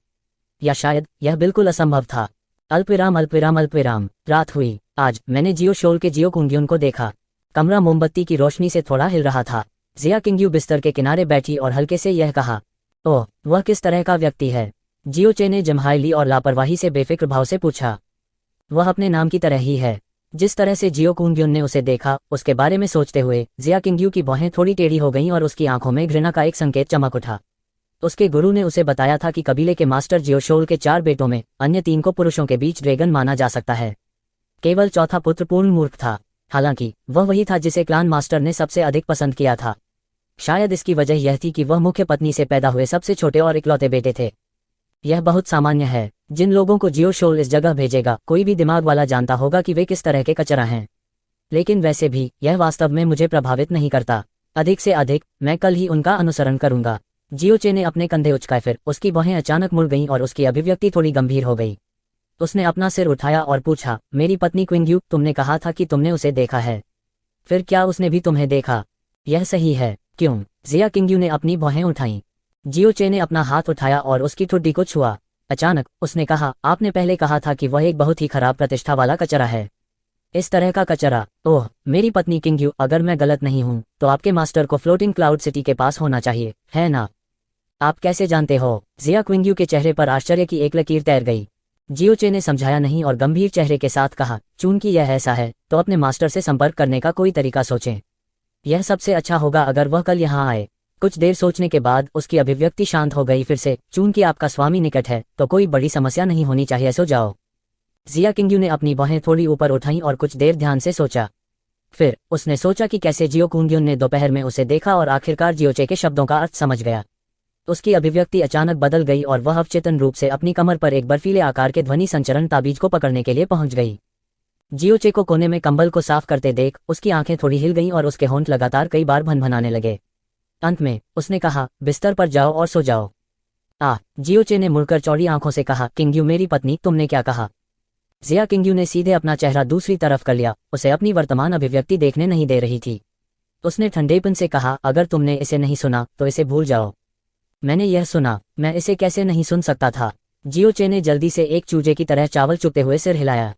या शायद यह बिल्कुल असंभव था। अल्पविराम। रात हुई। आज मैंने जियो शोल के जियो कुंग्युन को देखा। कमरा मोमबत्ती की रोशनी से थोड़ा हिल रहा था। जिया किंग्यू बिस्तर के किनारे बैठी और हल्के से यह कहा, ओह, वह किस तरह का व्यक्ति है? जियो चे ने जम्हाई ली और लापरवाही से बेफिक्र भाव से पूछा। वह अपने नाम की तरह ही है। जिस तरह से जियो कुंग्युन ने उसे देखा, उसके बारे में सोचते हुए जिया किंग्यू की भौहें थोड़ी टेढ़ी हो गईं और उसकी आंखों में घृणा का एक संकेत चमक उठा। उसके गुरु ने उसे बताया था कि कबीले के मास्टर जियो शोल के 4 बेटों में अन्य 3 को पुरुषों के बीच ड्रैगन माना जा सकता है। केवल चौथा पुत्र पूर्ण मूर्ख था। हालांकि वह वही था जिसे क्लान मास्टर ने सबसे अधिक पसंद किया था। शायद इसकी वजह यह थी कि वह मुख्य पत्नी से पैदा हुए सबसे छोटे और इकलौते बेटे थे। यह बहुत सामान्य है। जिन लोगों को जियो शोल इस जगह भेजेगा, कोई भी दिमाग वाला जानता होगा कि वे किस तरह के कचरा हैं। लेकिन वैसे भी यह वास्तव में मुझे प्रभावित नहीं करता। अधिक से अधिक मैं कल ही उनका अनुसरण करूंगा। जियो चे ने अपने कंधे उचकाए, फिर उसकी भौहें अचानक मुड़ गईं और उसकी अभिव्यक्ति थोड़ी गंभीर हो गई। उसने अपना सिर उठाया और पूछा, मेरी पत्नी क्विंग्यू, तुमने कहा था कि तुमने उसे देखा है। फिर क्या उसने भी तुम्हें देखा? यह सही है। क्यों? जिया किंग्यू ने अपनी भौहें उठाईं। जियो चे ने अपना हाथ उठाया और उसकी ठुड्डी को छुआ। अचानक उसने कहा, आपने पहले कहा था कि वह एक बहुत ही खराब प्रतिष्ठा वाला कचरा है। इस तरह का कचरा? ओह, मेरी पत्नी किंग्यू, अगर मैं गलत नहीं हूं तो आपके मास्टर को फ्लोटिंग क्लाउड सिटी के पास होना चाहिए, है ना? आप कैसे जानते हो? जिया क्विंग्यू के चेहरे पर आश्चर्य की एक लकीर तैर गई। जियो चे ने समझाया नहीं और गंभीर चेहरे के साथ कहा, चूंकि यह ऐसा है तो अपने मास्टर से संपर्क करने का कोई तरीका सोचें। यह सबसे अच्छा होगा अगर वह कल यहाँ आए। कुछ देर सोचने के बाद उसकी अभिव्यक्ति शांत हो गई। फिर से, चूंकि आपका स्वामी निकट है तो कोई बड़ी समस्या नहीं होनी चाहिए, सो जाओ। जिया किंग्यू ने अपनी भौहें थोड़ी ऊपर उठाईं और कुछ देर ध्यान से सोचा। फिर उसने सोचा कि कैसे जियो कुंग्युन ने दोपहर में उसे देखा और आखिरकार जियोचे के शब्दों का अर्थ समझ गया। उसकी अभिव्यक्ति अचानक बदल गई और वह अवचेतन रूप से अपनी कमर पर एक बर्फीले आकार के ध्वनि संचरण ताबीज को पकड़ने के लिए पहुंच गई। जियोचे को कोने में कंबल को साफ करते देख उसकी आंखें थोड़ी हिल गईं और उसके होंठ लगातार कई बार भनभनाने लगे। अंत में उसने कहा, बिस्तर पर जाओ और सो जाओ। जियोचे ने मुड़कर चौड़ी आंखों से कहा, किंग्यू मेरी पत्नी, तुमने क्या कहा? जिया किंग्यू ने सीधे अपना चेहरा दूसरी तरफ कर लिया। उसे अपनी वर्तमान अभिव्यक्ति देखने नहीं दे रही थी। उसने ठंडेपन से कहा, अगर तुमने इसे नहीं सुना तो इसे भूल जाओ। मैंने यह सुना, मैं इसे कैसे नहीं सुन सकता था। जियो चे ने जल्दी से एक चूजे की तरह चावल चुपते हुए सिर हिलाया।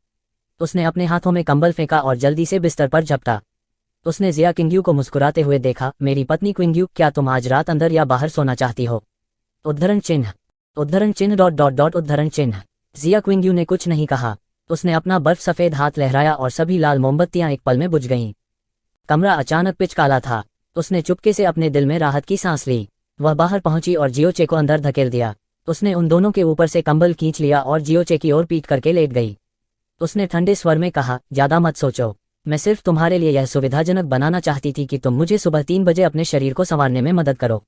उसने अपने हाथों में कंबल फेंका और जल्दी से बिस्तर पर झपटा। उसने जिया किंग्यू को मुस्कुराते हुए देखा, मेरी पत्नी क्विंग्यू, क्या तुम आज रात अंदर या बाहर सोना चाहती हो? उद्धरण चिन्ह उद्धरण चिन्ह। जिया क्विंग्यू ने कुछ नहीं कहा। उसने अपना बर्फ सफेद हाथ लहराया और सभी लाल मोमबत्तियां एक पल में बुझ गईं। कमरा अचानक पिच काला था। उसने चुपके से अपने दिल में राहत की सांस ली। वह बाहर पहुंची और जियोचे को अंदर धकेल दिया। उसने उन दोनों के ऊपर से कंबल खींच लिया और जियोचे की ओर पीट करके लेट गई। उसने ठंडे स्वर में कहा, ज्यादा मत सोचो, मैं सिर्फ तुम्हारे लिए यह सुविधाजनक बनाना चाहती थी कि तुम मुझे सुबह 3 बजे अपने शरीर को संवारने में मदद करो।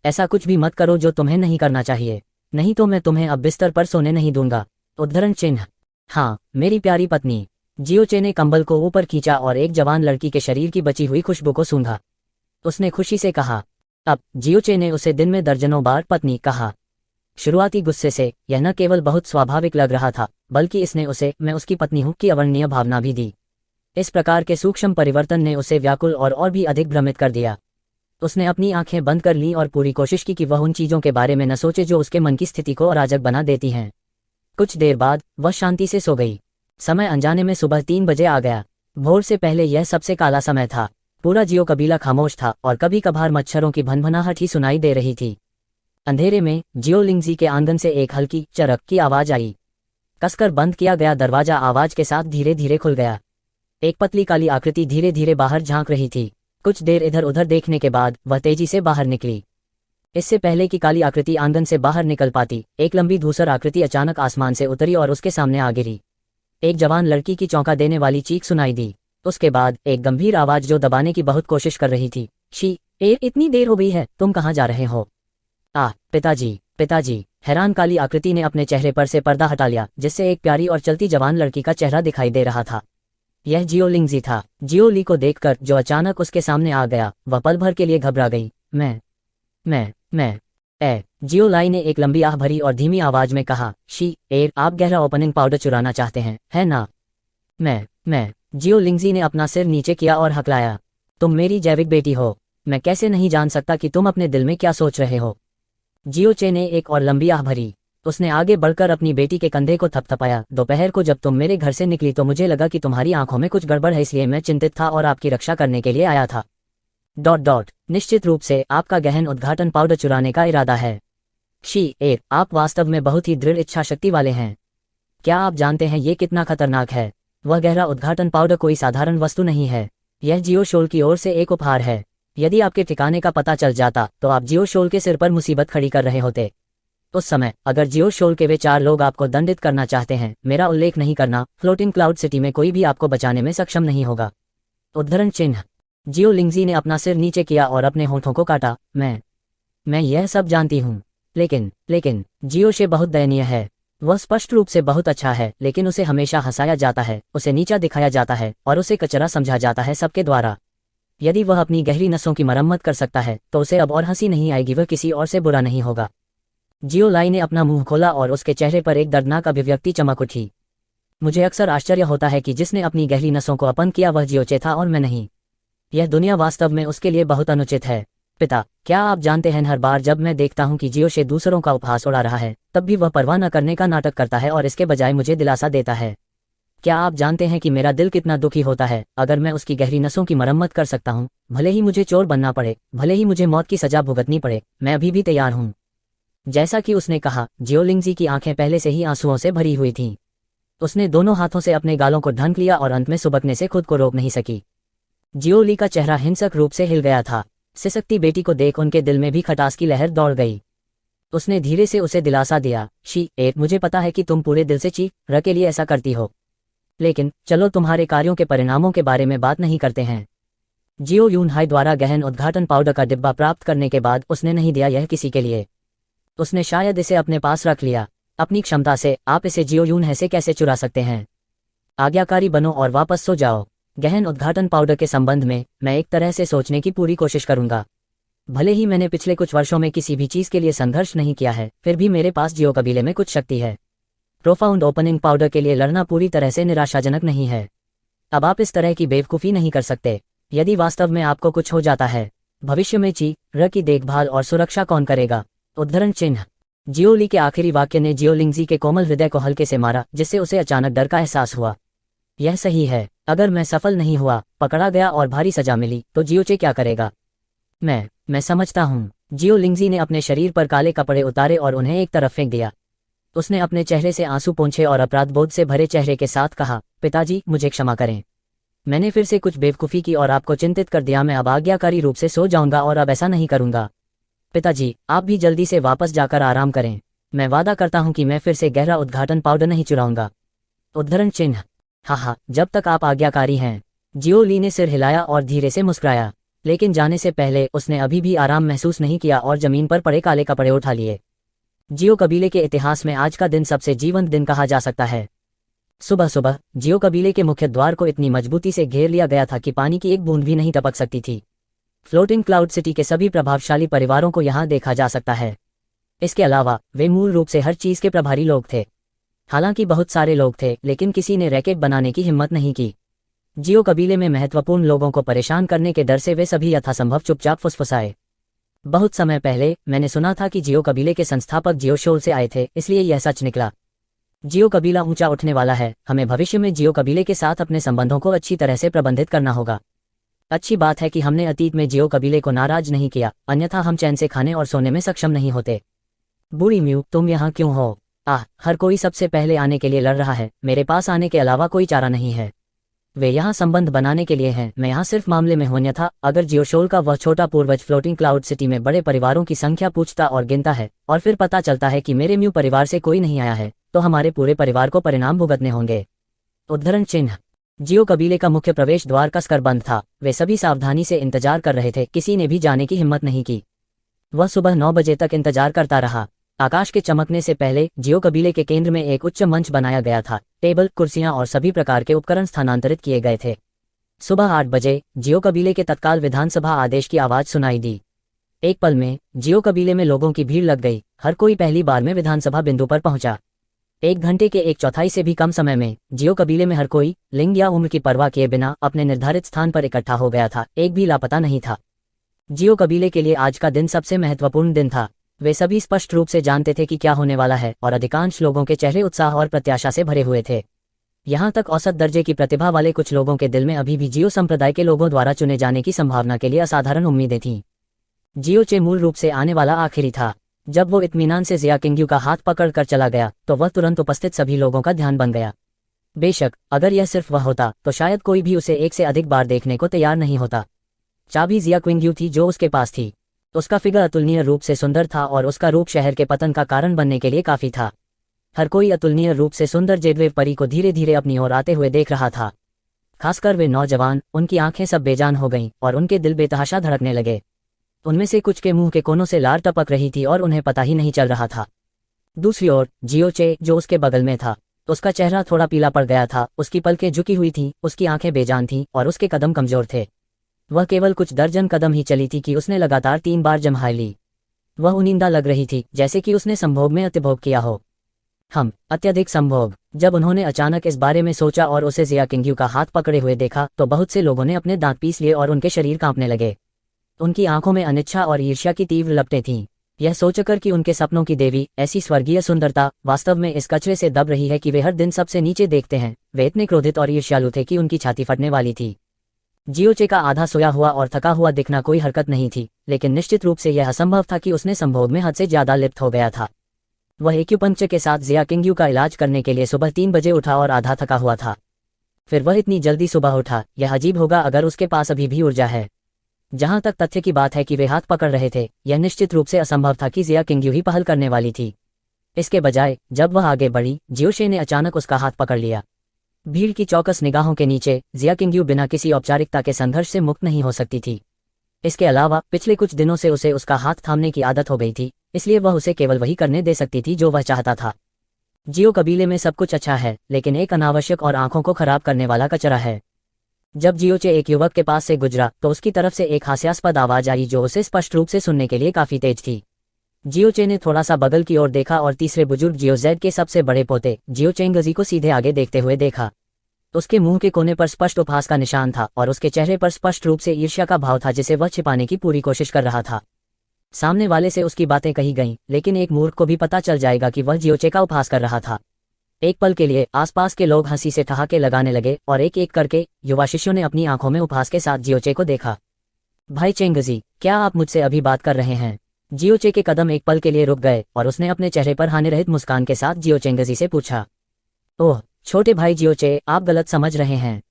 ऐसा कुछ भी मत करो जो तुम्हें नहीं करना चाहिए, नहीं तो मैं तुम्हें अब बिस्तर पर सोने नहीं दूंगा। उद्धरण चिन्ह। हाँ, मेरी प्यारी पत्नी। जियोचे ने कंबल को ऊपर खींचा और एक जवान लड़की के शरीर की बची हुई खुशबू को सूंघा। उसने खुशी से कहा। अब जियोचे ने उसे दिन में दर्जनों बार पत्नी कहा। शुरुआती गुस्से से यह न केवल बहुत स्वाभाविक लग रहा था, बल्कि इसने उसे मैं उसकी पत्नी हूं की अवर्णनीय भावना भी दी। इस प्रकार के सूक्ष्म परिवर्तन ने उसे व्याकुल और भी अधिक भ्रमित कर दिया। उसने अपनी आंखें बंद कर लीं और पूरी कोशिश की कि वह उन चीजों के बारे में न सोचे जो उसके मन की स्थिति को अराजक बना देती हैं। कुछ देर बाद वह शांति से सो गई। समय अनजाने में सुबह 3 बजे आ गया। भोर से पहले यह सबसे काला समय था। पूरा जियो कबीला खामोश था और कभी कभार मच्छरों की भनभनाहट ही सुनाई दे रही थी। अंधेरे में जियो लिंगजी के आंगन से एक हल्की चरक की आवाज आई। कसकर बंद किया गया दरवाजा आवाज के साथ धीरे धीरे खुल गया। एक पतली काली आकृति धीरे धीरे बाहर झांक रही थी। कुछ देर इधर उधर देखने के बाद वह तेजी से बाहर निकली। इससे पहले कि काली आकृति आंगन से बाहर निकल पाती, एक लंबी धूसर आकृति अचानक आसमान से उतरी और उसके सामने आ गिरी। एक जवान लड़की की चौंका देने वाली चीख सुनाई दी। उसके बाद एक गंभीर आवाज जो दबाने की बहुत कोशिश कर रही थी, शी इतनी देर हो गई है, तुम कहाँ जा रहे हो? पिताजी, पिताजी। हैरान काली आकृति ने अपने चेहरे पर से पर्दा हटा लिया, जिससे एक प्यारी और चलती जवान लड़की का चेहरा दिखाई दे रहा था। यह जियो लिंगजी था। जियो ली को देखकर जो अचानक उसके सामने आ गया, वह पल भर के लिए घबरा गई। मैं जियो लाई ने एक लंबी आह भरी और धीमी आवाज में कहा, आप गहरा ओपनिंग पाउडर चुराना चाहते हैं, है ना? मैं जियो लिंगजी ने अपना सिर नीचे किया और हकलाया। तुम मेरी जैविक बेटी हो। मैं कैसे नहीं जान सकता कि तुम अपने दिल में क्या सोच रहे हो? जियो चे ने एक और लंबी आह भरी। उसने आगे बढ़कर अपनी बेटी के कंधे को थपथपाया। दोपहर को जब तुम मेरे घर से निकली तो मुझे लगा कि तुम्हारी आंखों में कुछ गड़बड़ है, इसलिए मैं चिंतित था और आपकी रक्षा करने के लिए आया था। निश्चित रूप से आपका गहन उद्घाटन पाउडर चुराने का इरादा है। आप वास्तव में बहुत ही दृढ़ इच्छा शक्ति वाले हैं। क्या आप जानते हैं ये कितना खतरनाक है? वह गहरा उद्घाटन पाउडर कोई साधारण वस्तु नहीं है। यह जियो शोल की ओर से एक उपहार है। यदि आपके ठिकाने का पता चल जाता तो आप जियो शोल के सिर पर मुसीबत खड़ी कर रहे होते। उस समय अगर जियो शोल के वे 4 लोग आपको दंडित करना चाहते हैं, मेरा उल्लेख नहीं करना, फ्लोटिंग क्लाउड सिटी में कोई भी आपको बचाने में सक्षम नहीं होगा। उद्धरण चिन्ह। जियो लिंगजी ने अपना सिर नीचे किया और अपने होठों को काटा। मैं यह सब जानती हूँ, लेकिन जियो शे बहुत दयनीय है। वह स्पष्ट रूप से बहुत अच्छा है, लेकिन उसे हमेशा हंसाया जाता है, उसे नीचा दिखाया जाता है और उसे कचरा समझा जाता है सबके द्वारा। यदि वह अपनी गहरी नसों की मरम्मत कर सकता है तो उसे अब और हंसी नहीं आएगी, वह किसी और से बुरा नहीं होगा। जियो लाई ने अपना मुंह खोला और उसके चेहरे पर एक दर्दनाक अभिव्यक्ति चमक उठी। मुझे अक्सर आश्चर्य होता है कि जिसने अपनी गहरी नसों को अपन किया वह जियोचे था और मैं नहीं। यह दुनिया वास्तव में उसके लिए बहुत अनुचित है। पिता, क्या आप जानते हैं, हर बार जब मैं देखता हूं कि जियोशे दूसरों का उपहास उड़ा रहा है, तब भी वह परवाह न करने का नाटक करता है और इसके बजाय मुझे दिलासा देता है। क्या आप जानते हैं कि मेरा दिल कितना दुखी होता है अगर मैं उसकी गहरी नसों की मरम्मत कर सकता हूं? भले ही मुझे चोर बनना पड़े, भले ही मुझे मौत की सजा भुगतनी पड़े, मैं अभी भी तैयार हूं। जैसा कि उसने कहा, जियो लिंगजी की आंखें पहले से ही आंसुओं से भरी हुई थीं। उसने दोनों हाथों से अपने गालों को ढंक लिया और अंत में सुबकने से खुद को रोक नहीं सकी। जियो ली का चेहरा हिंसक रूप से हिल गया था। सिसकती बेटी को देख उनके दिल में भी खटास की लहर दौड़ गई। उसने धीरे से उसे दिलासा दिया, मुझे पता है कि तुम पूरे दिल से चीख के लिए ऐसा करती हो, लेकिन चलो तुम्हारे कार्यों के परिणामों के बारे में बात नहीं करते हैं। जियो यून हाई द्वारा गहन उद्घाटन पाउडर का डिब्बा प्राप्त करने के बाद उसने नहीं दिया यह किसी के लिए। उसने शायद इसे अपने पास रख लिया। अपनी क्षमता से आप इसे जियो यून है से कैसे चुरा सकते हैं? आज्ञाकारी बनो और वापस सो जाओ। गहन उद्घाटन पाउडर के संबंध में मैं एक तरह से सोचने की पूरी कोशिश करूंगा। भले ही मैंने पिछले कुछ वर्षों में किसी भी चीज के लिए संघर्ष नहीं किया है, फिर भी मेरे पास जियो कबीले में कुछ शक्ति है। प्रोफाउंड ओपनिंग पाउडर के लिए लड़ना पूरी तरह से निराशाजनक नहीं है। अब आप इस तरह की बेवकूफ़ी नहीं कर सकते। यदि वास्तव में आपको कुछ हो जाता है, भविष्य में ची र की देखभाल और सुरक्षा कौन करेगा? उद्धरण चिन्ह। जियो ली के आखिरी वाक्य ने जियो लिंगजी के कोमल हृदय को हल्के से मारा, जिससे उसे अचानक डर का एहसास हुआ। यह सही है, अगर मैं सफल नहीं हुआ, पकड़ा गया और भारी सजा मिली, तो जियोचे क्या करेगा? मैं समझता हूँ। जियो लिंगजी ने अपने शरीर पर काले कपड़े उतारे और उन्हें एक तरफ फेंक दिया। उसने अपने चेहरे से आंसू पोंछे और अपराधबोध से भरे चेहरे के साथ कहा, पिताजी, मुझे क्षमा करें। मैंने फिर से कुछ बेवकूफ़ी की और आपको चिंतित कर दिया। मैं अब आज्ञाकारी रूप से सो जाऊंगा और अब ऐसा नहीं करूंगा। पिताजी, आप भी जल्दी से वापस जाकर आराम करें। मैं वादा करता हूं कि मैं फिर से गहरा उद्घाटन पाउडर नहीं चुराऊंगा। उद्धरण चिन्ह। हाँ, जब तक आप आज्ञाकारी हैं। जियो ली ने सिर हिलाया और धीरे से मुस्कुराया, लेकिन जाने से पहले उसने अभी भी आराम महसूस नहीं किया और जमीन पर पड़े काले कपड़े उठा लिए। जियो कबीले के इतिहास में आज का दिन सबसे जीवंत दिन कहा जा सकता है। सुबह सुबह जियो कबीले के मुख्य द्वार को इतनी मजबूती से घेर लिया गया था कि पानी की एक बूंद भी नहीं टपक सकती थी। फ्लोटिंग क्लाउड सिटी के सभी प्रभावशाली परिवारों को यहाँ देखा जा सकता है। इसके अलावा वे मूल रूप से हर चीज के प्रभारी लोग थे। हालांकि बहुत सारे लोग थे, लेकिन किसी ने रैकेट बनाने की हिम्मत नहीं की। जियो कबीले में महत्वपूर्ण लोगों को परेशान करने के डर से वे सभी यथासंभव चुपचाप फुसफुसाए। बहुत समय पहले मैंने सुना था कि जियो कबीले के संस्थापक जियो शोल से आए थे, इसलिए यह सच निकला। जियो कबीला ऊंचा उठने वाला है। हमें भविष्य में जियो कबीले के साथ अपने संबंधों को अच्छी तरह से प्रबंधित करना होगा। अच्छी बात है कि हमने अतीत में जियो कबीले को नाराज नहीं किया, अन्यथा हम चैन से खाने और सोने में सक्षम नहीं होते। बूढ़ी म्यू, तुम यहाँ क्यों हो? हर कोई सबसे पहले आने के लिए लड़ रहा है। मेरे पास आने के अलावा कोई चारा नहीं है। वे यहाँ संबंध बनाने के लिए हैं, मैं यहाँ सिर्फ मामले में हूं। अन्यथा अगर जियोशोल का वह छोटा पूर्वज फ्लोटिंग क्लाउड सिटी में बड़े परिवारों की संख्या पूछता और गिनता है, और फिर पता चलता है कि मेरे म्यू परिवार से कोई नहीं आया है, तो हमारे पूरे परिवार को परिणाम भुगतने होंगे। उद्धरण चिन्ह। जियो कबीले का मुख्य प्रवेश द्वार कसकर बंद था। वे सभी सावधानी से इंतजार कर रहे थे, किसी ने भी जाने की हिम्मत नहीं की। वह सुबह 9 बजे तक इंतजार करता रहा। आकाश के चमकने से पहले जियो कबीले के केंद्र में एक उच्च मंच बनाया गया था। टेबल, कुर्सियां और सभी प्रकार के उपकरण स्थानांतरित किए गए थे। सुबह 8 बजे जियो कबीले के तत्काल विधानसभा आदेश की आवाज सुनाई दी। एक पल में जियो कबीले में लोगों की भीड़ लग गई। हर कोई पहली बार में विधानसभा बिंदु पर पहुंचा। 1 घंटे के 1/4 से भी कम समय में जियो कबीले में हर कोई लिंग या उम्र की परवाह किए बिना अपने निर्धारित स्थान पर इकट्ठा हो गया था। एक भी लापता नहीं था। जियो कबीले के लिए आज का दिन सबसे महत्वपूर्ण दिन था। वे सभी स्पष्ट रूप से जानते थे कि क्या होने वाला है, और अधिकांश लोगों के चेहरे उत्साह और प्रत्याशा से भरे हुए थे। यहाँ तक औसत दर्जे की प्रतिभा वाले कुछ लोगों के दिल में अभी भी जियो संप्रदाय के लोगों द्वारा चुने जाने की संभावना के लिए असाधारण उम्मीदें थीं। जियो चे मूल रूप से आने वाला आखिरी था। जब वो इत्मीनान से जिया किंग्यू का हाथ पकड़कर चला गया, तो वह तुरंत उपस्थित सभी लोगों का ध्यान बन गया। बेशक अगर यह सिर्फ वह होता, तो शायद कोई भी उसे एक से अधिक बार देखने को तैयार नहीं होता। चाबी जिया किंग्यू थी जो उसके पास थी। उसका फिगर अतुलनीय रूप से सुंदर था और उसका रूप शहर के पतन का कारण बनने के लिए काफी था। हर कोई अतुलनीय रूप से सुंदर जेडवेव परी को धीरे धीरे अपनी ओर आते हुए देख रहा था। खासकर वे नौजवान, उनकी आंखें सब बेजान हो गईं और उनके दिल बेतहाशा धड़कने लगे। उनमें से कुछ के मुंह के कोनों से लार टपक रही थी और उन्हें पता ही नहीं चल रहा था। दूसरी ओर जियो चे, जो उसके बगल में था, उसका चेहरा थोड़ा पीला पड़ गया था, उसकी पलकें झुकी हुई थीं, उसकी आंखें बेजान थीं और उसके कदम कमजोर थे। वह केवल कुछ दर्जन कदम ही चली थी कि उसने लगातार 3 बार जम्हाई ली। वह उनिंदा लग रही थी, जैसे कि उसने संभोग में अतिभोग किया हो। अत्यधिक संभोग। जब उन्होंने अचानक इस बारे में सोचा और उसे जिया किंग्यू का हाथ पकड़े हुए देखा, तो बहुत से लोगों ने अपने दांत पीस लिए और उनके शरीर कांपने लगे। उनकी आंखों में अनिच्छा और ईर्ष्या की तीव्र लपटें थीं। यह सोचकर कि उनके सपनों की देवी, ऐसी स्वर्गीय सुंदरता, वास्तव में इस कचरे से दब रही है कि वे हर दिन सबसे नीचे देखते हैं। वे इतने क्रोधित और ईर्ष्यालु थे कि उनकी छाती फटने वाली थी। जियोचे का आधा सोया हुआ और थका हुआ दिखना कोई हरकत नहीं थी, लेकिन निश्चित रूप से यह असंभव था कि उसने संभोग में हद से ज्यादा लिप्त हो गया था। वह एक्यूपंक्चर के साथ जिया किंग्यू का इलाज करने के लिए सुबह 3 बजे उठा और आधा थका हुआ था। फिर वह इतनी जल्दी सुबह उठा। यह अजीब होगा अगर उसके पास अभी भी ऊर्जा है। जहां तक तथ्य की बात है कि वे हाथ पकड़ रहे थे, यह निश्चित रूप से असंभव था कि जिया किंग्यू ही पहल करने वाली थी। इसके बजाय जब वह आगे बढ़ी, जियोशे ने अचानक उसका हाथ पकड़ लिया। भीड़ की चौकस निगाहों के नीचे जिया किंग्यू बिना किसी औपचारिकता के संघर्ष से मुक्त नहीं हो सकती थी। इसके अलावा पिछले कुछ दिनों से उसे उसका हाथ थामने की आदत हो गई थी, इसलिए वह उसे केवल वही करने दे सकती थी जो वह चाहता था। जियो कबीले में सब कुछ अच्छा है, लेकिन एक अनावश्यक और आंखों को खराब करने वाला कचरा है। जब जियोचे एक युवक के पास से गुजरा, तो उसकी तरफ से एक हास्यास्पद आवाज आई जो उसे स्पष्ट रूप से सुनने के लिए काफी तेज थी। जियोचे ने थोड़ा सा बगल की ओर देखा और तीसरे बुजुर्ग जियोजेड के सबसे बड़े पोते जियोचेंगजी को सीधे आगे देखते हुए देखा। उसके मुंह के कोने पर स्पष्ट उपहास का निशान था और उसके चेहरे पर स्पष्ट रूप से ईर्ष्या का भाव था, जिसे वह छिपाने की पूरी कोशिश कर रहा था। सामने वाले से उसकी बातें कही गईं, लेकिन एक मूर्ख को भी पता चल जाएगा कि वह जियोचे का उपहास कर रहा था। एक पल के लिए आसपास के लोग हंसी से ठहाके लगाने लगे और एक एक करके युवा शिष्यों ने अपनी आंखों में उपहास के साथ जियोचे को देखा। भाई चेंगजी, क्या आप मुझसे अभी बात कर रहे हैं? जियोचे के कदम एक पल के लिए रुक गए और उसने अपने चेहरे पर हानि रहित मुस्कान के साथ जियो चेंगजी से पूछा। ओह छोटे भाई जियोचे, आप गलत समझ रहे हैं।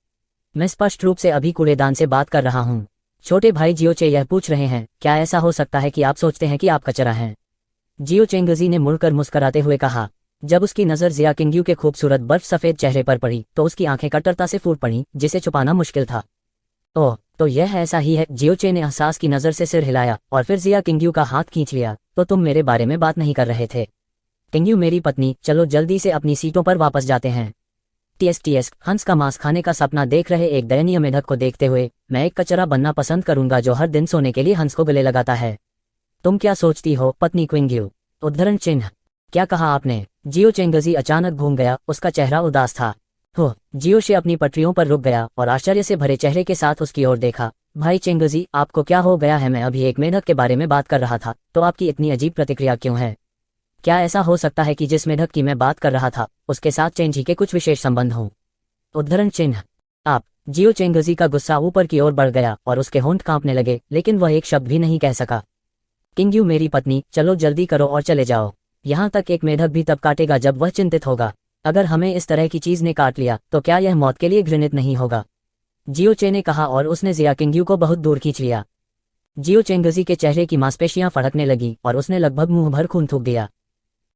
मैं स्पष्ट रूप से अभी कूड़ेदान से बात कर रहा हूँ। छोटे भाई जियोचे यह पूछ रहे हैं, क्या ऐसा हो सकता है कि आप सोचते हैं कि आप कचरा हैं? जियो चेंगजी ने मुड़कर मुस्कराते हुए कहा। जब उसकी नज़र जिया किंगयू के खूबसूरत बर्फ सफ़ेद चेहरे पर पड़ी तो उसकी आंखें कट्टरता से फूट पड़ीं, जिसे छुपाना मुश्किल था। ओह तो यह ऐसा ही है। जियोचे ने एहसास की नज़र से सिर हिलाया और फिर जिया किंगयू का हाथ खींच लिया। तो तुम मेरे बारे में बात नहीं कर रहे थे? किंगयू मेरी पत्नी, चलो जल्दी से अपनी सीटों पर वापस जाते हैं। टीएस हंस का मांस खाने का सपना देख रहे एक दयनीय मेढक को देखते हुए, मैं एक कचरा बनना पसंद करूंगा जो हर दिन सोने के लिए हंस को गले लगाता है। तुम क्या सोचती हो पत्नी क्विंगयू? उद्धरण चिन्ह। क्या कहा आपने? जियो चेंगजी अचानक घूम गया, उसका चेहरा उदास था। हो जियोशे अपनी पटरियों पर रुक गया और आश्चर्य से भरे चेहरे के साथ उसकी ओर देखा। भाई चेंगजी, आपको क्या हो गया है? मैं अभी एक मेढक के बारे में बात कर रहा था, तो आपकी इतनी अजीब प्रतिक्रिया क्यों है? क्या ऐसा हो सकता है कि जिस मेढक की मैं बात कर रहा था उसके साथ चेंजी के कुछ विशेष संबंध हों? उद्धरण चिन्ह। आप। जियो चेंगजी का गुस्सा ऊपर की ओर बढ़ गया और उसके होंठ कांपने लगे, लेकिन वह एक शब्द भी नहीं कह सका। किंगयू मेरी पत्नी, चलो जल्दी करो और चले जाओ। यहाँ तक एक मेढक भी तब काटेगा जब वह चिंतित होगा। अगर हमें इस तरह की चीज ने काट लिया तो क्या यह मौत के लिए घृणित नहीं होगा? जियोचे ने कहा और उसने जिया किंगयू को बहुत दूर खींच लिया। जियो चेंगजी के चेहरे की मांसपेशियां फड़कने लगी और उसने लगभग मुंह भर खून थूक दिया।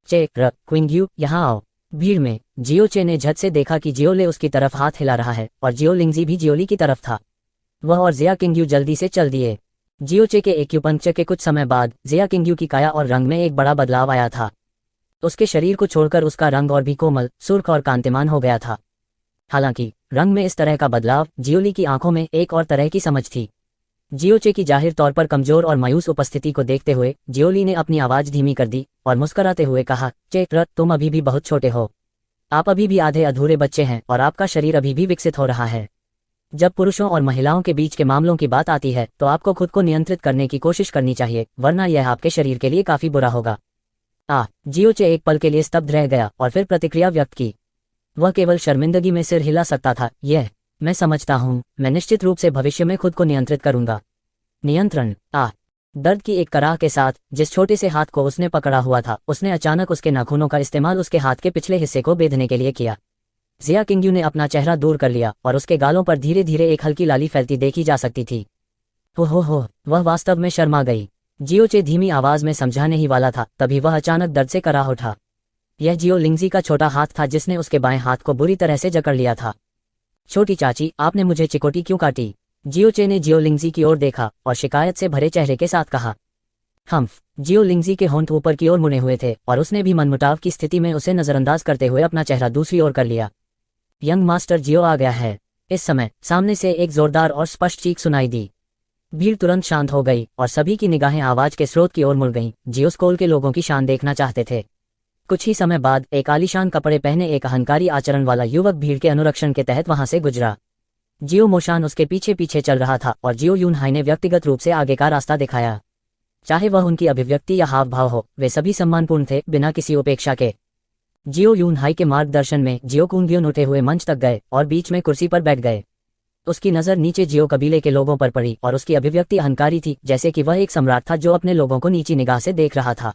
क्विंगयू, यहाँ आओ। भीड़ में जियोचे ने झट से देखा कि जियोले उसकी तरफ हाथ हिला रहा है और जियो लिंगजी भी जियोली की तरफ था। वह और जिया किंगयू जल्दी से चल दिए। जियोचे के एक्यूपंक्चर के कुछ समय बाद जिया किंगयू की काया और रंग में एक बड़ा बदलाव आया था। उसके शरीर को छोड़कर उसका रंग और भी कोमल, सुर्ख और कांतिमान हो गया था। हालांकि रंग में इस तरह का बदलाव जियोली की आंखों में एक और तरह की समझ थी। जियोचे की जाहिर तौर पर कमजोर और मायूस उपस्थिति को देखते हुए जियोली ने अपनी आवाज धीमी कर दी और मुस्कुराते हुए कहा, तुम अभी भी बहुत छोटे हो। आप अभी भी आधे अधूरे बच्चे हैं और आपका शरीर अभी भी विकसित हो रहा है। जब पुरुषों और महिलाओं के बीच के मामलों की बात आती है तो आपको खुद को नियंत्रित करने की कोशिश करनी चाहिए, वरना यह आपके शरीर के लिए काफी बुरा होगा। जियोचे एक पल के लिए स्तब्ध रह गया और फिर प्रतिक्रिया व्यक्त की। वह केवल शर्मिंदगी में सिर हिला सकता था। मैं समझता हूँ, मैं निश्चित रूप से भविष्य में खुद को नियंत्रित करूंगा। नियंत्रण। दर्द की एक कराह के साथ जिस छोटे से हाथ को उसने पकड़ा हुआ था, उसने अचानक उसके नाखूनों का इस्तेमाल उसके हाथ के पिछले हिस्से को बेधने के लिए किया। जिया किंगयू ने अपना चेहरा दूर कर लिया और उसके गालों पर धीरे धीरे एक हल्की लाली फैलती देखी जा सकती थी। हो वह वास्तव में शर्मा गई। जियोचे धीमी आवाज में समझाने ही वाला था, तभी वह अचानक दर्द से कराह उठा। यह जियो लिंगजी का छोटा हाथ था जिसने उसके बाएं हाथ को बुरी तरह से जकड़ लिया था। छोटी चाची, आपने मुझे चिकोटी क्यों काटी? जियोचे ने जियो लिंगजी की ओर देखा और शिकायत से भरे चेहरे के साथ कहा। जियो लिंगजी के होंठ ऊपर की ओर मुड़े हुए थे और उसने भी मनमुटाव की स्थिति में उसे नजरअंदाज करते हुए अपना चेहरा दूसरी ओर कर लिया। यंग मास्टर जियो आ गया है। इस समय सामने से एक जोरदार और स्पष्ट चीख सुनाई दी। भीड़ तुरंत शांत हो गई और सभी की निगाहें आवाज के स्रोत की ओर मुड़ गईं। जियो स्कूल के लोगों की शान देखना चाहते थे। कुछ ही समय बाद एक आलीशान कपड़े पहने एक अहंकारी आचरण वाला युवक भीड़ के अनुरक्षण के तहत वहां से गुजरा। जियो मोशान उसके पीछे पीछे चल रहा था और जियो यूनहाई ने व्यक्तिगत रूप से आगे का रास्ता दिखाया। चाहे वह उनकी अभिव्यक्ति या हाव भाव हो, वे सभी सम्मानपूर्ण थे, बिना किसी उपेक्षा के। जियो यूनहाई के मार्गदर्शन में जियो कुंग्योन उठे हुए मंच तक गए और बीच में कुर्सी पर बैठ गए। उसकी नजर नीचे जियो कबीले के लोगों पर पड़ी और उसकी अभिव्यक्ति अहंकारी थी, जैसे कि वह एक सम्राट था जो अपने लोगों को नीची निगाह से देख रहा था।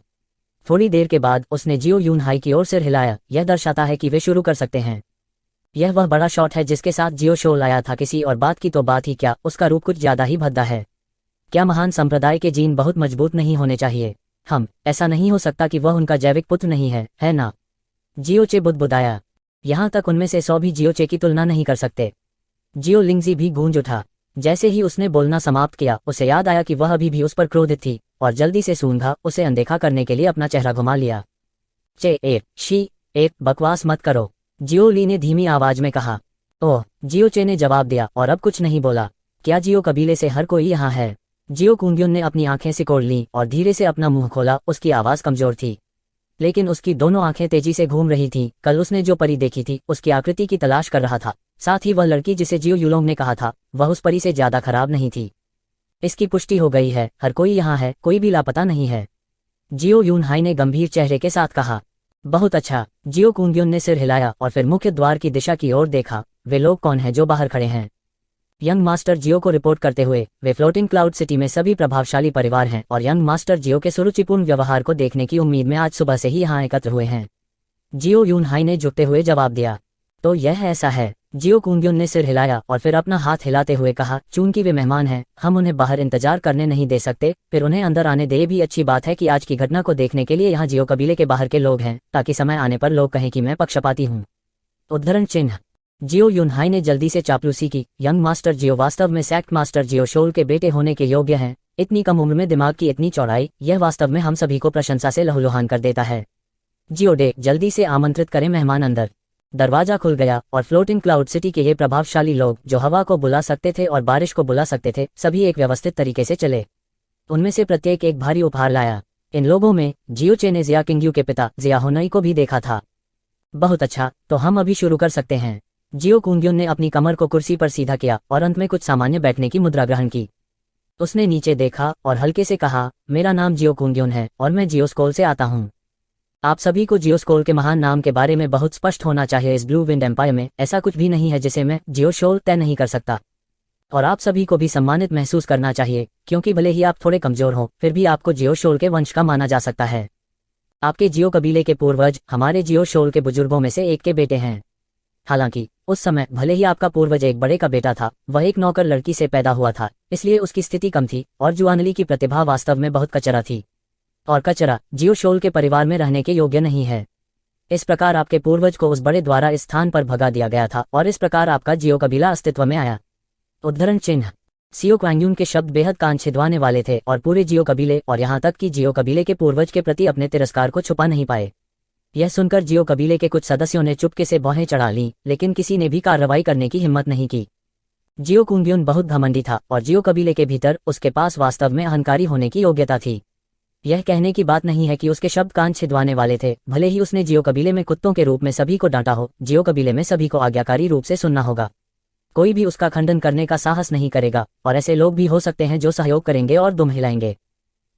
थोड़ी देर के बाद उसने जियो यूनहाई की ओर सिर हिलाया। यह दर्शाता है कि वे शुरू कर सकते हैं। यह वह बड़ा शॉट है जिसके साथ जियो शो लाया था। किसी और बात की तो बात ही क्या, उसका रूप कुछ ज्यादा ही भद्दा है। क्या महान संप्रदाय के जीन बहुत मजबूत नहीं होने चाहिए? ऐसा नहीं हो सकता कि वह उनका जैविक पुत्र नहीं है ना? जियोचे बुदबुदाया। यहाँ तक उनमें से 100 भी जियोचे की तुलना नहीं कर सकते। जियो लिंगजी भी गूंज उठा। जैसे ही उसने बोलना समाप्त किया, उसे याद आया कि वह अभी भी उस पर क्रोधित थी और जल्दी से सूंघा, उसे अनदेखा करने के लिए अपना चेहरा घुमा लिया। बकवास मत करो, जियो ली ने धीमी आवाज में कहा। ओह, जियोचे ने जवाब दिया और अब कुछ नहीं बोला। क्या जियो कबीले से हर कोई यहाँ है? जियो कुंग्युन ने अपनी आंखें सिकोड़ लीं और धीरे से अपना मुंह खोला। उसकी आवाज कमजोर थी, लेकिन उसकी दोनों आंखें तेजी से घूम रही थीं। कल उसने जो परी देखी थी उसकी आकृति की तलाश कर रहा था। साथ ही वह लड़की जिसे जियो युलोंग ने कहा था, वह उस परी से ज्यादा खराब नहीं थी। इसकी पुष्टि हो गई है, हर कोई यहाँ है, कोई भी लापता नहीं है। जियो यूनहाई ने गंभीर चेहरे के साथ कहा। बहुत अच्छा। जियो कुंग्युन ने सिर हिलाया और फिर मुख्य द्वार की दिशा की ओर देखा। वे लोग कौन हैं जो बाहर खड़े हैं? यंग मास्टर जियो को रिपोर्ट करते हुए, वे फ्लोटिंग क्लाउड सिटी में सभी प्रभावशाली परिवार हैं और यंग मास्टर जियो के सुरुचिपूर्ण व्यवहार को देखने की उम्मीद में आज सुबह से ही यहाँ एकत्र हुए हैं। जियो यूनहाई ने झुकते हुए जवाब दिया। तो यह ऐसा है। जियो कुंग्युन ने सिर हिलाया और फिर अपना हाथ हिलाते हुए कहा, चूंकि वे मेहमान हैं, हम उन्हें बाहर इंतजार करने नहीं दे सकते, फिर उन्हें अंदर आने दे। भी अच्छी बात है कि आज की घटना को देखने के लिए यहाँ जियो कबीले के बाहर के लोग हैं, ताकि समय आने पर लोग कहें कि मैं पक्षपाती हूँ। उद्धरण चिन्ह। जियो यूनहाई ने जल्दी से चापलूसी की। यंग मास्टर जियो वास्तव में सेक्ट मास्टर जियो शोल के बेटे होने के योग्य हैं। इतनी कम उम्र में दिमाग की इतनी चौड़ाई, यह वास्तव में हम सभी को प्रशंसा से लहूलुहान कर देता है। जियो डे, जल्दी से आमंत्रित करें मेहमान अंदर। दरवाजा खुल गया और फ्लोटिंग क्लाउड सिटी के ये प्रभावशाली लोग, जो हवा को बुला सकते थे और बारिश को बुला सकते थे, सभी एक व्यवस्थित तरीके से चले। उनमें से प्रत्येक एक भारी उपहार लाया। इन लोगों में जियो चे ने जिया किंग्यू के पिता जिया होनई को भी देखा था। बहुत अच्छा, तो हम अभी शुरू कर सकते हैं। जियो कुंग्युन ने अपनी कमर को कुर्सी पर सीधा किया और अंत में कुछ सामान्य बैठने की मुद्रा ग्रहण की। उसने नीचे देखा और हल्के से कहा, मेरा नाम जियो कुंग्युन है और मैं जियोस्कोल से आता हूँ। आप सभी को जियोस्कोल के महान नाम के बारे में बहुत स्पष्ट होना चाहिए। इस ब्लू विंड एम्पायर में ऐसा कुछ भी नहीं है जिसे मैं जियोशोल तय नहीं कर सकता। और आप सभी को भी सम्मानित महसूस करना चाहिए, क्योंकि भले ही आप थोड़े कमजोर हों, फिर भी आपको जियोशोल के वंश का माना जा सकता है। आपके जियो कबीले के पूर्वज हमारे जियोशोल के बुजुर्गों में से एक के बेटे हैं। हालांकि उस समय भले ही आपका पूर्वज एक बड़े का बेटा था, वह एक नौकर लड़की से पैदा हुआ था, इसलिए उसकी स्थिति कम थी और जुआनली की प्रतिभा वास्तव में बहुत कचरा थी। और कचरा जियोशोल के परिवार में रहने के योग्य नहीं है। इस प्रकार आपके पूर्वज को उस बड़े द्वारा इस स्थान पर भगा दिया गया था और इस प्रकार आपका जियो कबीला अस्तित्व में आया। उद्धरण चिन्ह। सियो क्वांग्यून के शब्द बेहद कान छिदवाने वाले थे और पूरे जियो कबीले और यहाँ तक कि जियो कबीले के पूर्वज के प्रति अपने तिरस्कार को छुपा नहीं पाए। यह सुनकर जियो कबीले के कुछ सदस्यों ने चुपके से भौहें चढ़ा लीं, लेकिन किसी ने भी कार्रवाई करने की हिम्मत नहीं की। जियो कुंग्युन बहुत घमंडी था और जियो कबीले के भीतर उसके पास वास्तव में अहंकारी होने की योग्यता थी। यह कहने की बात नहीं है कि उसके शब्द कान छिदवाने वाले थे। भले ही उसने जियो कबीले में कुत्तों के रूप में सभी को डांटा हो, जियो कबीले में सभी को आज्ञाकारी रूप से सुनना होगा। कोई भी उसका खंडन करने का साहस नहीं करेगा, और ऐसे लोग भी हो सकते हैं जो सहयोग करेंगे और दुम हिलाएंगे।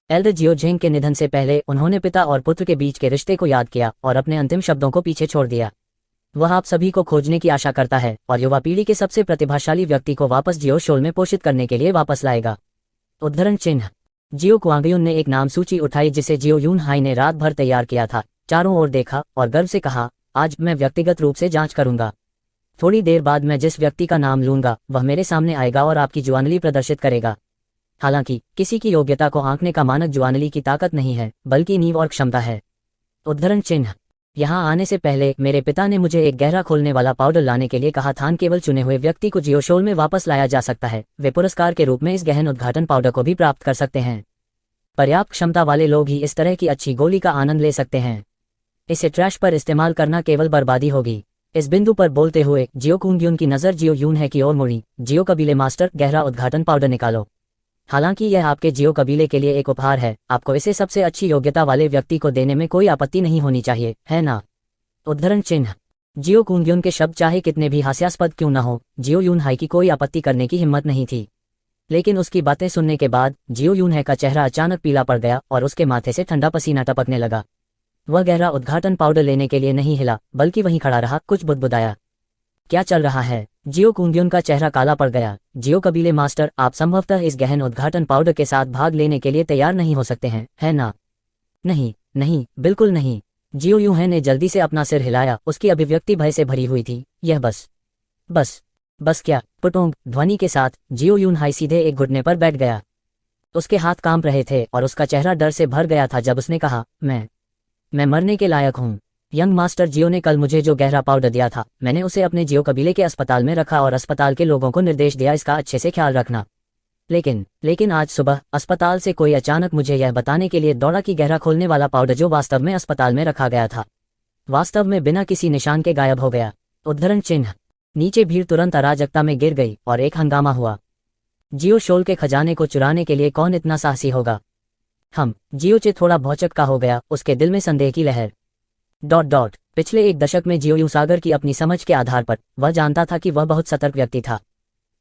एल्डर जियो झेंग के निधन से पहले उन्होंने पिता और पुत्र के बीच के रिश्ते को याद किया और अपने अंतिम शब्दों को पीछे छोड़ दिया। वह आप सभी को खोजने की आशा करता है और युवा पीढ़ी के सबसे प्रतिभाशाली व्यक्ति को वापस जियोशोल में पोषित करने के लिए वापस लाएगा। उद्धरण चिन्ह। जियो क्वांग्युन ने एक नाम सूची उठाई जिसे जियो यूनहाई ने रात भर तैयार किया था, चारों ओर देखा और गर्व से कहा, आज मैं व्यक्तिगत रूप से जांच करूंगा। थोड़ी देर बाद मैं जिस व्यक्ति का नाम लूंगा वह मेरे सामने आएगा और आपकी जुआनली प्रदर्शित करेगा। हालांकि किसी की योग्यता को आंकने का मानक जुआनली की ताकत नहीं है, बल्कि नींव और क्षमता है। उद्धरण चिन्ह। यहाँ आने से पहले मेरे पिता ने मुझे एक गहरा खोलने वाला पाउडर लाने के लिए कहा था। केवल चुने हुए व्यक्ति को जियोशोल में वापस लाया जा सकता है। वे पुरस्कार के रूप में इस गहन उद्घाटन पाउडर को भी प्राप्त कर सकते हैं। पर्याप्त क्षमता वाले लोग ही इस तरह की अच्छी गोली का आनंद ले सकते हैं। इसे ट्रैश पर इस्तेमाल करना केवल बर्बादी होगी। इस बिंदु पर बोलते हुए जियो कुंग्युन की नज़र जियो यून है की ओर मुड़ी। जियो कबीले मास्टर, गहरा उद्घाटन पाउडर निकालो। हालांकि यह आपके जियो कबीले के लिए एक उपहार है, आपको इसे सबसे अच्छी योग्यता वाले व्यक्ति को देने में कोई आपत्ति नहीं होनी चाहिए, है ना? उद्धरण चिन्ह। जियो कुंग्युन के शब्द चाहे कितने भी हास्यास्पद क्यों न हो, जियो यूनहाई की कोई आपत्ति करने की हिम्मत नहीं थी। लेकिन उसकी बातें सुनने के बाद जियो यूनहाई का चेहरा अचानक पीला पड़ गया और उसके माथे से ठंडा पसीना टपकने लगा। वह गहरा उद्घाटन पाउडर लेने के लिए नहीं हिला, बल्कि वहीं खड़ा रहा, कुछ बुदबुदाया। क्या चल रहा है? जियो कुंग्युन का चेहरा काला पड़ गया। जियो कबीले मास्टर, आप संभवतः इस गहन उद्घाटन पाउडर के साथ भाग लेने के लिए तैयार नहीं हो सकते हैं, है ना? नहीं नहीं, बिल्कुल नहीं। जियो यूनहाई ने जल्दी से अपना सिर हिलाया। उसकी अभिव्यक्ति भय से भरी हुई थी। यह बस क्या? पुटोंग ध्वनि के साथ जियो यूनहाई सीधे एक घुटने पर बैठ गया। उसके हाथ कांप रहे थे और उसका चेहरा डर से भर गया था जब उसने कहा, मैं मरने के लायक हूँ। यंग मास्टर जियो ने कल मुझे जो गहरा पाउडर दिया था, मैंने उसे अपने जियो कबीले के अस्पताल में रखा और अस्पताल के लोगों को निर्देश दिया इसका अच्छे से ख्याल रखना। लेकिन आज सुबह अस्पताल से कोई अचानक मुझे यह बताने के लिए दौड़ा कि गहरा खोलने वाला पाउडर जो वास्तव में अस्पताल में रखा गया था, वास्तव में बिना किसी निशान के गायब हो गया। उद्धरण चिन्ह। नीचे भीड़ तुरंत अराजकता में गिर गई और एक हंगामा हुआ। जियोशोल के खजाने को चुराने के लिए कौन इतना साहसी होगा? जियोचे थोड़ा भौचक्का हो गया, उसके दिल में संदेह की लहर। पिछले एक दशक में जियो यूसागर की अपनी समझ के आधार पर वह जानता था कि वह बहुत सतर्क व्यक्ति था।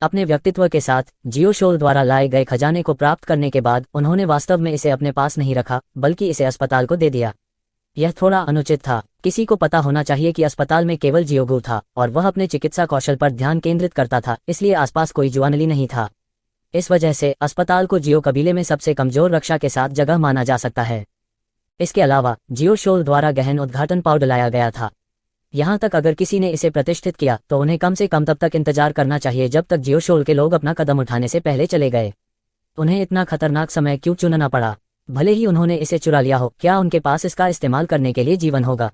अपने व्यक्तित्व के साथ जियो शोल द्वारा लाए गए खजाने को प्राप्त करने के बाद उन्होंने वास्तव में इसे अपने पास नहीं रखा, बल्कि इसे अस्पताल को दे दिया। यह थोड़ा अनुचित था। किसी को पता होना चाहिए कि अस्पताल में केवल जियोगू था और वह अपने चिकित्सा कौशल पर ध्यान केंद्रित करता था, इसलिए आसपास कोई जुआनली नहीं था। इस वजह से अस्पताल को जियो कबीले में सबसे कमजोर रक्षा के साथ जगह माना जा सकता है। इसके अलावा जियो शोल द्वारा गहन उद्घाटन पाउडर लाया गया था। यहाँ तक अगर किसी ने इसे प्रतिष्ठित किया तो उन्हें कम से कम तब तक इंतजार करना चाहिए जब तक जियो शोल के लोग अपना कदम उठाने से पहले चले गए। उन्हें इतना खतरनाक समय क्यों चुनना पड़ा? भले ही उन्होंने इसे चुरा लिया हो, क्या उनके पास इसका इस्तेमाल करने के लिए जीवन होगा?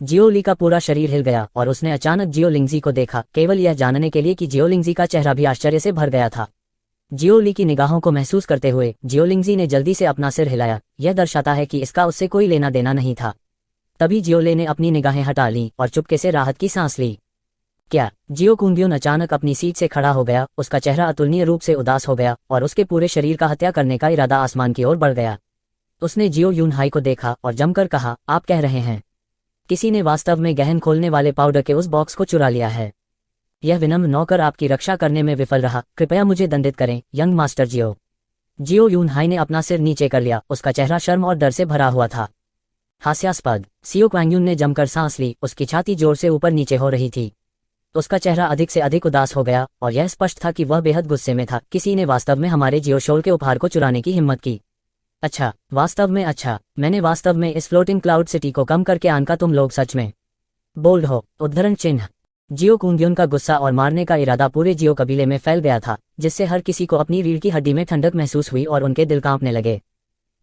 जियो ली का पूरा शरीर हिल गया और उसने अचानक जियो लिंगजी को देखा, केवल यह जानने के लिए कि जियो लिंगजी का चेहरा भी आश्चर्य से भर गया था। जियो ली की निगाहों को महसूस करते हुए जियो लिंगजी ने जल्दी से अपना सिर हिलाया। यह दर्शाता है कि इसका उससे कोई लेना देना नहीं था। तभी जियो ले ने अपनी निगाहें हटा लीं और चुपके से राहत की सांस ली। क्या? जियो कुंग्युन अचानक अपनी सीट से खड़ा हो गया। उसका चेहरा अतुलनीय रूप से उदास हो गया और उसके पूरे शरीर का हत्या करने का इरादा आसमान की ओर बढ़ गया। उसने जियो यूनहाई को देखा और जमकर कहा, आप कह रहे हैं किसी ने वास्तव में गहन खोलने वाले पाउडर के उस बॉक्स को चुरा लिया है? यह विनम्र नौकर आपकी रक्षा करने में विफल रहा। कृपया मुझे दंडित करें, यंग मास्टर जियो। जियो यूनहाई ने अपना सिर नीचे कर लिया। उसका चेहरा शर्म और डर से भरा हुआ था। हास्यास्पद। सियो क्वांगयुन ने जमकर सांस ली। उसकी छाती जोर से ऊपर नीचे हो रही थी। उसका चेहरा अधिक से अधिक उदास हो गया और यह स्पष्ट था कि वह बेहद गुस्से में था। किसी ने वास्तव में हमारे जियो शोल के उपहार को चुराने की हिम्मत की। अच्छा, वास्तव में अच्छा। मैंने वास्तव में इस फ्लोटिंग क्लाउड सिटी को कम करके आनका तुम लोग सच में बोल्ड हो। उद्धरण चिन्ह। जियो कुंग्युन का गुस्सा और मारने का इरादा पूरे जियो कबीले में फैल गया था, जिससे हर किसी को अपनी रीढ़ की हड्डी में ठंडक महसूस हुई और उनके दिल कांपने लगे।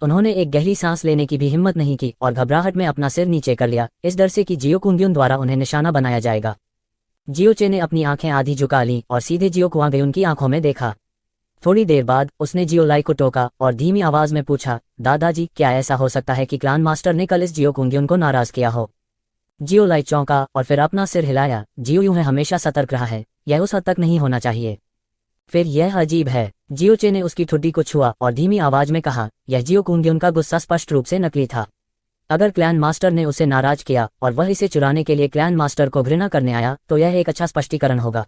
उन्होंने एक गहरी सांस लेने की भी हिम्मत नहीं की और घबराहट में अपना सिर नीचे कर लिया, इस डर से कि जियो कुंग्युन द्वारा उन्हें निशाना बनाया जाएगा। जियो चे ने अपनी आंखें आधी झुका लीं और सीधे जियो कुआंगयुन की आंखों में देखा। थोड़ी देर बाद उसने जियो लाई को टोका और धीमी आवाज में पूछा, दादाजी, क्या ऐसा हो सकता है कि क्लान मास्टर ने कल इस जियो कुंग्युन को नाराज किया हो? जियो लाई चौंका और फिर अपना सिर हिलाया। जियो यूं है हमेशा सतर्क रहा है, यह उस हद तक नहीं होना चाहिए। फिर यह अजीब है। जियो चे ने उसकी ठुड्डी को छुआ और धीमी आवाज में कहा, यह जियो कुंग्युन का गुस्सा स्पष्ट रूप से नकली था। अगर क्लैन मास्टर ने उसे नाराज किया और वह इसे चुराने के लिए क्लैन मास्टर को घृणा करने आया तो यह एक अच्छा स्पष्टीकरण होगा।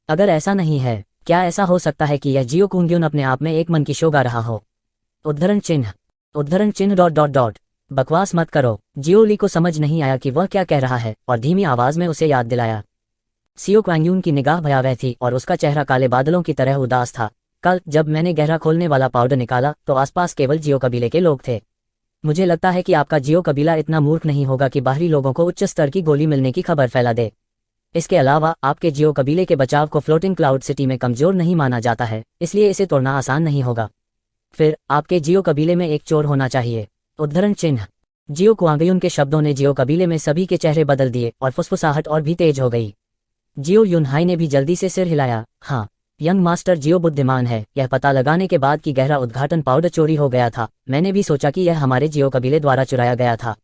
अगर ऐसा नहीं है, क्या ऐसा हो सकता है कि यह जियो कुंग्युन अपने आप में एक मन की शो गा रहा हो? उद्धरण चिन्ह। उद्धरण चिन्ह डॉट डॉट डॉट। बकवास मत करो। जियो ली को समझ नहीं आया कि वह क्या कह रहा है और धीमी आवाज में उसे याद दिलाया। सियो क्वांगयुन की निगाह भयावह थी और उसका चेहरा काले बादलों की तरह उदास था। कल जब मैंने गहरा खोलने वाला पाउडर निकाला तो आसपास केवल जियो कबीले के लोग थे। मुझे लगता है कि आपका जियो कबीला इतना मूर्ख नहीं होगा कि बाहरी लोगों को उच्च स्तर की गोली मिलने की खबर फैला दे। इसके अलावा आपके जियो कबीले के बचाव को फ्लोटिंग क्लाउड सिटी में कमजोर नहीं माना जाता है, इसलिए इसे तोड़ना आसान नहीं होगा। फिर आपके जियो कबीले में एक चोर होना चाहिए। उद्धरण चिन्ह। जियो कुआंगयुन के शब्दों ने जियो कबीले में सभी के चेहरे बदल दिए और फुसफुसाहट और भी तेज हो गई। जियो यूनहाई ने भी जल्दी से सिर हिलाया। हाँ, यंग मास्टर जियो बुद्धिमान है। यह पता लगाने के बाद कि गहरा उद्घाटन पाउडर चोरी हो गया था, मैंने भी सोचा कि यह हमारे जियो कबीले द्वारा चुराया गया था।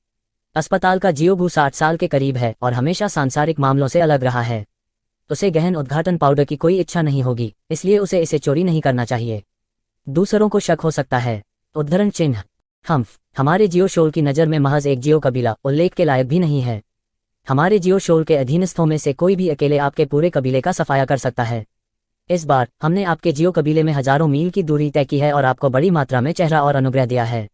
अस्पताल का जियो बू 60 साल के करीब है और हमेशा सांसारिक मामलों से अलग रहा है। उसे गहन उद्घाटन पाउडर की कोई इच्छा नहीं होगी, इसलिए उसे इसे चोरी नहीं करना चाहिए। दूसरों को शक हो सकता है। उद्धरण चिन्ह। हमारे जियो शोल की नज़र में महज एक जियो कबीला उल्लेख के लायक भी नहीं है। हमारे जियो शोल के अधीनस्थों में से कोई भी अकेले आपके पूरे कबीले का सफाया कर सकता है। इस बार हमने आपके जियो कबीले में हजारों मील की दूरी तय की है और आपको बड़ी मात्रा में चेहरा और अनुग्रह दिया है,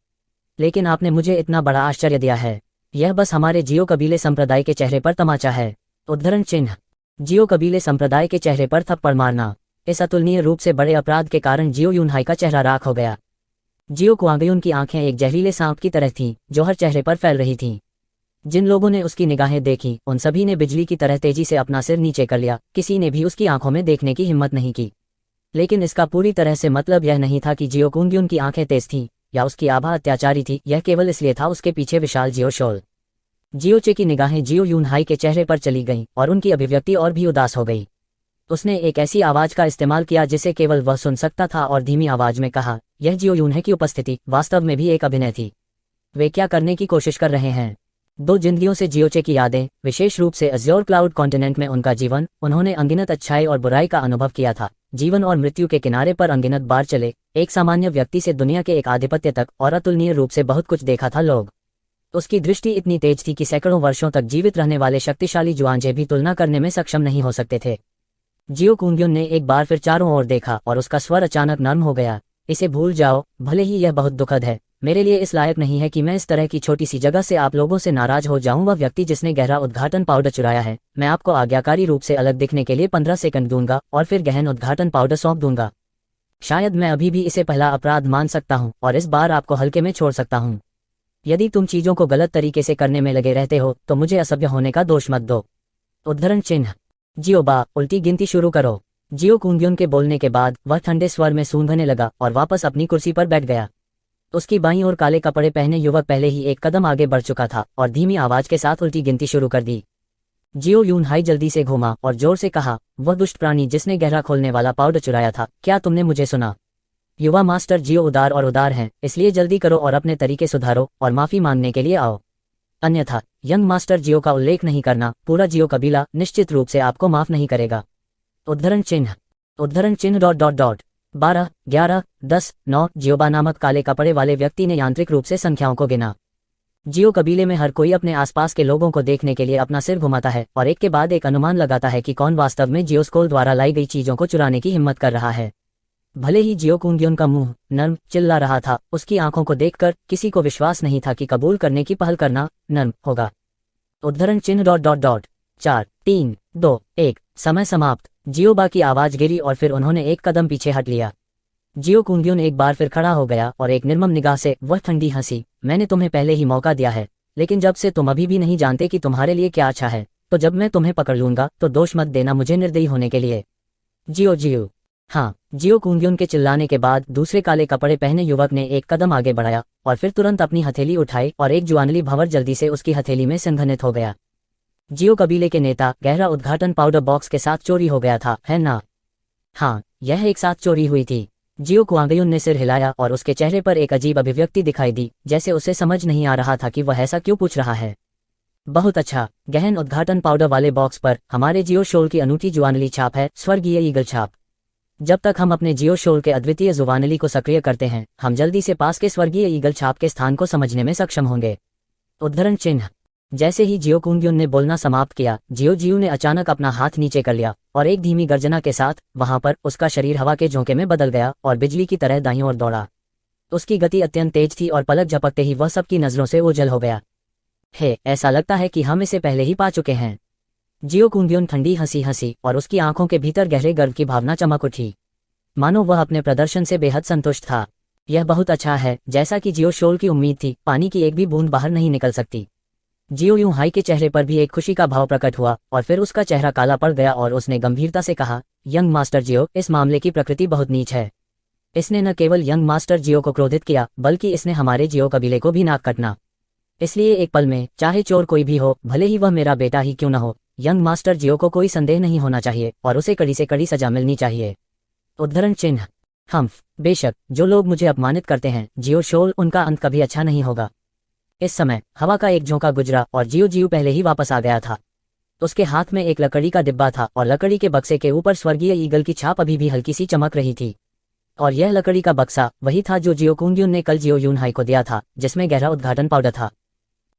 लेकिन आपने मुझे इतना बड़ा आश्चर्य दिया है। यह बस हमारे जियो कबीले संप्रदाय के चेहरे पर तमाचा है। उद्धरण चिन्ह। जियो कबीले संप्रदाय के चेहरे पर थप्पड़ मारना। इस अतुलनीय रूप से बड़े अपराध के कारण जियो यूनहाई का चेहरा राख हो गया। जियो कुआंगयुन की आंखें एक जहरीले सांप की तरह थीं जो हर चेहरे पर फैल रही थीं। जिन लोगों ने उसकी निगाहें देखी उन सभी ने बिजली की तरह तेजी से अपना सिर नीचे कर लिया। किसी ने भी उसकी आंखों में देखने की हिम्मत नहीं की। लेकिन इसका पूरी तरह से मतलब यह नहीं था कि जियो कुंग्युन की आंखें तेज थीं या उसकी आभा अत्याचारी थी। यह केवल इसलिए था उसके पीछे विशाल जियो शोल। जियो चे की निगाहें जियो यूनहाई के चेहरे पर चली गईं और उनकी अभिव्यक्ति और भी उदास हो गई। उसने एक ऐसी आवाज का इस्तेमाल किया जिसे केवल वह सुन सकता था और धीमी आवाज में कहा, यह जियो यूनहाई की उपस्थिति वास्तव में भी एक अभिनय थी। वे क्या करने की कोशिश कर रहे हैं? 2 जिंदगियों से जियोचे की यादें, विशेष रूप से अज्योर क्लाउड कॉन्टिनेंट में उनका जीवन। उन्होंने अनगिनत अच्छाई और बुराई का अनुभव किया था। जीवन और मृत्यु के किनारे पर अनगिनत बार चले, एक सामान्य व्यक्ति से दुनिया के एक आधिपत्य तक, और अतुलनीय रूप से बहुत कुछ देखा था लोग। उसकी दृष्टि इतनी तेज थी कि सैकड़ों वर्षों तक जीवित रहने वाले शक्तिशाली जुआंजे भी तुलना करने में सक्षम नहीं हो सकते थे। जियो कुंग्युन ने एक बार फिर चारों ओर देखा और उसका स्वर अचानक नर्म हो गया। इसे भूल जाओ, भले ही यह बहुत दुखद है, मेरे लिए इस लायक नहीं है कि मैं इस तरह की छोटी सी जगह से आप लोगों से नाराज हो जाऊं। वह व्यक्ति जिसने गहरा उद्घाटन पाउडर चुराया है, मैं आपको आज्ञाकारी रूप से अलग दिखने के लिए 15 सेकंड दूंगा और फिर गहन उद्घाटन पाउडर सौंप दूंगा। शायद मैं अभी भी इसे पहला अपराध मान सकता हूं और इस बार आपको हल्के में छोड़ सकता हूं। यदि तुम चीजों को गलत तरीके से करने में लगे रहते हो तो मुझे असभ्य होने का दोष मत दो। उद्धरण चिन्ह। जियो बा, उल्टी गिनती शुरू करो। जियो कुंग्युन के बोलने के बाद वह ठंडे स्वर में सूंघने लगा और वापस अपनी कुर्सी पर बैठ गया। उसकी बाईं ओर काले कपड़े पहने युवक पहले ही एक कदम आगे बढ़ चुका था और धीमी आवाज के साथ उल्टी गिनती शुरू कर दी। जियो यूनहाई जल्दी से घूमा और जोर से कहा, वह दुष्ट प्राणी जिसने गहरा खोलने वाला पाउडर चुराया था, क्या तुमने मुझे सुना? युवा मास्टर जियो उदार और उदार हैं, इसलिए जल्दी करो और अपने तरीके सुधारो और माफी मांगने के लिए आओ। अन्यथा यंग मास्टर जियो का उल्लेख नहीं करना, पूरा जियो कबीला निश्चित रूप से आपको माफ नहीं करेगा। उद्धरण चिन्ह। 12, 11, 10, 9। जियोबा नामक काले कपड़े वाले व्यक्ति ने यांत्रिक रूप से संख्याओं को गिना। जियो कबीले में हर कोई अपने आसपास के लोगों को देखने के लिए अपना सिर घुमाता है और एक के बाद एक अनुमान लगाता है कि कौन वास्तव में जियोस्कोल द्वारा लाई गई चीजों को चुराने की हिम्मत कर रहा है। भले ही जियो कुंग्युन का मुंह नर्म चिल्ला रहा था, उसकी आंखों को देखकर किसी को विश्वास नहीं था कि कबूल करने की पहल करना नर्म होगा। उद्धरण चिन्ह 4, 3, 2, 1। समय समाप्त। जियोबा की आवाज गिरी और फिर उन्होंने एक कदम पीछे हट लिया। जियो कुंग्युन एक बार फिर खड़ा हो गया और एक निर्मम निगाह से वह ठंडी हंसी, मैंने तुम्हें पहले ही मौका दिया है, लेकिन जब से तुम अभी भी नहीं जानते कि तुम्हारे लिए क्या अच्छा है, तो जब मैं तुम्हें पकड़ लूंगा तो दोष मत देना मुझे निर्दयी होने के लिए। जियो। हाँ। जियो कुंग्युन के चिल्लाने के बाद दूसरे काले कपड़े पहने युवक ने एक कदम आगे बढ़ाया और फिर तुरंत अपनी हथेली उठाई और एक जुआनली भंवर जल्दी से उसकी हथेली में संघनित हो गया। जियो कबीले के नेता गहरा उद्घाटन पाउडर बॉक्स के साथ चोरी हो गया था, है ना? हाँ, यह एक साथ चोरी हुई थी। जियो कुआंगयुन ने सिर हिलाया और उसके चेहरे पर एक अजीब अभिव्यक्ति दिखाई दी, जैसे उसे समझ नहीं आ रहा था कि वह ऐसा क्यों पूछ रहा है। बहुत अच्छा, गहन उद्घाटन पाउडर वाले बॉक्स पर हमारे जियो शोल की अनूठी जुआनली छाप है, स्वर्गीय ईगल छाप। जब तक हम अपने जियो शोल के अद्वितीय जुबानली को सक्रिय करते हैं, हम जल्दी से पास के स्वर्गीय ईगल छाप के स्थान को समझने में सक्षम होंगे। उद्धरण चिन्ह। जैसे ही जियो कुंग्युन ने बोलना समाप्त किया, जियो ने अचानक अपना हाथ नीचे कर लिया और एक धीमी गर्जना के साथ वहां पर उसका शरीर हवा के झोंके में बदल गया और बिजली की तरह दाईं ओर दौड़ा। उसकी गति अत्यंत तेज थी और पलक झपकते ही वह सबकी नजरों से ओझल हो गया। ऐसा लगता है कि हम इसे पहले ही पा चुके हैं। जियो कुंग्युन ठंडी हंसी और उसकी आंखों के भीतर गहरे गर्व की भावना चमक उठी, मानो वह अपने प्रदर्शन से बेहद संतुष्ट था। यह बहुत अच्छा है, जैसा कि जियो शोल की उम्मीद थी, पानी की एक भी बूंद बाहर नहीं निकल सकती। जियो यूहाई के चेहरे पर भी एक खुशी का भाव प्रकट हुआ और फिर उसका चेहरा काला पड़ गया और उसने गंभीरता से कहा, यंग मास्टर जियो, इस मामले की प्रकृति बहुत नीच है। इसने न केवल यंग मास्टर जियो को क्रोधित किया, बल्कि इसने हमारे जियो कबीले को भी नाक कटना। इसलिए एक पल में, चाहे चोर कोई भी हो, भले ही वह मेरा बेटा ही क्यों न हो, यंग मास्टर जियो को कोई संदेह नहीं होना चाहिए और उसे कड़ी से कड़ी सजा मिलनी चाहिए। उद्धरण चिन्ह। बेशक जो लोग मुझे अपमानित करते हैं, जियो शोल, उनका अंत कभी अच्छा नहीं होगा। इस समय हवा का एक झोंका गुजरा और जियो पहले ही वापस आ गया था। उसके हाथ में एक लकड़ी का डिब्बा था और लकड़ी के बक्से के ऊपर स्वर्गीय ईगल की छाप अभी भी हल्की सी चमक रही थी। और यह लकड़ी का बक्सा वही था जो जियो कुंग्युन ने कल जियो यूनहाई को दिया था, जिसमें गहरा उद्घाटन पाउडर था।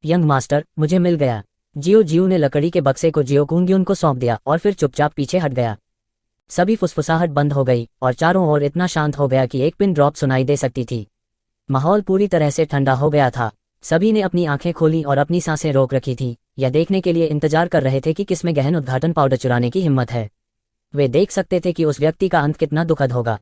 यंग मास्टर, मुझे मिल गया। जियो ने लकड़ी के बक्से को जियो कुंग्युन को सौंप दिया और फिर चुपचाप पीछे हट गया। सभी फुसफुसाहट बंद हो गई और चारों ओर इतना शांत हो गया कि एक पिन ड्रॉप सुनाई दे सकती थी। माहौल पूरी तरह से ठंडा हो गया था। सभी ने अपनी आंखें खोली और अपनी सांसें रोक रखी थी, यह देखने के लिए इंतजार कर रहे थे कि किसमें गहन उद्घाटन पाउडर चुराने की हिम्मत है। वे देख सकते थे कि उस व्यक्ति का अंत कितना दुखद होगा।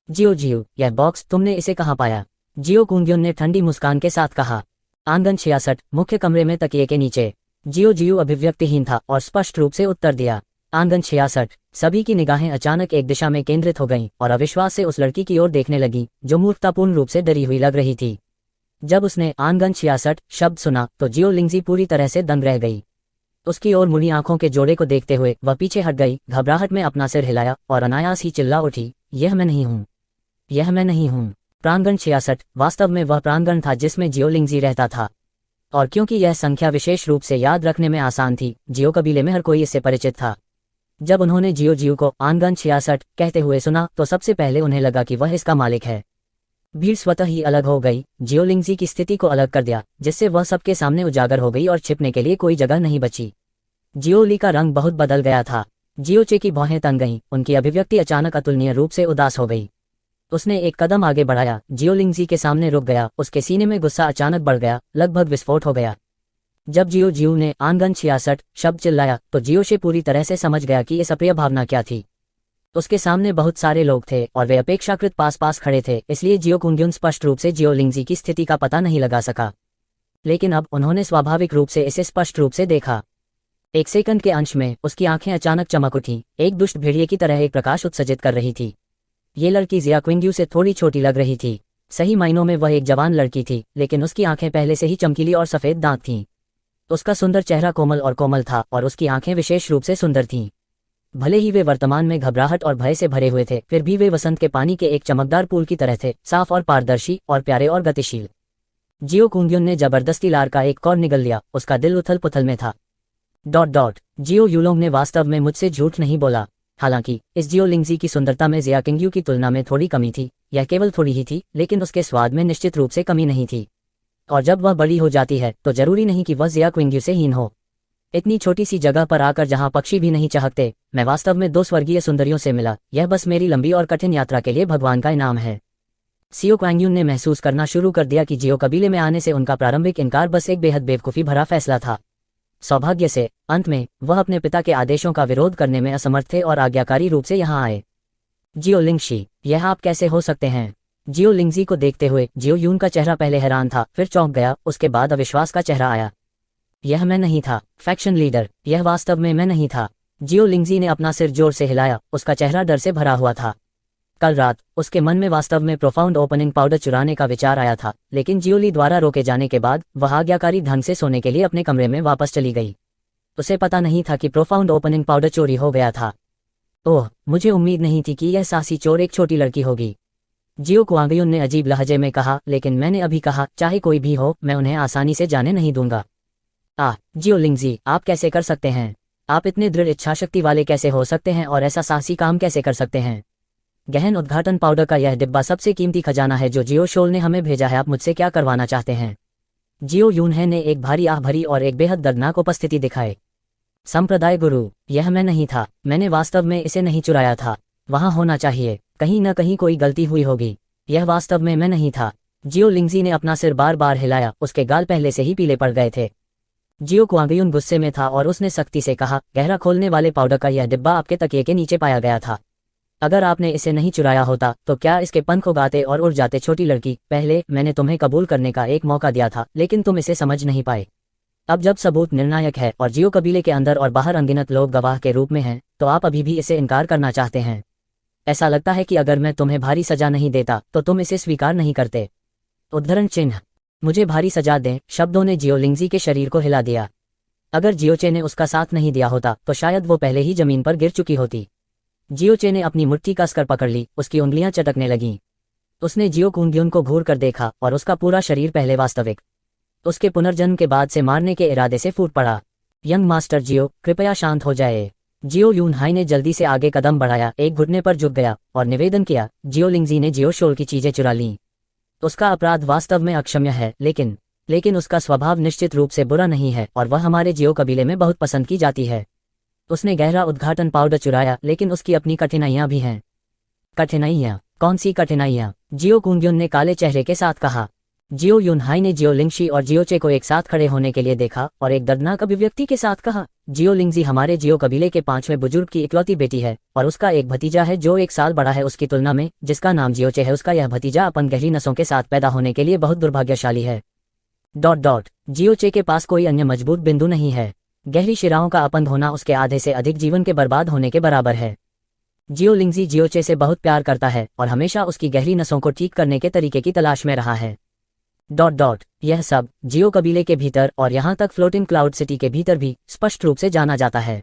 जियो, यह बॉक्स, तुमने इसे कहाँ पाया? जियो कुंग्युन ने ठंडी मुस्कान के साथ कहा। आंगन 66, मुख्य कमरे में तकिए के नीचे। जियो अभिव्यक्तिहीन था और स्पष्ट रूप से उत्तर दिया, आंगन 66। सभी की निगाहें अचानक एक दिशा में केंद्रित हो गईं और अविश्वास से उस लड़की की ओर देखने लगी जो मूर्खतापूर्ण रूप से डरी हुई लग रही थी। जब उसने आंगन 66 शब्द सुना तो जियो लिंगजी पूरी तरह से दंग रह गई। उसकी ओर मुड़ी आंखों के जोड़े को देखते हुए वह पीछे हट गई, घबराहट में अपना सिर हिलाया और अनायास ही चिल्ला उठी, यह मैं नहीं हूँ, यह मैं नहीं हूँ। प्रांगण 66 वास्तव में वह प्रांगण था जिसमें जियो लिंगजी रहता था, और क्योंकि यह संख्या विशेष रूप से याद रखने में आसान थी, जियो कबीले में हर कोई इससे परिचित था। जब उन्होंने जियो को आंगन 66 कहते हुए सुना तो सबसे पहले उन्हें लगा कि वह इसका मालिक है। भीड़ स्वतः ही अलग हो गई, जियो लिंगजी की स्थिति को अलग कर दिया, जिससे वह सबके सामने उजागर हो गई और छिपने के लिए कोई जगह नहीं बची। जियो ली का रंग बहुत बदल गया था। जियोचे की भौहें तन गईं, उनकी अभिव्यक्ति अचानक अतुलनीय रूप से उदास हो गई। उसने एक कदम आगे बढ़ाया, जियो लिंगजी के सामने रुक गया, उसके सीने में गुस्सा अचानक बढ़ गया, लगभग विस्फोट हो गया। जब जियो जियो ने आंगन 66 शब्द चिल्लाया तो जियोशे पूरी तरह से समझ गया कि इस अप्रिय भावना क्या थी। उसके सामने बहुत सारे लोग थे और वे अपेक्षाकृत पास पास खड़े थे, इसलिए जियो कुंग्युन स्पष्ट रूप से जियो लिंगजी की स्थिति का पता नहीं लगा सका। लेकिन अब उन्होंने स्वाभाविक रूप से इसे स्पष्ट रूप से देखा। एक सेकंड के अंश में उसकी आंखें अचानक चमक उठीं, एक दुष्ट भेड़िए की तरह एक प्रकाश उत्सर्जित कर रही थी। ये लड़की जिया क्विंग्यू से थोड़ी छोटी लग रही थी। सही मायनों में वह एक जवान लड़की थी, लेकिन उसकी आंखें पहले से ही चमकीली और सफेद दांत थीं। उसका सुंदर चेहरा कोमल था और उसकी आंखें विशेष रूप से सुंदर थीं। भले ही वे वर्तमान में घबराहट और भय से भरे हुए थे, फिर भी वे वसंत के पानी के एक चमकदार पूल की तरह थे, साफ और पारदर्शी और प्यारे और गतिशील। जियो कुंग्युन ने जबरदस्ती लार का एक कौर निगल लिया, उसका दिल उथल पुथल में था। जियो यूलोंग ने वास्तव में मुझसे झूठ नहीं बोला। हालांकि इस जियो लिंगजी की सुंदरता में जिया किंग्यू की तुलना में थोड़ी कमी थी, यह केवल थोड़ी ही थी, लेकिन उसके स्वाद में निश्चित रूप से कमी नहीं थी। और जब वह बड़ी हो जाती है तो जरूरी नहीं कि वह जिया क्विंग्यू से हीन हो। इतनी छोटी सी जगह पर आकर जहां पक्षी भी नहीं चहकते, मैं वास्तव में 2 स्वर्गीय सुंदरियों से मिला। यह बस मेरी लंबी और कठिन यात्रा के लिए भगवान का इनाम है। सियो क्वांग्युन ने महसूस करना शुरू कर दिया कि जियो कबीले में आने से उनका प्रारंभिक इनकार बस एक बेहद बेवकूफ़ी भरा फैसला था। सौभाग्य से अंत में वह अपने पिता के आदेशों का विरोध करने में असमर्थ थे और आज्ञाकारी रूप से यहाँ आए। जियो लिंगशी, यह आप कैसे हो सकते हैं? जियो लिंगजी को देखते हुए जियो यून का चेहरा पहले हैरान था, फिर चौंक गया, उसके बाद अविश्वास का चेहरा आया। यह मैं नहीं था, फैक्शन लीडर, यह वास्तव में मैं नहीं था। जियो लिंगजी ने अपना सिर जोर से हिलाया, उसका चेहरा डर से भरा हुआ था। कल रात उसके मन में वास्तव में प्रोफाउंड ओपनिंग पाउडर चुराने का विचार आया था, लेकिन जियो ली द्वारा रोके जाने के बाद वह आज्ञाकारी ढंग से सोने के लिए अपने कमरे में वापस चली गई। उसे पता नहीं था कि प्रोफाउंड ओपनिंग पाउडर चोरी हो गया था। ओह, मुझे उम्मीद नहीं थी कि यह साहसी चोर एक छोटी लड़की होगी, जियो क्वांगयुन ने अजीब लहजे में कहा, लेकिन मैंने अभी कहा, चाहे कोई भी हो, मैं उन्हें आसानी से जाने नहीं दूंगा। जियो लिंगजी, आप कैसे कर सकते हैं? आप इतने दृढ़ इच्छाशक्ति वाले कैसे हो सकते हैं और ऐसा साहसी काम कैसे कर सकते हैं? गहन उद्घाटन पाउडर का यह डिब्बा सबसे कीमती खजाना है जो जियो शोल ने हमें भेजा है। आप मुझसे क्या करवाना चाहते हैं? जियो यूनहे ने एक भारी आह भरी और एक बेहद दर्दनाक उपस्थिति दिखाए। संप्रदाय गुरु, यह मैं नहीं था, मैंने वास्तव में इसे नहीं चुराया था। वहां होना चाहिए, कहीं न कहीं कोई गलती हुई होगी। यह वास्तव में मैं नहीं था। जियो लिंगजी ने अपना सिर बार बार हिलाया, उसके गाल पहले से ही पीले पड़ गए थे। जियो क्वांगयुन गुस्से में था और उसने सख्ती से कहा, गहरा खोलने वाले पाउडर का यह डिब्बा आपके तकिए के नीचे पाया गया था। अगर आपने इसे नहीं चुराया होता तो क्या इसके पंख उगाते और उड़ जाते? छोटी लड़की, पहले मैंने तुम्हें कबूल करने का एक मौका दिया था, लेकिन तुम इसे समझ नहीं पाए। अब जब सबूत निर्णायक है और जियो कबीले के अंदर और बाहर अनगिनत लोग गवाह के रूप में हैं, तो आप अभी भी इसे इनकार करना चाहते हैं। ऐसा लगता है कि अगर मैं तुम्हें भारी सजा नहीं देता तो तुम इसे स्वीकार नहीं करते। उद्धरण चिन्ह, मुझे भारी सजा दें, शब्दों ने जियो लिंगजी के शरीर को हिला दिया। अगर जियोचे ने उसका साथ नहीं दिया होता तो शायद वो पहले ही जमीन पर गिर चुकी होती। जियोचे ने अपनी मुट्ठी कसकर पकड़ ली, उसकी उंगलियां चटकने लगीं। उसने जियो कुंग्युन को घूर कर देखा और उसका पूरा शरीर पहले वास्तविक उसके पुनर्जन्म के बाद से मारने के इरादे से फूट पड़ा। यंग मास्टर जियो, कृपया शांत हो जाए। जियो यून हाई ने जल्दी से आगे कदम बढ़ाया, एक घुटने पर झुक गया और निवेदन किया, जियो लिंगजी ने जियो शोल की चीजें चुरा लीं। उसका अपराध वास्तव में अक्षम्य है, लेकिन उसका स्वभाव निश्चित रूप से बुरा नहीं है और वह हमारे जियो कबीले में बहुत पसंद की जाती है। उसने गहरा उद्घाटन पाउडर चुराया, लेकिन उसकी अपनी कठिनाइयां भी हैं। कठिनाइयां? कौन सी कठिनाइयां? जियो कुंग्युन ने काले चेहरे के साथ कहा। जियो यून हाई ने जियो लिंगशी और जियोचे को एक साथ खड़े होने के लिए देखा और एक दर्दनाक अभिव्यक्ति के साथ कहा, जियो लिंगजी हमारे जियो कबीले के 5वें बुजुर्ग की इकलौती बेटी है और उसका एक भतीजा है जो 1 साल बड़ा है उसकी तुलना में, जिसका नाम जियोचे है। उसका यह भतीजा अपन गहरी नसों के साथ पैदा होने के लिए बहुत दुर्भाग्यशाली है। जियोचे के पास कोई अन्य मजबूत बिंदु नहीं है। गहरी शिराओं का अपंग होना उसके आधे से अधिक जीवन के बर्बाद होने के बराबर है। जियो लिंगजी जियोचे से बहुत प्यार करता है और हमेशा उसकी गहरी नसों को ठीक करने के तरीके की तलाश में रहा है। यह सब जियो कबीले के भीतर और यहाँ तक फ्लोटिंग क्लाउड सिटी के भीतर भी स्पष्ट रूप से जाना जाता है।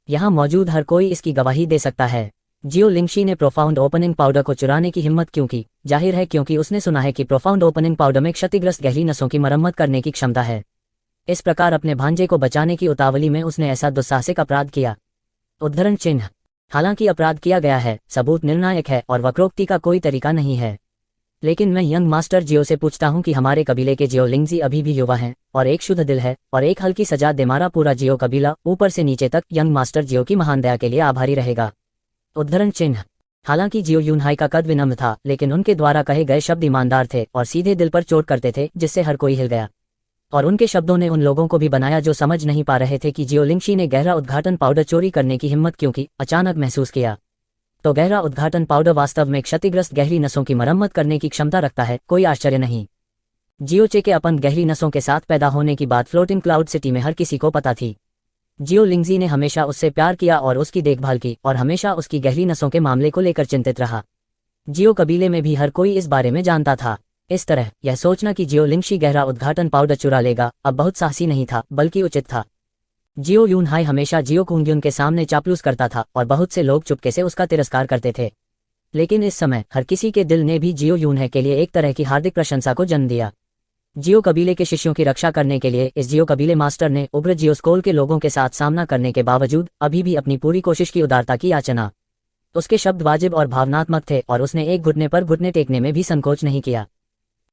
यहाँ मौजूद हर कोई इसकी गवाही दे सकता है। जियो लिंगशी ने प्रोफाउंड ओपनिंग पाउडर को चुराने की हिम्मत क्यों की? जाहिर है क्योंकि उसने सुना है कि प्रोफाउंड ओपनिंग पाउडर में क्षतिग्रस्त गहरी नसों की मरम्मत करने की क्षमता है। इस प्रकार अपने भांजे को बचाने की उतावली में उसने ऐसा दुस्साहसिक अपराध किया। उद्धरण चिन्ह, हालांकि अपराध किया गया है, सबूत निर्णायक है और वक्रोक्ति का कोई तरीका नहीं है। लेकिन मैं यंग मास्टर जियो से पूछता हूँ कि हमारे कबीले के जियो लिंगजी अभी भी युवा हैं और एक शुद्ध दिल है और एक हल्की सजा दे मारा पूरा जियो कबीला ऊपर से नीचे तक यंग मास्टर जियो की महान दया के लिए आभारी रहेगा। उद्धरण चिन्ह। हालांकि जियो यूनहाई का कद विनम्र था, लेकिन उनके द्वारा कहे गए शब्द ईमानदार थे और सीधे दिल पर चोट करते थे, जिससे हर कोई हिल गया। और उनके शब्दों ने उन लोगों को भी बनाया जो समझ नहीं पा रहे थे कि जियो लिंगशी ने गहरा उद्घाटन पाउडर चोरी करने की हिम्मत क्यों की, अचानक महसूस किया। तो गहरा उद्घाटन पाउडर वास्तव में क्षतिग्रस्त गहरी नसों की मरम्मत करने की क्षमता रखता है, कोई आश्चर्य नहीं। जियोचे के अपंग गहरी नसों के साथ पैदा होने की बात फ्लोटिंग क्लाउड सिटी में हर किसी को पता थी। जियो लिंगजी ने हमेशा उससे प्यार किया और उसकी देखभाल की और हमेशा उसकी गहरी नसों के मामले को लेकर चिंतित रहा। जियो कबीले में भी हर कोई इस बारे में जानता था। इस तरह यह सोचना कि जियो लिंगशी गहरा उद्घाटन पाउडर चुरा लेगा अब बहुत साहसी नहीं था, बल्कि उचित था। जियो यूनहाई हमेशा जियो कुंग्युन के सामने चापलूस करता था और बहुत से लोग चुपके से उसका तिरस्कार करते थे। लेकिन इस समय हर किसी के दिल ने भी जियो यूनहाई के लिए एक तरह की हार्दिक प्रशंसा को जन्म दिया। जियो कबीले के शिष्यों की रक्षा करने के लिए इस जियो कबीले मास्टर ने उग्र जियो स्कोल के लोगों के साथ सामना करने के बावजूद अभी भी अपनी पूरी कोशिश की उदारता की याचना। उसके शब्द वाजिब और भावनात्मक थे और उसने एक घुटने पर घुटने टेकने में भी संकोच नहीं किया।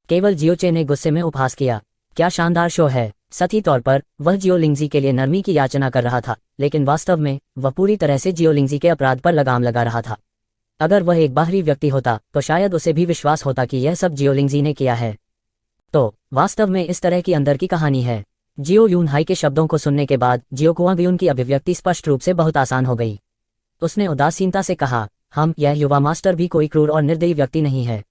केवल जियोचे ने गुस्से में उपहास किया। क्या शानदार शो है। सही तौर पर वह जियो लिंगजी के लिए नरमी की याचना कर रहा था, लेकिन वास्तव में वह पूरी तरह से जियो लिंगजी के अपराध पर लगाम लगा रहा था। अगर वह एक बाहरी व्यक्ति होता तो शायद उसे भी विश्वास होता कि यह सब जियो लिंगजी ने किया है। तो वास्तव में इस तरह की अंदर की कहानी है। जियो यूनहाई के शब्दों को सुनने के बाद जियो कुआंगयुन की अभिव्यक्ति स्पष्ट रूप से बहुत आसान हो गई। उसने उदासीनता से कहा, यह युवा मास्टर भी कोई क्रूर और निर्दयी व्यक्ति नहीं है।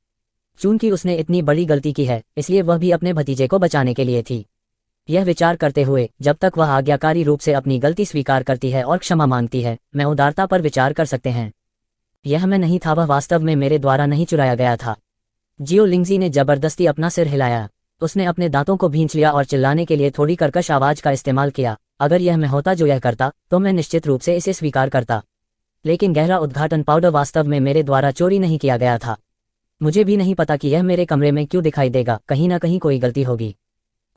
चूंकि उसने इतनी बड़ी गलती की है, इसलिए वह भी अपने भतीजे को बचाने के लिए थी। यह विचार करते हुए जब तक वह आज्ञाकारी रूप से अपनी गलती स्वीकार करती है और क्षमा मांगती है, मैं उदारता पर विचार कर सकते हैं। यह मैं नहीं था, वह वास्तव में मेरे द्वारा नहीं चुराया गया था। जियो लिंगजी ने जबरदस्ती अपना सिर हिलाया। उसने अपने दांतों को भींच लिया और चिल्लाने के लिए थोड़ी कर्कश आवाज का इस्तेमाल किया। अगर यह मैं होता जो यह करता तो मैं निश्चित रूप से इसे स्वीकार करता। लेकिन गहरा उद्घाटन पाउडर वास्तव में मेरे द्वारा चोरी नहीं किया गया था। मुझे भी नहीं पता कि यह मेरे कमरे में क्यों दिखाई देगा, कहीं ना कहीं कोई गलती होगी।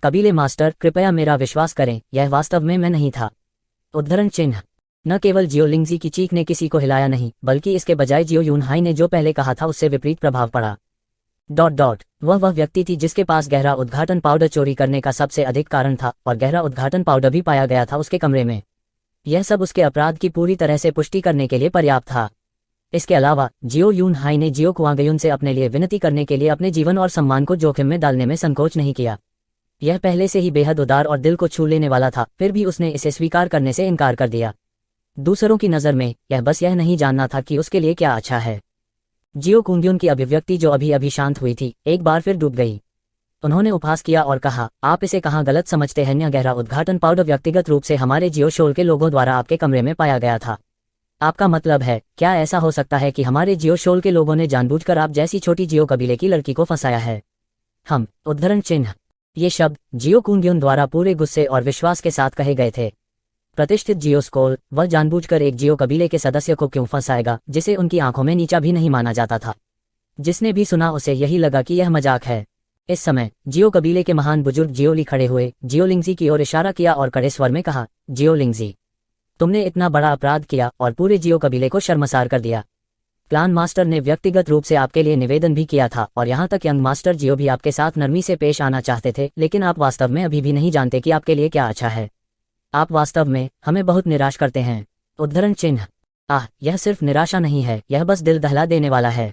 कबीले मास्टर, कृपया मेरा विश्वास करें, यह वास्तव में मैं नहीं था। उद्धरण चिन्ह। न केवल जियो लिंगजी की चीख ने किसी को हिलाया नहीं, बल्कि इसके बजाय जियो यूनहाई ने जो पहले कहा था उससे विपरीत प्रभाव पड़ा। वह व्यक्ति थी जिसके पास गहरा उद्घाटन पाउडर चोरी करने का सबसे अधिक कारण था और गहरा उद्घाटन पाउडर भी पाया गया था उसके कमरे में। यह सब उसके अपराध की पूरी तरह से पुष्टि करने के लिए पर्याप्त था। इसके अलावा जियो यूनहाई ने जियो कुआंगयुन से अपने लिए विनती करने के लिए अपने जीवन और सम्मान को जोखिम में डालने में संकोच नहीं किया। यह पहले से ही बेहद उदार और दिल को छू लेने वाला था, फिर भी उसने इसे स्वीकार करने से इनकार कर दिया। दूसरों की नज़र में यह बस यह नहीं जानना था कि उसके लिए क्या अच्छा है। जियो कुंग्युन की अभिव्यक्ति जो अभी अभी शांत हुई थी, एक बार फिर डूब गई। उन्होंने उपहास किया और कहा, आप इसे कहाँ गलत समझते हैं। यह गहरा उद्घाटन पाउडर व्यक्तिगत रूप से हमारे जियो शोल के लोगों द्वारा आपके कमरे में पाया गया था। आपका मतलब है, क्या ऐसा हो सकता है कि हमारे जियो शोल के लोगों ने जानबूझकर आप जैसी छोटी जियो कबीले की लड़की को फंसाया है? उद्धरण चिन्ह। ये शब्द जियो कुंग्युन द्वारा पूरे गुस्से और विश्वास के साथ कहे गए थे। प्रतिष्ठित जियो स्कोल, वह जानबूझकर एक जियो कबीले के सदस्य को क्यों फंसाएगा जिसे उनकी आंखों में नीचा भी नहीं माना जाता था। जिसने भी सुना उसे यही लगा कि यह मजाक है। इस समय जियो कबीले के महान बुजुर्ग जियोली खड़े हुए जियो लिंगजी की ओर इशारा किया और कड़े स्वर में कहा, जियो लिंगजी, तुमने इतना बड़ा अपराध किया और पूरे जियो कबीले को शर्मसार कर दिया। क्लान मास्टर ने व्यक्तिगत रूप से आपके लिए निवेदन भी किया था और यहाँ तक यंग मास्टर जियो भी आपके साथ नरमी से पेश आना चाहते थे, लेकिन आप वास्तव में अभी भी नहीं जानते कि आपके लिए क्या अच्छा है। आप वास्तव में हमें बहुत निराश करते हैं। उद्धरण चिन्ह। यह सिर्फ निराशा नहीं है, यह बस दिल दहला देने वाला है।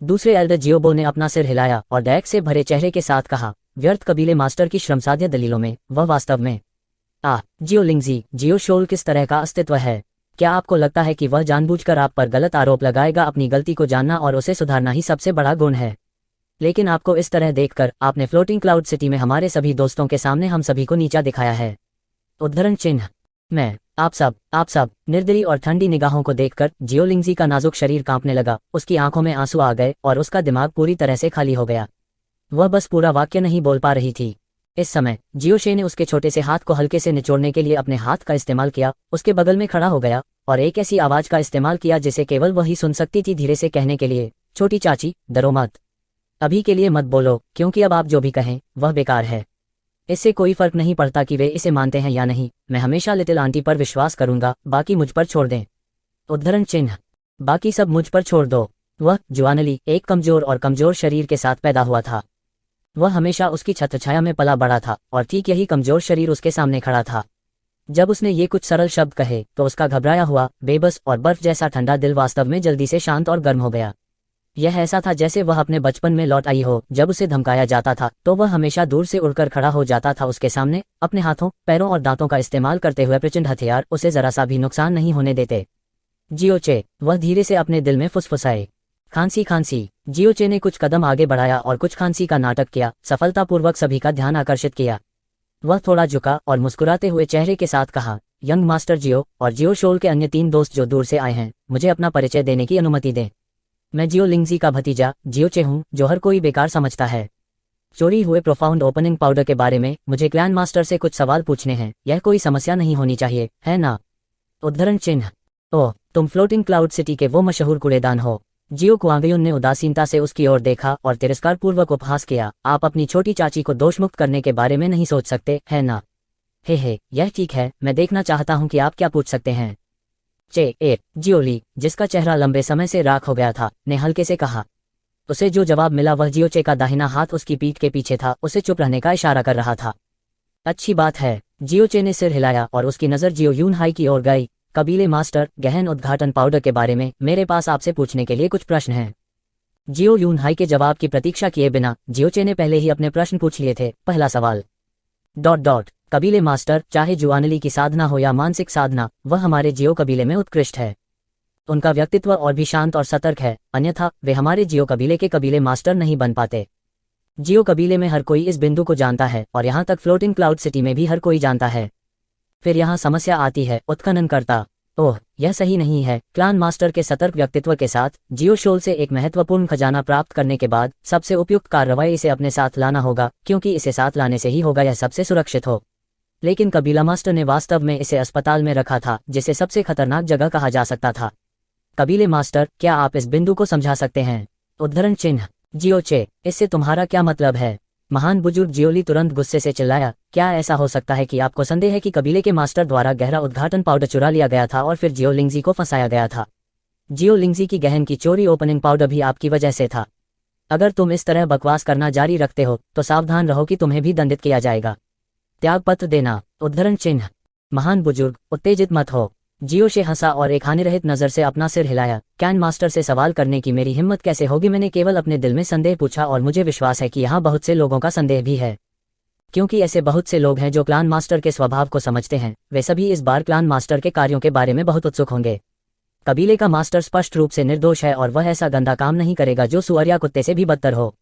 दूसरे एल्डर जियोबो ने अपना सिर हिलाया और दैक से भरे चेहरे के साथ कहा, व्यर्थ कबीले मास्टर की श्रमसाध्य दलीलों में वह वास्तव में जियो लिंगजी, जियो शोल किस तरह का अस्तित्व है? क्या आपको लगता है कि वह जानबूझकर आप पर गलत आरोप लगाएगा? अपनी गलती को जानना और उसे सुधारना ही सबसे बड़ा गुण है। लेकिन आपको इस तरह देखकर आपने फ्लोटिंग क्लाउड सिटी में हमारे सभी दोस्तों के सामने हम सभी को नीचा दिखाया है। उद्धरण चिन्ह। मैं आप सब निर्दयी और ठंडी निगाहों को देखकर जियो लिंगजी का नाजुक शरीर कांपने लगा। उसकी आंखों में आंसू आ गए और उसका दिमाग पूरी तरह से खाली हो गया। वह बस पूरा वाक्य नहीं बोल पा रही थी। इस समय जियो शे ने उसके छोटे से हाथ को हल्के से निचोड़ने के लिए अपने हाथ का इस्तेमाल किया, उसके बगल में खड़ा हो गया और एक ऐसी आवाज का इस्तेमाल किया जिसे केवल वही सुन सकती थी, धीरे से कहने के लिए, छोटी चाची, डरो मत। अभी के लिए मत बोलो, क्योंकि अब आप जो भी कहें वह बेकार है। इससे कोई फर्क नहीं पड़ता कि वे इसे मानते हैं या नहीं। मैं हमेशा लिटिल आंटी पर विश्वास करूंगा, बाकी मुझ पर छोड़ दें। उद्धरण चिन्ह। बाकी सब मुझ पर छोड़ दो। वह जुआनली एक कमजोर और कमजोर शरीर के साथ पैदा हुआ था। वह हमेशा उसकी छत्रछाया में पला बड़ा था और ठीक यही कमजोर शरीर उसके सामने खड़ा था। जब उसने ये कुछ सरल शब्द कहे तो उसका घबराया हुआ, बेबस और बर्फ जैसा ठंडा दिल वास्तव में जल्दी से शांत और गर्म हो गया। यह ऐसा था जैसे वह अपने बचपन में लौट आई हो, जब उसे धमकाया जाता था तो वह हमेशा दूर से उड़कर खड़ा हो जाता था उसके सामने, अपने हाथों, पैरों और दांतों का इस्तेमाल करते हुए प्रचंड हथियार उसे जरा सा भी नुकसान नहीं होने देते। जियोचे, वह धीरे से अपने दिल में फुसफुसाए। खांसी खांसी। जियोचे ने कुछ कदम आगे बढ़ाया और कुछ खांसी का नाटक किया, सफलतापूर्वक सभी का ध्यान आकर्षित किया। वह थोड़ा झुका और मुस्कुराते हुए चेहरे के साथ कहा, यंग मास्टर जियो और जियो शोल के अन्य 3 दोस्त जो दूर से आए हैं, मुझे अपना परिचय देने की अनुमति दें। मैं जियो लिंगजी का भतीजा जियोचे हूँ, जो हर कोई बेकार समझता है। चोरी हुए प्रोफाउंड ओपनिंग पाउडर के बारे में मुझे ग्रैंड मास्टर से कुछ सवाल पूछने हैं, यह कोई समस्या नहीं होनी चाहिए, है ना? उद्धरण चिन्ह। ओह, तुम फ्लोटिंग क्लाउड सिटी के वो मशहूर कूड़ेदान हो। जियो कुआंगयुन ने उदासीनता से उसकी ओर देखा और तिरस्कारपूर्वक उपहास किया। आप अपनी छोटी चाची को दोषमुक्त करने के बारे में नहीं सोच सकते, है ना? हे, यह ठीक है, मैं देखना चाहता हूं कि आप क्या पूछ सकते हैं। जियोली, जिसका चेहरा लंबे समय से राख हो गया था, ने हल्के से कहा। उसे जो जवाब मिला वह जियोचे का दाहिना हाथ उसकी पीठ के पीछे था, उसे चुप रहने का इशारा कर रहा था। अच्छी बात है। जियोचे ने सिर हिलाया और उसकी नज़र जियो यूनहाई की ओर गई। कबीले मास्टर, गहन उद्घाटन पाउडर के बारे में मेरे पास आपसे पूछने के लिए कुछ प्रश्न हैं। जियो यूनहाई के जवाब की प्रतीक्षा किए बिना जियोचे ने पहले ही अपने प्रश्न पूछ लिए थे। पहला सवाल। कबीले मास्टर, चाहे जुआनली की साधना हो या मानसिक साधना, वह हमारे जियो कबीले में उत्कृष्ट है। उनका व्यक्तित्व और भी शांत और सतर्क है, अन्यथा वे हमारे जियो कबीले के कबीले मास्टर नहीं बन पाते। जियो कबीले में हर कोई इस बिंदु को जानता है और यहाँ तक फ्लोटिंग क्लाउड सिटी में भी हर कोई जानता है। फिर यहाँ समस्या आती है, उत्खननकर्ता। ओह, यह सही नहीं है। क्लान मास्टर के सतर्क व्यक्तित्व के साथ जियो शोल से एक महत्वपूर्ण खजाना प्राप्त करने के बाद सबसे उपयुक्त कार्रवाई इसे अपने साथ लाना होगा, क्योंकि इसे साथ लाने से ही होगा यह सबसे सुरक्षित हो। लेकिन कबीला मास्टर ने वास्तव में इसे अस्पताल में रखा था, जिसे सबसे खतरनाक जगह कहा जा सकता था। कबीले मास्टर, क्या आप इस बिंदु को समझा सकते हैं? उद्धरण चिन्ह। जियोचे, इससे तुम्हारा क्या मतलब है? महान बुजुर्ग जियोली तुरंत गुस्से से चिल्लाया। क्या ऐसा हो सकता है कि आपको संदेह है कि कबीले के मास्टर द्वारा गहरा उद्घाटन पाउडर चुरा लिया गया था और फिर जियो लिंगजी को फंसाया गया था? जियो लिंगजी की गहन की चोरी ओपनिंग पाउडर भी आपकी वजह से था। अगर तुम इस तरह बकवास करना जारी रखते हो तो सावधान रहो कि तुम्हें भी दंडित किया जाएगा। त्यागपत्र देना। उद्धरण चिन्ह। महान बुजुर्ग, उत्तेजित मत हो। जियोशे हंसा और एक हानिरहित नजर से अपना सिर हिलाया। कैन मास्टर से सवाल करने की मेरी हिम्मत कैसे होगी? मैंने केवल अपने दिल में संदेह पूछा और मुझे विश्वास है कि यहाँ बहुत से लोगों का संदेह भी है, क्योंकि ऐसे बहुत से लोग हैं जो क्लान मास्टर के स्वभाव को समझते हैं। वे सभी इस बार क्लान मास्टर के कार्यों के बारे में बहुत उत्सुक होंगे। कबीले का मास्टर स्पष्ट रूप से निर्दोष है और वह ऐसा गंदा काम नहीं करेगा जो सुअर कुत्ते से भी बदतर हो।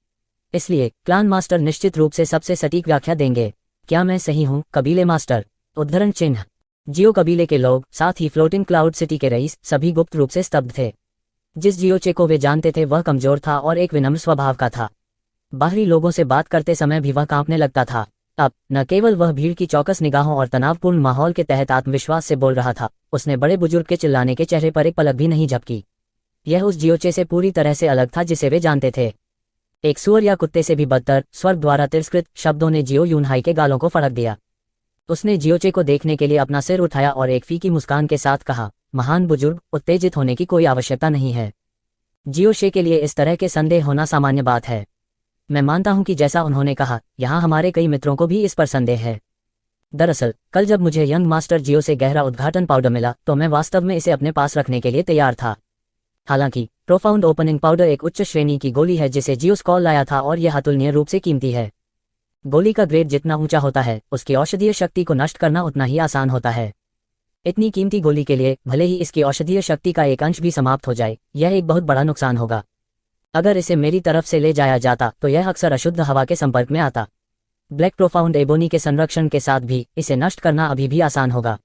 इसलिए क्लान मास्टर निश्चित रूप से सबसे सटीक व्याख्या देंगे। क्या मैं सही हूँ, कबीले मास्टर? उद्धरण चिन्ह। जियो कबीले के लोग, साथ ही फ्लोटिंग क्लाउड सिटी के रईस, सभी गुप्त रूप से स्तब्ध थे। जिस जियोचे को वे जानते थे वह कमजोर था और एक विनम्र स्वभाव का था। बाहरी लोगों से बात करते समय भी वह कांपने लगता था। अब न केवल वह भीड़ की चौकस निगाहों और तनावपूर्ण माहौल के तहत आत्मविश्वास से बोल रहा था, उसने बड़े बुजुर्ग के चिल्लाने के चेहरे पर एक पलक भी नहीं झपकी। यह उस जियोचे से पूरी तरह से अलग था जिसे वे जानते थे। एक सुअर या कुत्ते से भी बदतर, स्वर्ग द्वारा तिरस्कृत शब्दों ने जियो यूनहाई के गालों को फड़क दिया। उसने जियोचे को देखने के लिए अपना सिर उठाया और एक फीकी मुस्कान के साथ कहा, महान बुजुर्ग, उत्तेजित होने की कोई आवश्यकता नहीं है। जियोशे के लिए इस तरह के संदेह होना सामान्य बात है। मैं मानता हूं कि जैसा उन्होंने कहा, यहाँ हमारे कई मित्रों को भी इस पर संदेह है। दरअसल कल जब मुझे यंग मास्टर जियो से गहरा उद्घाटन पाउडर मिला तो मैं वास्तव में इसे अपने पास रखने के लिए तैयार था। हालांकि प्रोफाउंड ओपनिंग पाउडर एक उच्च श्रेणी की गोली है जिसे जियो स्कॉल लाया था और यह अतुलनीय रूप से कीमती है। गोली का ग्रेड जितना ऊंचा होता है, उसकी औषधीय शक्ति को नष्ट करना उतना ही आसान होता है। इतनी कीमती गोली के लिए भले ही इसकी औषधीय शक्ति का एक अंश भी समाप्त हो जाए, यह एक बहुत बड़ा नुकसान होगा। अगर इसे मेरी तरफ से ले जाया जाता तो यह अक्सर अशुद्ध हवा के संपर्क में आता। ब्लैक प्रोफाउंड एबोनी के संरक्षण के साथ भी इसे नष्ट करना अभी भी आसान होगा।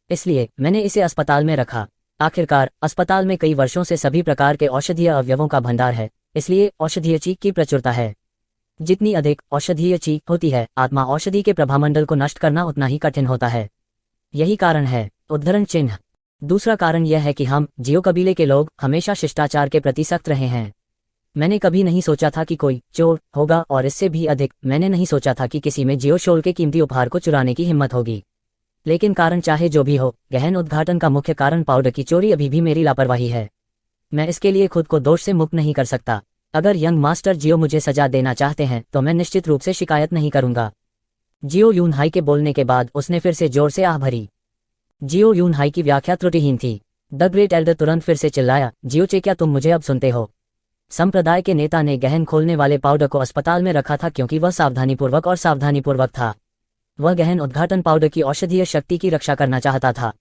इसलिए मैंने इसे अस्पताल में रखा। आखिरकार अस्पताल में कई वर्षों से सभी प्रकार के औषधीय अवयवों का भंडार है, इसलिए औषधीय चीख की प्रचुरता है। जितनी अधिक औषधीय चीख होती है, आत्मा औषधि के प्रभामंडल को नष्ट करना उतना ही कठिन होता है। यही कारण है। उद्धरण चिन्ह। दूसरा कारण यह है कि हम जियो कबीले के लोग हमेशा शिष्टाचार के प्रति सख्त रहे हैं। मैंने कभी नहीं सोचा था कि कोई चोर होगा, और इससे भी अधिक मैंने नहीं सोचा था कि किसी में जियो शोल के कीमती उपहार को चुराने की हिम्मत होगी। लेकिन कारण चाहे जो भी हो, गहन उद्घाटन का मुख्य कारण पाउडर की चोरी अभी भी मेरी लापरवाही है। मैं इसके लिए खुद को दोष से मुक्त नहीं कर सकता। अगर यंग मास्टर जियो मुझे सजा देना चाहते हैं तो मैं निश्चित रूप से शिकायत नहीं करूंगा। जियो यून हाई के बोलने के बाद उसने फिर से जोर से आह भरी। जियो यून हाई की व्याख्या त्रुटिहीन थी। द ग्रेट एल्डर तुरंत फिर से चिल्लाया, जियोचे क्या तुम मुझे अब सुनते हो? संप्रदाय के नेता ने गहन खोलने वाले पाउडर को अस्पताल में रखा था क्योंकि वह सावधानीपूर्वक था। वह गहन उद्घाटन पाउडर की औषधीय शक्ति की रक्षा करना चाहता था।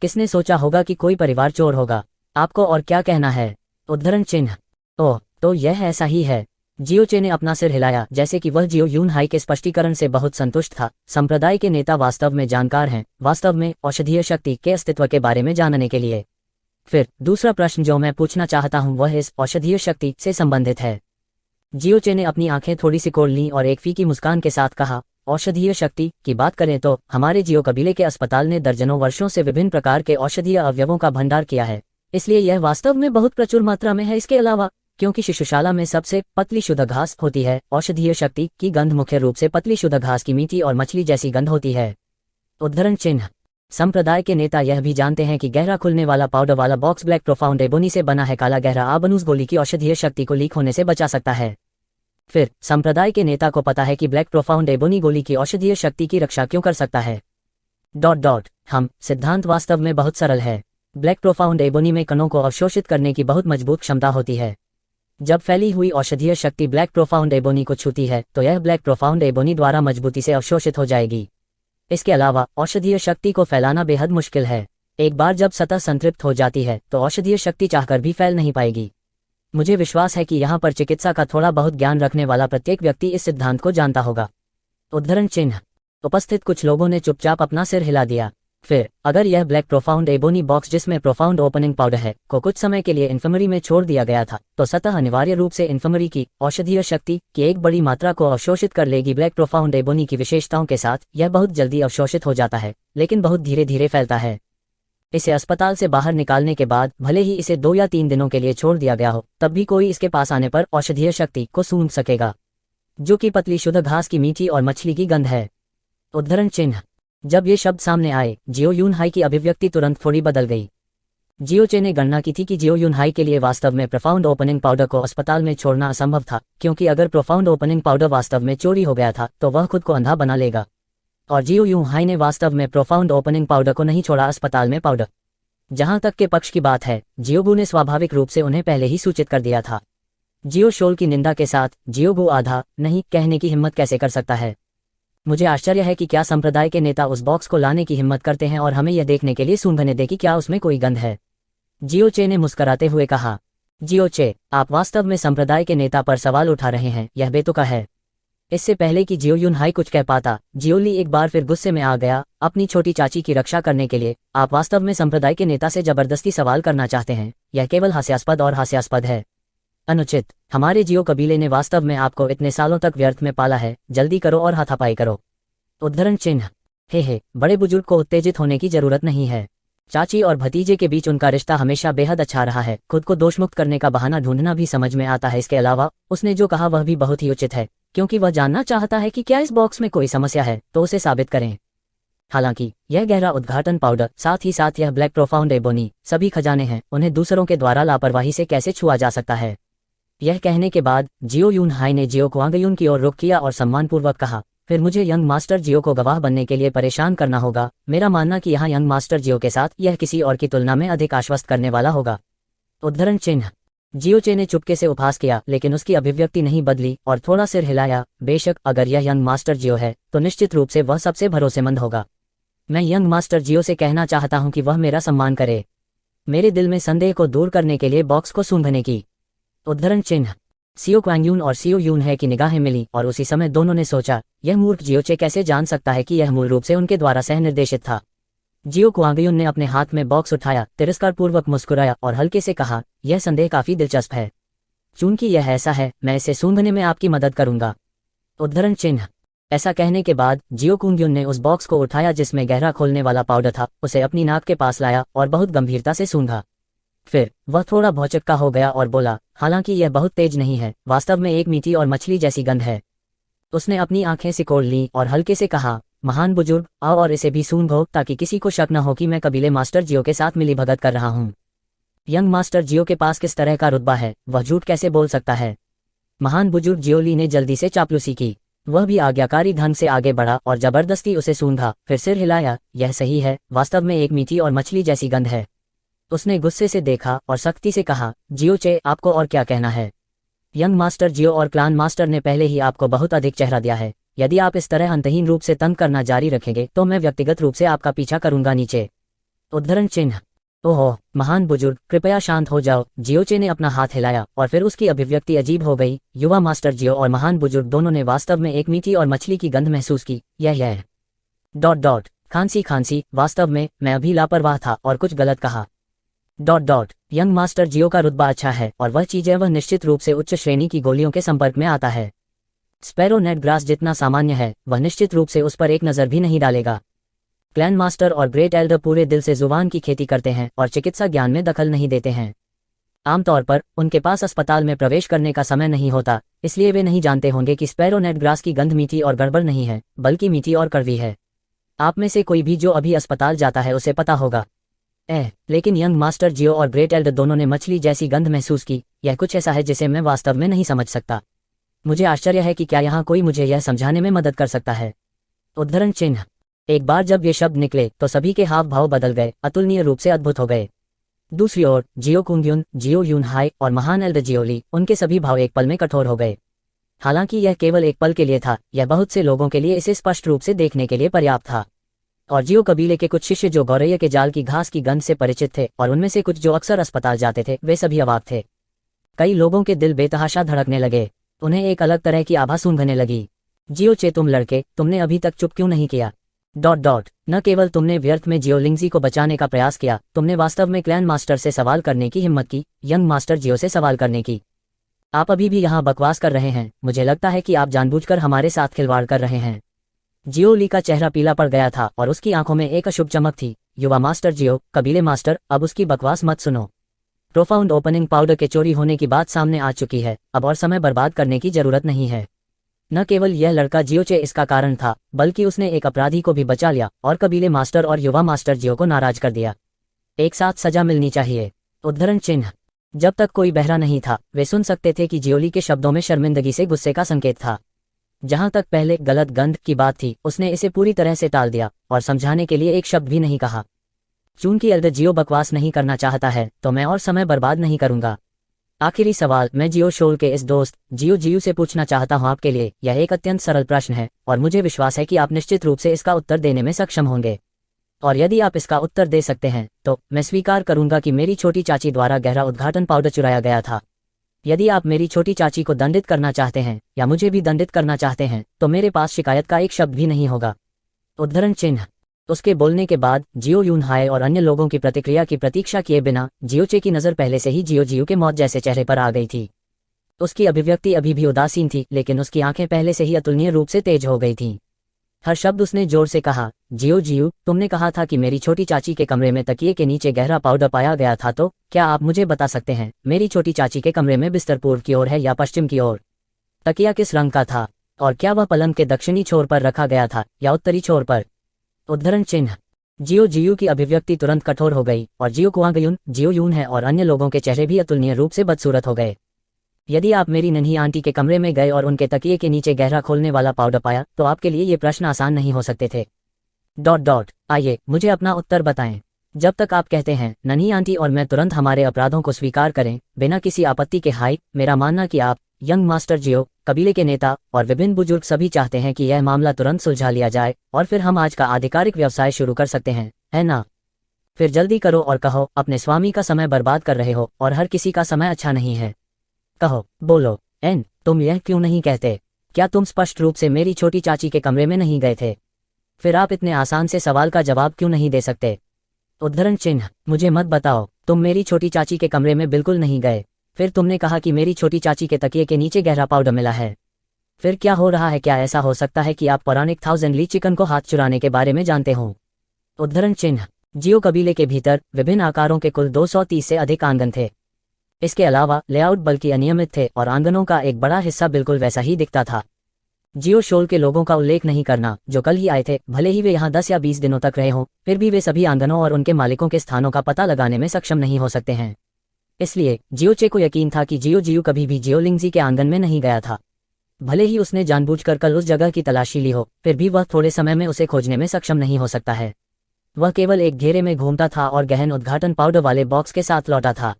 किसने सोचा होगा कि कोई परिवार चोर होगा? आपको और क्या कहना है? उद्धरण चिन्ह। ओह, तो यह ऐसा ही है। जियोचे ने अपना सिर हिलाया जैसे कि वह जियो यून हाई के स्पष्टीकरण से बहुत संतुष्ट था। संप्रदाय के नेता वास्तव में जानकार हैं, वास्तव में औषधीय शक्ति के अस्तित्व के बारे में जानने के लिए। फिर दूसरा प्रश्न जो मैं पूछना चाहता हूं वह इस औषधीय शक्ति से संबंधित है। जियोचे ने अपनी आंखें थोड़ी सी खोल लीं और एक फीकी मुस्कान के साथ कहा, औषधीय शक्ति की बात करें तो हमारे जियो कबीले के अस्पताल ने दर्जनों वर्षों से विभिन्न प्रकार के औषधीय अवयवों का भंडार किया है, इसलिए यह वास्तव में बहुत प्रचुर मात्रा में है। इसके अलावा क्योंकि शिशुशाला में सबसे पतली शुद्ध घास होती है, औषधीय शक्ति की गंध मुख्य रूप से पतली शुद्ध घास की मीठी और मछली जैसी गंध होती है। उद्धरण चिन्ह। संप्रदाय के नेता यह भी जानते हैं कि गहरा खुलने वाला पाउडर वाला बॉक्स ब्लैक प्रोफाउंड एबोनी से बना है। काला गहरा आबनूस गोली की औषधीय शक्ति को लीक होने से बचा सकता है। फिर संप्रदाय के नेता को पता है कि ब्लैक प्रोफाउंड एबोनी गोली की औषधीय शक्ति की रक्षा क्यों कर सकता है। हम सिद्धांत वास्तव में बहुत सरल है। ब्लैक प्रोफाउंड एबोनी में कणों को अवशोषित करने की बहुत मजबूत क्षमता होती है। जब फैली हुई औषधीय शक्ति ब्लैक प्रोफाउंड एबोनी को छूती है तो यह ब्लैक प्रोफाउंड एबोनी द्वारा मजबूती से अवशोषित हो जाएगी। इसके अलावा औषधीय शक्ति को फैलाना बेहद मुश्किल है। एक बार जब सतह संतृप्त हो जाती है तो औषधीय शक्ति चाहकर भी फैल नहीं पाएगी। मुझे विश्वास है कि यहाँ पर चिकित्सा का थोड़ा बहुत ज्ञान रखने वाला प्रत्येक व्यक्ति इस सिद्धांत को जानता होगा। उद्धरण चिन्ह। उपस्थित कुछ लोगों ने चुपचाप अपना सिर हिला दिया। फिर अगर यह ब्लैक प्रोफाउंड एबोनी बॉक्स जिसमें प्रोफाउंड ओपनिंग पाउडर है को कुछ समय के लिए इन्फर्मरी में छोड़ दिया गया था तो सतह अनिवार्य रूप से इन्फर्मरी की औषधीय शक्ति की एक बड़ी मात्रा को अवशोषित कर लेगी। ब्लैक प्रोफाउंड एबोनी की विशेषताओं के साथ यह बहुत जल्दी अवशोषित हो जाता है, लेकिन बहुत धीरे धीरे फैलता है। इसे अस्पताल से बाहर निकालने के बाद भले ही इसे 2 या 3 दिनों के लिए छोड़ दिया गया हो, तब भी कोई इसके पास आने पर औषधीय शक्ति को सूंघ सकेगा, जो कि पतली शुद्ध घास की मीठी और मछली की गंध है। उद्धरण चिन्ह। जब ये शब्द सामने आए, जियो यून हाई की अभिव्यक्ति तुरंत थोड़ी बदल गई। जियोचे ने गणना की थी कि जियो यून हाई के लिए वास्तव में प्रोफाउंड ओपनिंग पाउडर को अस्पताल में छोड़ना असंभव था, क्योंकि अगर प्रोफाउंड ओपनिंग पाउडर वास्तव में चोरी हो गया था तो वह खुद को अंधा बना लेगा। और जियो यून हाई ने वास्तव में प्रोफाउंड ओपनिंग पाउडर को नहीं छोड़ा अस्पताल में पाउडर। जहां तक के पक्ष की बात है, जियोगू ने स्वाभाविक रूप से उन्हें पहले ही सूचित कर दिया था। जियो शोल की निंदा के साथ जियोगू आधा नहीं कहने की हिम्मत कैसे कर सकता है? मुझे आश्चर्य है कि क्या संप्रदाय के नेता उस बॉक्स को लाने की हिम्मत करते हैं और हमें यह देखने के लिए सूंघने दे कि क्या उसमें कोई गंध है। जियोचे ने मुस्कुराते हुए कहा, जियोचे, आप वास्तव में संप्रदाय के नेता पर सवाल उठा रहे हैं, यह बेतुका है। इससे पहले कि जियो यून हाई कुछ कह पाता, जियोली एक बार फिर गुस्से में आ गया। अपनी छोटी चाची की रक्षा करने के लिए आप वास्तव में संप्रदाय के नेता से जबरदस्ती सवाल करना चाहते हैं? यह केवल हास्यास्पद है। अनुचित। हमारे जियो कबीले ने वास्तव में आपको इतने सालों तक व्यर्थ में पाला है, जल्दी करो और हाथापाई करो। उद्धरण चिन्ह। हे, बड़े बुजुर्ग को उत्तेजित होने की जरूरत नहीं है। चाची और भतीजे के बीच उनका रिश्ता हमेशा बेहद अच्छा रहा है। खुद को दोषमुक्त करने का बहाना ढूंढना भी समझ में आता है। इसके अलावा उसने जो कहा वह भी बहुत ही उचित है, क्योंकि वह जानना चाहता है कि क्या इस बॉक्स में कोई समस्या है, तो उसे साबित करें। हालांकि यह गहरा उद्घाटन पाउडर, साथ ही साथ यह ब्लैक प्रोफाउंड एबोनी, सभी खजाने हैं, उन्हें दूसरों के द्वारा लापरवाही से कैसे छुआ जा सकता है? यह कहने के बाद जियो यून हाई ने जियो क्वांगयुन की ओर रुख किया और सम्मानपूर्वक कहा, फिर मुझे यंग मास्टर जियो को गवाह बनने के लिए परेशान करना होगा। मेरा मानना कि यहाँ यंग मास्टर जियो के साथ यह किसी और की तुलना में अधिक आश्वस्त करने वाला होगा। उद्धरण चिन्ह। जियोचे ने चुपके से उपहास किया, लेकिन उसकी अभिव्यक्ति नहीं बदली और थोड़ा सिर हिलाया। बेशक अगर यह यंग मास्टर जियो है तो निश्चित रूप से वह सबसे भरोसेमंद होगा। मैं यंग मास्टर जियो से कहना चाहता हूं कि वह मेरा सम्मान करे, मेरे दिल में संदेह को दूर करने के लिए बॉक्स को सूंघने की। उद्धरण चिन्ह। सियो क्वांगयून और सियो यून है की निगाहें मिली और उसी समय दोनों ने सोचा, यह मूर्ख जियोचे कैसे जान सकता है कि यह मूल रूप से उनके द्वारा सह निर्देशित था। जियो क्वांगयुन ने अपने हाथ में बॉक्स उठाया, तिरस्कारपूर्वक मुस्कुराया और हल्के से कहा, यह संदेह काफी दिलचस्प है। चूंकि यह ऐसा है, मैं इसे सूंघने में आपकी मदद करूंगा। उद्धरण चिन्ह। ऐसा कहने के बाद जियो क्वांगयुन ने उस बॉक्स को उठाया जिसमें गहरा खोलने वाला पाउडर था, उसे अपनी नाक के पास लाया और बहुत गंभीरता से सूंघा। फिर वह थोड़ा भौचक्का हो गया और बोला, हालांकि यह बहुत तेज नहीं है, वास्तव में एक मीठी और मछली जैसी गंध है। उसने अपनी आंखें सिकोड़ लीं और हल्के से कहा, महान बुजुर्ग, आओ और इसे भी सूंघो ताकि किसी को शक न हो कि मैं कबीले मास्टर जियो के साथ मिलीभगत कर रहा हूँ। यंग मास्टर जियो के पास किस तरह का रुतबा है, वह झूठ कैसे बोल सकता है। महान बुजुर्ग जियोली ने जल्दी से चापलूसी की। वह भी आज्ञाकारी ढंग से आगे बढ़ा और जबरदस्ती उसे सूंघा, फिर सिर हिलाया। यह सही है, वास्तव में एक मीठी और मछली जैसी गंध है। उसने गुस्से से देखा और सख्ती से कहा, जियो चे, आपको और क्या कहना है। यंग मास्टर जियो और क्लान मास्टर ने पहले ही आपको बहुत अधिक चेहरा दिया है। यदि आप इस तरह अंतहीन रूप से तंग करना जारी रखेंगे तो मैं व्यक्तिगत रूप से आपका पीछा करूंगा। नीचे उद्धरण चिन्ह। ओहो महान बुजुर्ग, कृपया शांत हो जाओ। जियोचे ने अपना हाथ हिलाया और फिर उसकी अभिव्यक्ति अजीब हो गई। युवा मास्टर जियो और महान बुजुर्ग दोनों ने वास्तव में एक मीठी और मछली की गंध महसूस की। यह खांसी खांसी, वास्तव में मैं अभी लापरवाह था और कुछ गलत कहा। यंग मास्टर जियो का रुतबा अच्छा है और वह चीजें वह निश्चित रूप से उच्च श्रेणी की गोलियों के संपर्क में आता है। स्पैरो नेट ग्रास जितना सामान्य है, वह निश्चित रूप से उस पर एक नज़र भी नहीं डालेगा। क्लैन मास्टर और ग्रेट एल्डर पूरे दिल से जुबान की खेती करते हैं और चिकित्सा ज्ञान में दखल नहीं देते हैं। आमतौर पर उनके पास अस्पताल में प्रवेश करने का समय नहीं होता, इसलिए वे नहीं जानते होंगे कि स्पैरो नेट ग्रास की गंध मीठी और गड़बड़ नहीं है, बल्कि मीठी और कड़वी है। आप में से कोई भी जो अभी अस्पताल जाता है उसे पता होगा। लेकिन यंग मास्टर जियो और ग्रेट एल्डर दोनों ने मछली जैसी गंध महसूस की। यह कुछ ऐसा है जिसे मैं वास्तव में नहीं समझ सकता। मुझे आश्चर्य है कि क्या यहाँ कोई मुझे यह समझाने में मदद कर सकता है। उद्धरण चिन्ह। एक बार जब ये शब्द निकले तो सभी के हाव भाव बदल गए, अतुलनीय रूप से अद्भुत हो गए। दूसरी ओर जियो कुंग्युन, जियो यून हाई और महान एल्डर जियोली, उनके सभी भाव एक पल में कठोर हो गए। हालांकि यह केवल एक पल के लिए था, यह बहुत से लोगों के लिए इसे स्पष्ट रूप से देखने के लिए पर्याप्त था। और जियो कबीले के कुछ शिष्य जो गौरैया के जाल की घास की गंध से परिचित थे और उनमें से कुछ जो अक्सर अस्पताल जाते थे, वे सभी अवाक थे। कई लोगों के दिल बेतहाशा धड़कने लगे। उन्हें एक अलग तरह की आभा सूंघने लगी। जियो चे, तुम लड़के, तुमने अभी तक चुप क्यों नहीं किया। न केवल तुमने व्यर्थ में जियो लिंगजी को बचाने का प्रयास किया, तुमने वास्तव में क्लैन मास्टर से सवाल करने की हिम्मत की, यंग मास्टर जियो से सवाल करने की। आप अभी भी यहाँ बकवास कर रहे हैं। मुझे लगता है कि आप जानबूझकर हमारे साथ खिलवाड़ कर रहे हैं। जियो ली का चेहरा पीला पड़ गया था और उसकी आंखों में एक अशुभ चमक थी। युवा मास्टर जियो, कबीले मास्टर, अब उसकी बकवास मत सुनो। प्रोफाउंड ओपनिंग पाउडर के चोरी होने की बात सामने आ चुकी है, अब और समय बर्बाद करने की जरूरत नहीं है। न केवल यह लड़का जियोचे इसका कारण था, बल्कि उसने एक अपराधी को भी बचा लिया और कबीले मास्टर और युवा मास्टर जियो को नाराज कर दिया। एक साथ सजा मिलनी चाहिए। उद्धरण चिन्ह। जब तक कोई बहरा नहीं था, वे सुन सकते थे कि जियोली के शब्दों में शर्मिंदगी से गुस्से का संकेत था। जहां तक पहले गलत गंध की बात थी, उसने इसे पूरी तरह से टाल दिया और समझाने के लिए एक शब्द भी नहीं कहा। चूंकि एल्डर जियो बकवास नहीं करना चाहता है, तो मैं और समय बर्बाद नहीं करूंगा। आखिरी सवाल मैं जियो शोल के इस दोस्त जियो जियू से पूछना चाहता हूं आपके लिए। यह एक अत्यंत सरल प्रश्न है और मुझे विश्वास है कि आप निश्चित रूप से इसका उत्तर देने में सक्षम होंगे। और यदि आप इसका उत्तर दे सकते हैं तो मैं स्वीकार करूंगा कि मेरी छोटी चाची द्वारा गहरा उद्घाटन पाउडर चुराया गया था। यदि आप मेरी छोटी चाची को दंडित करना चाहते हैं या मुझे भी दंडित करना चाहते हैं, तो मेरे पास शिकायत का एक शब्द भी नहीं होगा। उद्धरण चिन्ह। उसके बोलने के बाद जियो यून हाय और अन्य लोगों की प्रतिक्रिया की प्रतीक्षा किए बिना जियोचे की नज़र पहले से ही जियो जियू के मौत जैसे चेहरे पर आ गई थी। उसकी अभिव्यक्ति अभी भी उदासीन थी, लेकिन उसकी आंखें पहले से ही अतुलनीय रूप से तेज हो गई थीं। हर शब्द उसने जोर से कहा। जियो जियू, तुमने कहा था कि मेरी छोटी चाची के कमरे में तकिए के नीचे गहरा पाउडर पाया गया था, तो क्या आप मुझे बता सकते हैं मेरी छोटी चाची के कमरे में बिस्तर पूर्व की ओर है या पश्चिम की ओर? तकिया किस रंग का था और क्या वह पलंग के दक्षिणी छोर पर रखा गया था या उत्तरी छोर पर? उद्धरण चिन्ह। जियो जियू की अभिव्यक्ति तुरंत कठोर हो गई और जियो कुआंगयुन, जियो यून है और अन्य लोगों के चेहरे भी अतुलनीय रूप से बदसूरत हो गए। यदि आप मेरी नन्ही आंटी के कमरे में गए और उनके तकिए के नीचे गहरा खोलने वाला पाउडर पाया, तो आपके लिए ये प्रश्न आसान नहीं हो सकते थे। आइए मुझे अपना उत्तर बताएं। जब तक आप कहते हैं नन्ही आंटी और मैं तुरंत हमारे अपराधों को स्वीकार करें बिना किसी आपत्ति के। हाई मेरा मानना कि आप, यंग मास्टर जियो, कबीले के नेता और विभिन्न बुजुर्ग सभी चाहते हैं कि यह मामला तुरंत सुलझा लिया जाए और फिर हम आज का आधिकारिक व्यवसाय शुरू कर सकते हैं, है ना? फिर जल्दी करो और कहो, अपने स्वामी का समय बर्बाद कर रहे हो और हर किसी का समय अच्छा नहीं है। कहो, बोलो। तुम यह क्यों नहीं कहते? क्या तुम स्पष्ट रूप से मेरी छोटी चाची के कमरे में नहीं गए थे? फिर आप इतने आसान से सवाल का जवाब क्यों नहीं दे सकते? उद्धरण चिन्ह। मुझे मत बताओ, तुम मेरी छोटी चाची के कमरे में बिल्कुल नहीं गए। फिर तुमने कहा कि मेरी छोटी चाची के तकिए के नीचे गहरा पाउडर मिला है। फिर क्या हो रहा है? क्या ऐसा हो सकता है कि आप पौराणिक 1000 ली चिकन को हाथ चुराने के बारे में जानते हो? उद्धरण चिन्ह। जियो कबीले के भीतर विभिन्न आकारों के कुल 230 से अधिक आंगन थे। इसके अलावा लेआउट बल्कि अनियमित थे और आंगनों का एक बड़ा हिस्सा बिल्कुल वैसा ही दिखता था। जियो शोल के लोगों का उल्लेख नहीं करना, जो कल ही आए थे, भले ही वे यहाँ 10 या 20 दिनों तक रहे हों, फिर भी वे सभी आंगनों और उनके मालिकों के स्थानों का पता लगाने में सक्षम नहीं हो सकते हैं। इसलिए जियोचे को यकीन था कि जियो कभी भी जियो लिंगजी के आंगन में नहीं गया था। भले ही उसने जानबूझकर कल उस जगह की तलाशी ली हो, फिर भी वह थोड़े समय में उसे खोजने में सक्षम नहीं हो सकता है। वह केवल एक घेरे में घूमता था और गहन उद्घाटन पाउडर वाले बॉक्स के साथ लौटा था।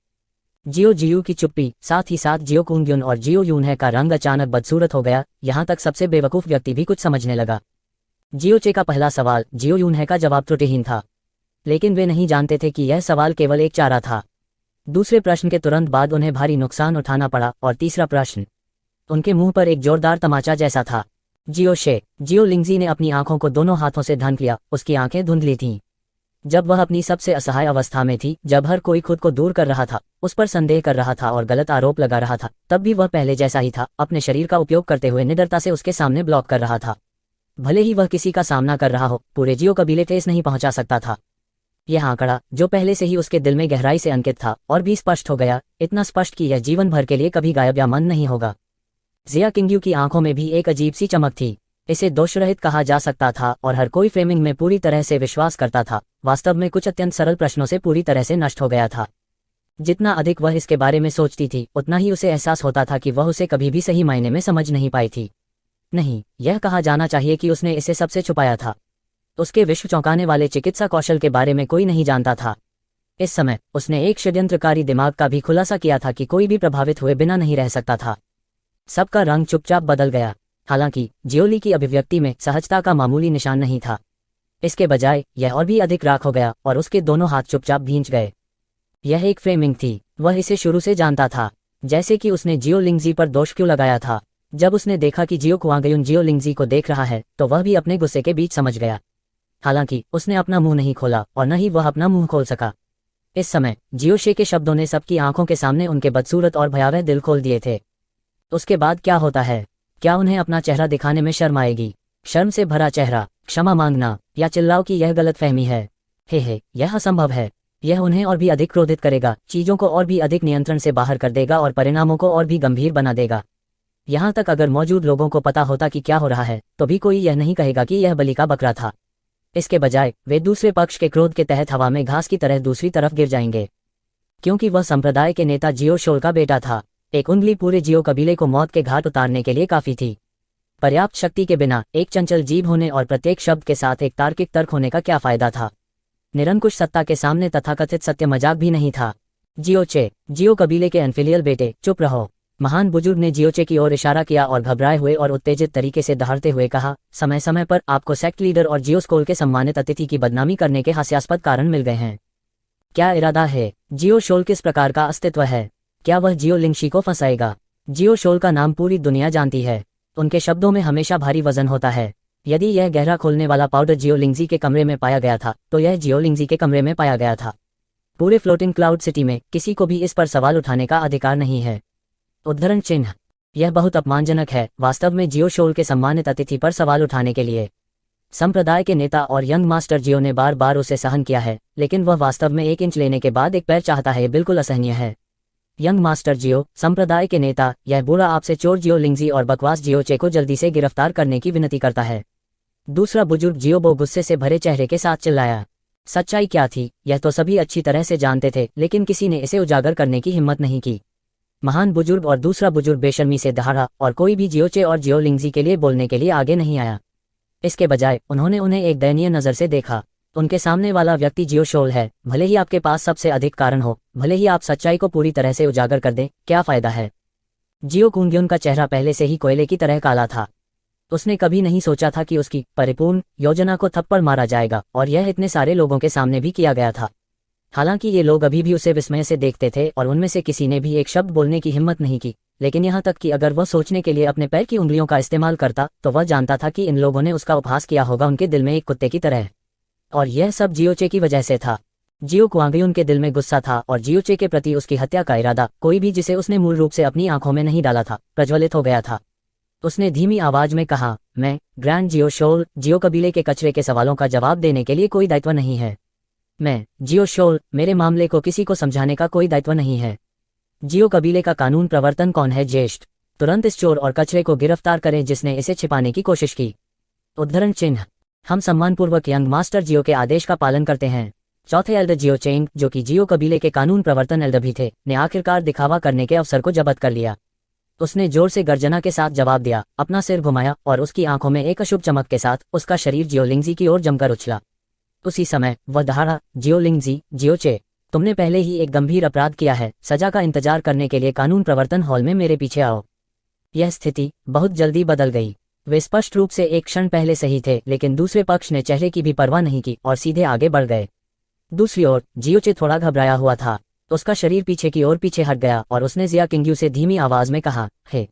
जियो की चुप्पी, साथ ही साथ जियो कुंग्युन और जियो यूनहे का रंग अचानक बदसूरत हो गया। यहाँ तक सबसे बेवकूफ व्यक्ति भी कुछ समझने लगा। जियोचे का पहला सवाल जियो यूनहे का जवाब त्रुटिहीन था, लेकिन वे नहीं जानते थे कि यह सवाल केवल एक चारा था। दूसरे प्रश्न के तुरंत बाद उन्हें भारी नुकसान उठाना पड़ा, और तीसरा प्रश्न उनके मुंह पर एक जोरदार तमाचा जैसा था। जियो लिंगजी ने अपनी आंखों को दोनों हाथों से ढक लिया। उसकी आंखें धुंधली थीं। जब वह अपनी सबसे असहाय अवस्था में थी, जब हर कोई खुद को दूर कर रहा था, उस पर संदेह कर रहा था और गलत आरोप लगा रहा था, तब भी वह पहले जैसा ही था, अपने शरीर का उपयोग करते हुए निडरता से उसके सामने ब्लॉक कर रहा था। भले ही वह किसी का सामना कर रहा हो, पूरे जियो कबीले ठेस नहीं पहुंचा सकता था। यह आंकड़ा, जो पहले से ही उसके दिल में गहराई से अंकित था, और भी स्पष्ट हो गया, इतना स्पष्ट कि यह जीवन भर के लिए कभी गायब या मंद नहीं होगा। जिया किंग्यू की आंखों में भी एक अजीब सी चमक थी। इसे दोषरहित कहा जा सकता था और हर कोई फ्रेमिंग में पूरी तरह से विश्वास करता था, वास्तव में कुछ अत्यंत सरल प्रश्नों से पूरी तरह से नष्ट हो गया था। जितना अधिक वह इसके बारे में सोचती थी, उतना ही उसे एहसास होता था कि वह उसे कभी भी सही मायने में समझ नहीं पाई थी। नहीं, यह कहा जाना चाहिए कि उसने इसे सबसे छुपाया था। उसके विश्व चौंकाने वाले चिकित्सा कौशल के बारे में कोई नहीं जानता था। इस समय उसने एक षड्यंत्रकारी दिमाग का भी खुलासा किया था कि कोई भी प्रभावित हुए बिना नहीं रह सकता था। सबका रंग चुपचाप बदल गया। हालांकि जियोली की अभिव्यक्ति में सहजता का मामूली निशान नहीं था। इसके बजाय यह और भी अधिक राख हो गया और उसके दोनों हाथ चुपचाप भींच गए। यह एक फ्रेमिंग थी। वह इसे शुरू से जानता था, जैसे कि उसने जियो लिंगजी पर दोष क्यों लगाया था। जब उसने देखा कि जियो कुआंगयुन जियो लिंगजी को देख रहा है, तो वह भी अपने गुस्से के बीच समझ गया। हालांकि उसने अपना मुंह नहीं खोला और न ही वह अपना मुंह खोल सका। इस समय जियोशे के शब्दों ने सबकी आंखों के सामने उनके बदसूरत और भयावह दिल खोल दिए थे। उसके बाद क्या होता है? क्या उन्हें अपना चेहरा दिखाने में शर्म आएगी? शर्म से भरा चेहरा, क्षमा मांगना, या चिल्लाओ कि यह गलतफहमी है? हे, यह असंभव है। यह उन्हें और भी अधिक क्रोधित करेगा, चीजों को और भी अधिक नियंत्रण से बाहर कर देगा और परिणामों को और भी गंभीर बना देगा। यहाँ तक अगर मौजूद लोगों को पता होता कि क्या हो रहा है, तो भी कोई यह नहीं कहेगा कि यह बलि का बकरा था। इसके बजाय वे दूसरे पक्ष के क्रोध के तहत हवा में घास की तरह दूसरी तरफ गिर जाएंगे, क्योंकि वह संप्रदाय के नेता जियो शोल का बेटा था। एक उंगली पूरे जियो कबीले को मौत के घाट उतारने के लिए काफी थी। पर्याप्त शक्ति के बिना एक चंचल जीव होने और प्रत्येक शब्द के साथ एक तार्किक तर्क होने का क्या फायदा था? निरंकुश सत्ता के सामने तथाकथित सत्य मजाक भी नहीं था। जियो कबीले के अनफिलियल बेटे, चुप रहो। महान बुजुर्ग ने जियोचे की ओर इशारा किया और घबराए हुए और उत्तेजित तरीके से दहाड़ते हुए कहा, समय समय पर आपको सेक्ट लीडर और जियो स्कोल के सम्मानित अतिथि की बदनामी करने के हास्यास्पद कारण मिल गए हैं। क्या इरादा है? जियो शोल किस प्रकार का अस्तित्व है? क्या वह जियो लिंगशी को फंसाएगा? जियो शोल का नाम पूरी दुनिया जानती है। उनके शब्दों में हमेशा भारी वजन होता है। यदि यह गहरा खोलने वाला पाउडर जियो लिंगजी के कमरे में पाया गया था, तो यह जियो लिंगजी के कमरे में पाया गया था। पूरे फ्लोटिंग क्लाउड सिटी में किसी को भी इस पर सवाल उठाने का अधिकार नहीं है। उद्धरण चिन्ह। यह बहुत अपमानजनक है वास्तव में जियो शोल के सम्मानित अतिथि पर सवाल उठाने के लिए। संप्रदाय के नेता और यंग मास्टर जियो ने बार बार उसे सहन किया है, लेकिन वह वास्तव में 1 इंच लेने के बाद एक पैर चाहता है। बिल्कुल असहनीय है। यंग मास्टर जियो, संप्रदाय के नेता, यह बूढ़ा आपसे चोर जियो लिंगजी और बकवास जियोचे को जल्दी से गिरफ्तार करने की विनती करता है। दूसरा बुजुर्ग जियोबो गुस्से से भरे चेहरे के साथ चिल्लाया। सच्चाई क्या थी, यह तो सभी अच्छी तरह से जानते थे, लेकिन किसी ने इसे उजागर करने की हिम्मत नहीं की। महान बुजुर्ग और दूसरा बुजुर्ग बेशर्मी से दहाड़ा और कोई भी जियोचे और जियो लिंगजी के लिए बोलने के लिए आगे नहीं आया। इसके बजाय उन्होंने उन्हें एक दयनीय नज़र से देखा। उनके सामने वाला व्यक्ति जियो शोल है। भले ही आपके पास सबसे अधिक कारण हो, भले ही आप सच्चाई को पूरी तरह से उजागर कर दें, क्या फायदा है? जियो कुंग्युन का चेहरा पहले से ही कोयले की तरह काला था। उसने कभी नहीं सोचा था कि उसकी परिपूर्ण योजना को थप्पड़ मारा जाएगा, और यह इतने सारे लोगों के सामने भी किया गया था। हालांकि ये लोग अभी भी उसे विस्मय से देखते थे और उनमें से किसी ने भी एक शब्द बोलने की हिम्मत नहीं की, लेकिन यहाँ तक कि अगर वह सोचने के लिए अपने पैर की उंगलियों का इस्तेमाल करता, तो वह जानता था कि इन लोगों ने उसका उपहास किया होगा उनके दिल में एक कुत्ते की तरह। और यह सब जियोचे की वजह से था। जियो कुआंगयुन के दिल में गुस्सा था और जियोचे के प्रति उसकी हत्या का इरादा, कोई भी जिसे उसने मूल रूप से अपनी आंखों में नहीं डाला था, प्रज्वलित हो गया था। उसने धीमी आवाज में कहा, मैं ग्रैंड जियो शोल, जियो कबीले के कचरे के सवालों का जवाब देने के लिए कोई दायित्व नहीं है। मैं जियो शोल, मेरे मामले को किसी को समझाने का कोई दायित्व नहीं है। जियो कबीले का कानून प्रवर्तन कौन है? ज्येष्ठ। तुरंत इस चोर और कचरे को गिरफ्तार करें जिसने इसे छिपाने की कोशिश की। उद्धरण चिन्ह। हम सम्मानपूर्वक यंग मास्टर जियो के आदेश का पालन करते हैं। चौथे एल्डर जियो चेंग, जो कि जियो कबीले के कानून प्रवर्तन एल्डर भी थे, ने आखिरकार दिखावा करने के अवसर को जब्त कर लिया। उसने जोर से गर्जना के साथ जवाब दिया, अपना सिर घुमाया और उसकी आंखों में एक अशुभ चमक के साथ उसका शरीर जियोलिंगजी की ओर जमकर उछला। उसी समय वह दहाड़ा, जियोलिंगजी, जियोचे, तुमने पहले ही एक गंभीर अपराध किया है, सजा का इंतजार करने के लिए कानून प्रवर्तन हॉल में मेरे पीछे आओ। यह स्थिति बहुत जल्दी बदल गई। वे स्पष्ट रूप से एक क्षण पहले सही थे, लेकिन दूसरे पक्ष ने चेहरे की भी परवाह नहीं की और सीधे आगे बढ़ गए। दूसरी ओर जियोचे थोड़ा घबराया हुआ था। उसका शरीर पीछे की ओर पीछे हट गया और उसने जिया किंग्यू से धीमी आवाज में कहा, हे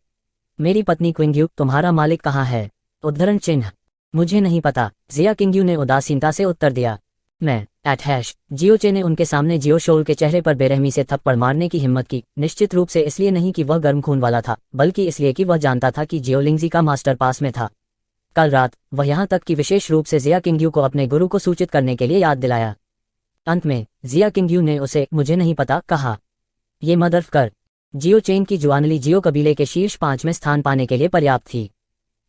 मेरी पत्नी क्विंग्यू, तुम्हारा मालिक कहाँ है? उद्धरण चिन्ह, मुझे नहीं पता, जिया किंग्यू ने उदासीनता से उत्तर दिया। मैं जियोचे ने उनके सामने जियो शोल के चेहरे पर बेरहमी से थप्पड़ मारने की हिम्मत की, निश्चित रूप से इसलिए नहीं कि वह गर्म खून वाला था, बल्कि इसलिए कि वह जानता था कि जियोलिंगजी का मास्टर पास में था। कल रात वह यहाँ तक कि विशेष रूप से जिया किंग्यू को अपने गुरु को सूचित करने के लिए याद दिलाया। अंत में जिया किंग्यू ने उसे मुझे नहीं पता कहा। ये मदर्फ कर। जियो चेन की जुआनली जियो कबीले के शीर्ष 5 में स्थान पाने के लिए पर्याप्त थी।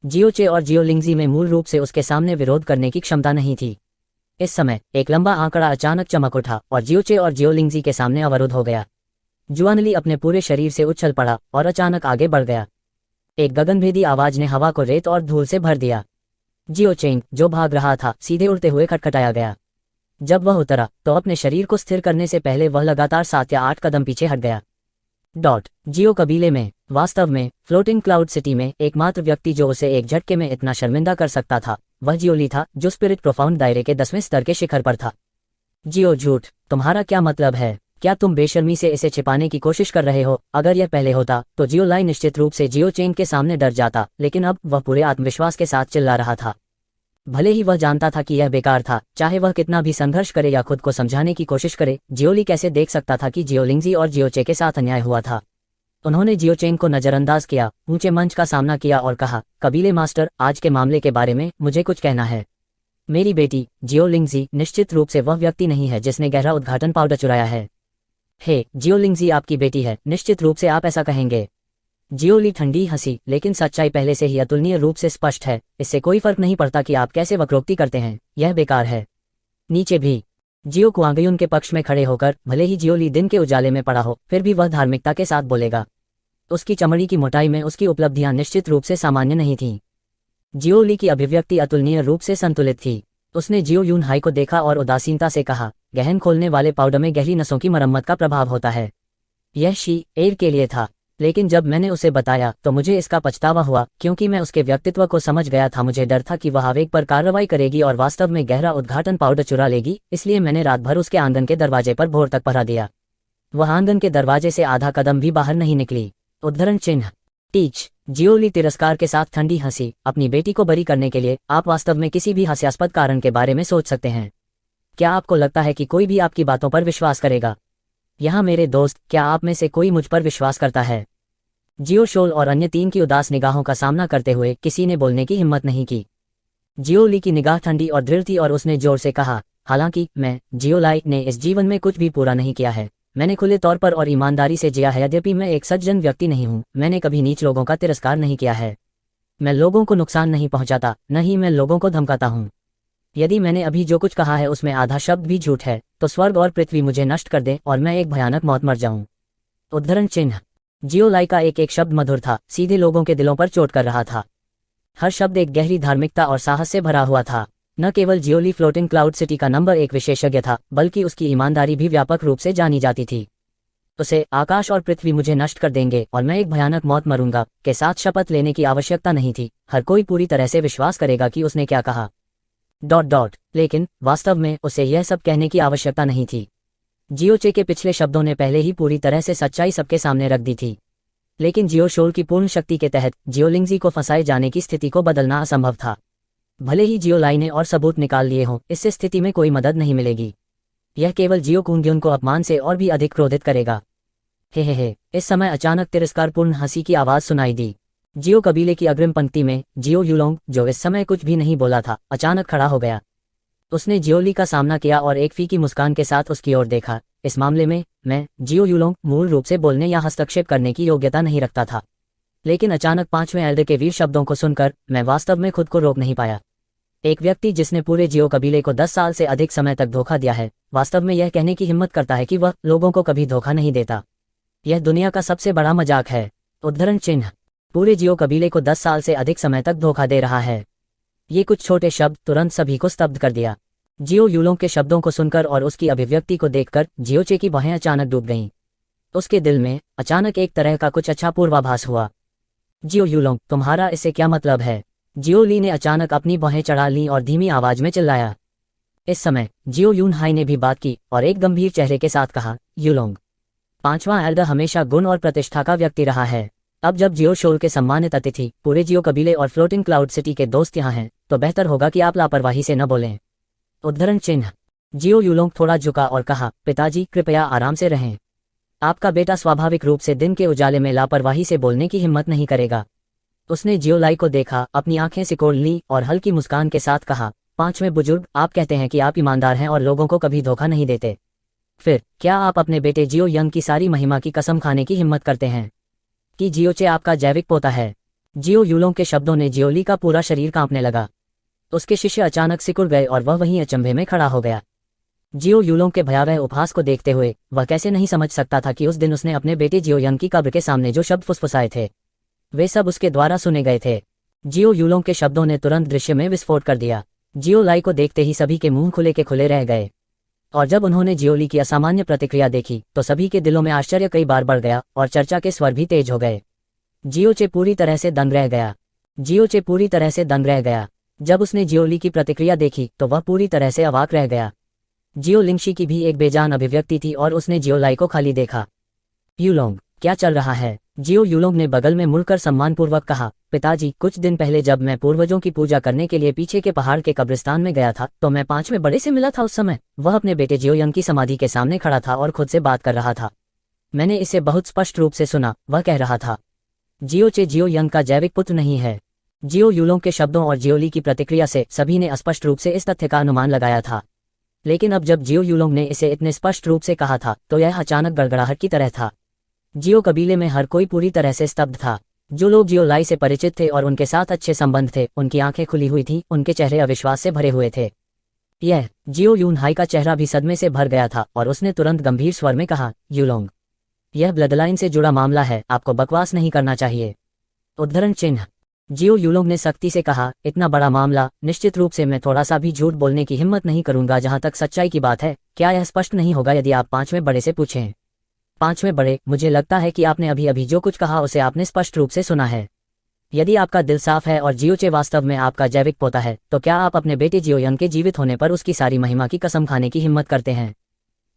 जियोचे और जियोलिंगजी में मूल रूप से उसके सामने विरोध करने की क्षमता नहीं थी। इस समय एक लंबा आंकड़ा अचानक चमक उठा और जियोचे और जियोलिंगजी के सामने अवरुद्ध हो गया। जुआनली अपने पूरे शरीर से उछल पड़ा और अचानक आगे बढ़ गया। एक गगनभेदी आवाज ने हवा को रेत और धूल से भर दिया। जियो चेंग, जो भाग रहा था, सीधे उड़ते हुए खटखटाया गया। जब वह उतरा तो अपने शरीर को स्थिर करने से पहले वह लगातार 7 या 8 कदम पीछे हट गया। जियो कबीले में, वास्तव में फ्लोटिंग क्लाउड सिटी में, एकमात्र व्यक्ति जो उसे एक झटके में इतना शर्मिंदा कर सकता था वह जियोली था, जो स्पिरिट प्रोफाउंड दायरे के 10वें स्तर के शिखर पर था। जियो झूठ, तुम्हारा क्या मतलब है? क्या तुम बेशर्मी से इसे छिपाने की कोशिश कर रहे हो? अगर यह पहले होता तो जियो लाई निश्चित रूप से जियो चेंग के सामने डर जाता, लेकिन अब वह पूरे आत्मविश्वास के साथ चिल्ला रहा था। भले ही वह जानता था कि यह बेकार था, चाहे वह कितना भी संघर्ष करे या खुद को समझाने की कोशिश करे, जियोली कैसे देख सकता था कि जियोलिंगजी और जियोचे के साथ अन्याय हुआ था। उन्होंने जियोचेंग को नजरअंदाज किया, ऊंचे मंच का सामना किया और कहा, कबीले मास्टर, आज के मामले के बारे में मुझे कुछ कहना है। मेरी बेटी जियोलिंगजी निश्चित रूप से वह व्यक्ति नहीं है जिसने गहरा उद्घाटन पाउडर चुराया है। हे जियोलिंगजी, आपकी बेटी है, निश्चित रूप से आप ऐसा कहेंगे। जियोली ठंडी हंसी, लेकिन सच्चाई पहले से ही अतुलनीय रूप से स्पष्ट है। इससे कोई फर्क नहीं पड़ता कि आप कैसे वक्रोक्ति करते हैं, यह बेकार है। नीचे भी जियो कुआंगयुन के पक्ष में खड़े होकर, भले ही जियोली दिन के उजाले में पड़ा हो, फिर भी वह धार्मिकता के साथ बोलेगा। उसकी चमड़ी की मोटाई में उसकी उपलब्धियां निश्चित रूप से सामान्य नहीं थीं। जियोली की अभिव्यक्ति अतुलनीय रूप से संतुलित थी। उसने जियो यून हाई को देखा और उदासीनता से कहा, गहन खोलने वाले पाउडर में गहरी नसों की मरम्मत का प्रभाव होता है। यह शी एयर के लिए था, लेकिन जब मैंने उसे बताया तो मुझे इसका पछतावा हुआ, क्योंकि मैं उसके व्यक्तित्व को समझ गया था। मुझे डर था कि वह आवेग पर कार्रवाई करेगी और वास्तव में गहरा उद्घाटन पाउडर चुरा लेगी, इसलिए मैंने रात भर उसके आंगन के दरवाजे पर भोर तक पहरा दिया। वह आंगन के दरवाजे से आधा कदम भी बाहर नहीं निकली। उद्धरण चिन्ह टीच। जियोली तिरस्कार के साथ ठंडी हंसी, अपनी बेटी को बरी करने के लिए आप वास्तव में किसी भी हास्यास्पद कारण के बारे में सोच सकते हैं। क्या आपको लगता है कि कोई भी आपकी बातों पर विश्वास करेगा? यहाँ मेरे दोस्त, क्या आप में से कोई मुझ पर विश्वास करता है? जियो शोल और अन्य 3 की उदास निगाहों का सामना करते हुए किसी ने बोलने की हिम्मत नहीं की। जियोली की निगाह ठंडी और दृढ़ थी और उसने जोर से कहा, हालांकि मैं, जियोलाई, ने इस जीवन में कुछ भी पूरा नहीं किया है। मैंने खुले तौर पर और ईमानदारी से जिया है। यद्यपि मैं एक सज्जन व्यक्ति नहीं हूँ, मैंने कभी नीच लोगों का तिरस्कार नहीं किया है। मैं लोगों को नुकसान नहीं पहुंचाता, न ही मैं लोगों को धमकाता हूँ। यदि मैंने अभी जो कुछ कहा है उसमें आधा शब्द भी झूठ है, तो स्वर्ग और पृथ्वी मुझे नष्ट कर दे और मैं एक भयानक मौत मर जाऊं। उद्धरण चिन्ह जियोलाई का एक एक शब्द मधुर था, सीधे लोगों के दिलों पर चोट कर रहा था। हर शब्द एक गहरी धार्मिकता और साहस से भरा हुआ था। न केवल जियोली फ्लोटिंग क्लाउड सिटी का नंबर 1 विशेषज्ञ था, बल्कि उसकी ईमानदारी भी व्यापक रूप से जानी जाती थी। उसे आकाश और पृथ्वी मुझे नष्ट कर देंगे और मैं एक भयानक मौत मरूंगा के साथ शपथ लेने की आवश्यकता नहीं थी। हर कोई पूरी तरह से विश्वास करेगा कि उसने क्या कहा। लेकिन वास्तव में उसे यह सब कहने की आवश्यकता नहीं थी। जियोचे के पिछले शब्दों ने पहले ही पूरी तरह से सच्चाई सबके सामने रख दी थी। लेकिन जियो शोल की पूर्ण शक्ति के तहत जियोलिंगजी को फंसाए जाने की स्थिति को बदलना असंभव था। भले ही जियोलाई ने और सबूत निकाल लिए हों, इससे स्थिति में कोई मदद नहीं मिलेगी। यह केवल जियो कुंग्युन को अपमान से और भी अधिक क्रोधित करेगा। हे। इस समय अचानक तिरस्कारपूर्ण हंसी की आवाज सुनाई दी। जियो कबीले की अग्रिम पंक्ति में जियो यूलोंग, जो इस समय कुछ भी नहीं बोला था, अचानक खड़ा हो गया। उसने जियोली का सामना किया और एक फीकी मुस्कान के साथ उसकी ओर देखा। इस मामले में मैं, जियो यूलोंग, मूल रूप से बोलने या हस्तक्षेप करने की योग्यता नहीं रखता था, लेकिन अचानक 5वें एल्डर के वीर शब्दों को सुनकर मैं वास्तव में खुद को रोक नहीं पाया। एक व्यक्ति जिसने पूरे जियो कबीले को 10 साल से अधिक समय तक धोखा दिया है, वास्तव में यह कहने की हिम्मत करता है कि वह लोगों को कभी धोखा नहीं देता। यह दुनिया का सबसे बड़ा मजाक है। उद्धरण चिन्ह। पूरे जियो कबीले को 10 साल से अधिक समय तक धोखा दे रहा है। ये कुछ छोटे शब्द तुरंत सभी को स्तब्ध कर दिया। जियो यूलोंग के शब्दों को सुनकर और उसकी अभिव्यक्ति को देखकर जियोचे की बाहें अचानक डूब गईं। उसके दिल में अचानक एक तरह का कुछ अच्छा पूर्वाभास हुआ। जियो यूलोंग, तुम्हारा इससे क्या मतलब है? जियो ली ने अचानक अपनी बाहें चढ़ा लीं और धीमी आवाज में चिल्लाया। इस समय जियो यून हाई ने भी बात की और एक गंभीर चेहरे के साथ कहा, यूलोंग, 5वां एल्डर हमेशा गुण और प्रतिष्ठा का व्यक्ति रहा है। अब जब जियो शोल के सम्मानित अतिथि पूरे जियो कबीले और फ्लोटिंग क्लाउड सिटी के दोस्त यहाँ हैं, तो बेहतर होगा कि आप लापरवाही से न बोलें। उद्धरण चिन्ह। जियो यूलोंग थोड़ा झुका और कहा, पिताजी कृपया आराम से रहें। आपका बेटा स्वाभाविक रूप से दिन के उजाले में लापरवाही से बोलने की हिम्मत नहीं करेगा। उसने जियो लाई को देखा, अपनी आंखें सिकोड़ ली और हल्की मुस्कान के साथ कहा, 5वें बुजुर्ग, आप कहते हैं कि आप ईमानदार हैं और लोगों को कभी धोखा नहीं देते। फिर क्या आप अपने बेटे जियो यंग की सारी महिमा की कसम खाने की हिम्मत करते हैं कि जियोचे आपका जैविक पोता है? जियो यूलोंग के शब्दों ने जियोली का पूरा शरीर कांपने लगा। उसके शिष्य अचानक सिकुड़ गए और वह वहीं अचंभे में खड़ा हो गया। जियो यूलोंग के भयावह उपहास को देखते हुए वह कैसे नहीं समझ सकता था कि उस दिन उसने अपने बेटे जियो यंग की कब्र के सामने जो शब्द फुसफुसाए थे, वे सब उसके द्वारा सुने गए थे। जियो यूलोंग के शब्दों ने तुरंत दृश्य में विस्फोट कर दिया। जियो लाई को देखते ही सभी के मुंह खुले के खुले रह गए, और जब उन्होंने जियोली की असामान्य प्रतिक्रिया देखी तो सभी के दिलों में आश्चर्य कई बार बढ़ गया और चर्चा के स्वर भी तेज हो गए। जियोचे पूरी तरह से दंग रह गया। जियोचे पूरी तरह से दंग रह गया। जब उसने जियोली की प्रतिक्रिया देखी तो वह पूरी तरह से अवाक रह गया। जियो लिंगशी की भी एक बेजान अभिव्यक्ति थी और उसने जियो लाई को खाली देखा। यूलोंग, क्या चल रहा है? जियो यूलोंग ने बगल में मुड़कर सम्मानपूर्वक कहा, पिताजी, कुछ दिन पहले जब मैं पूर्वजों की पूजा करने के लिए पीछे के पहाड़ के कब्रिस्तान में गया था तो मैं 5वें बड़े से मिला था। उस समय वह अपने बेटे जियो यंग की समाधि के सामने खड़ा था और खुद से बात कर रहा था। मैंने इसे बहुत स्पष्ट रूप से सुना। वह कह रहा था, जियोचे जियो यंग का जैविक पुत्र नहीं है। जियो यूलोंग के शब्दों और जियोली की प्रतिक्रिया से सभी ने स्पष्ट रूप से इस तथ्य का अनुमान लगाया था। लेकिन अब जब जियो यूलोंग ने इसे इतने स्पष्ट रूप से कहा था तो यह अचानक गड़गड़ाहट की तरह था। जियो कबीले में हर कोई पूरी तरह से स्तब्ध था। जो लोग जियो लाई से परिचित थे और उनके साथ अच्छे संबंध थे, उनकी आंखें खुली हुई थीं, उनके चेहरे अविश्वास से भरे हुए थे। यह जियो यून हाई का चेहरा भी सदमे से भर गया था और उसने तुरंत गंभीर स्वर में कहा, यूलोंग, यह ब्लडलाइन से जुड़ा मामला है, आपको बकवास नहीं करना चाहिए। उद्धरण चिन्ह। जियो यूलोंग ने सख्ती से कहा, इतना बड़ा मामला, निश्चित रूप से मैं थोड़ा सा भी झूठ बोलने की हिम्मत नहीं करूंगा। जहां तक सच्चाई की बात है, क्या यह स्पष्ट नहीं होगा यदि आप 5वें बड़े से पूछें? 5वें बड़े, मुझे लगता है कि आपने अभी अभी जो कुछ कहा उसे आपने स्पष्ट रूप से सुना है। यदि आपका दिल साफ है और जियोचे वास्तव में आपका जैविक पोता है, तो क्या आप अपने बेटे जियो यंग के जीवित होने पर उसकी सारी महिमा की कसम खाने की हिम्मत करते हैं?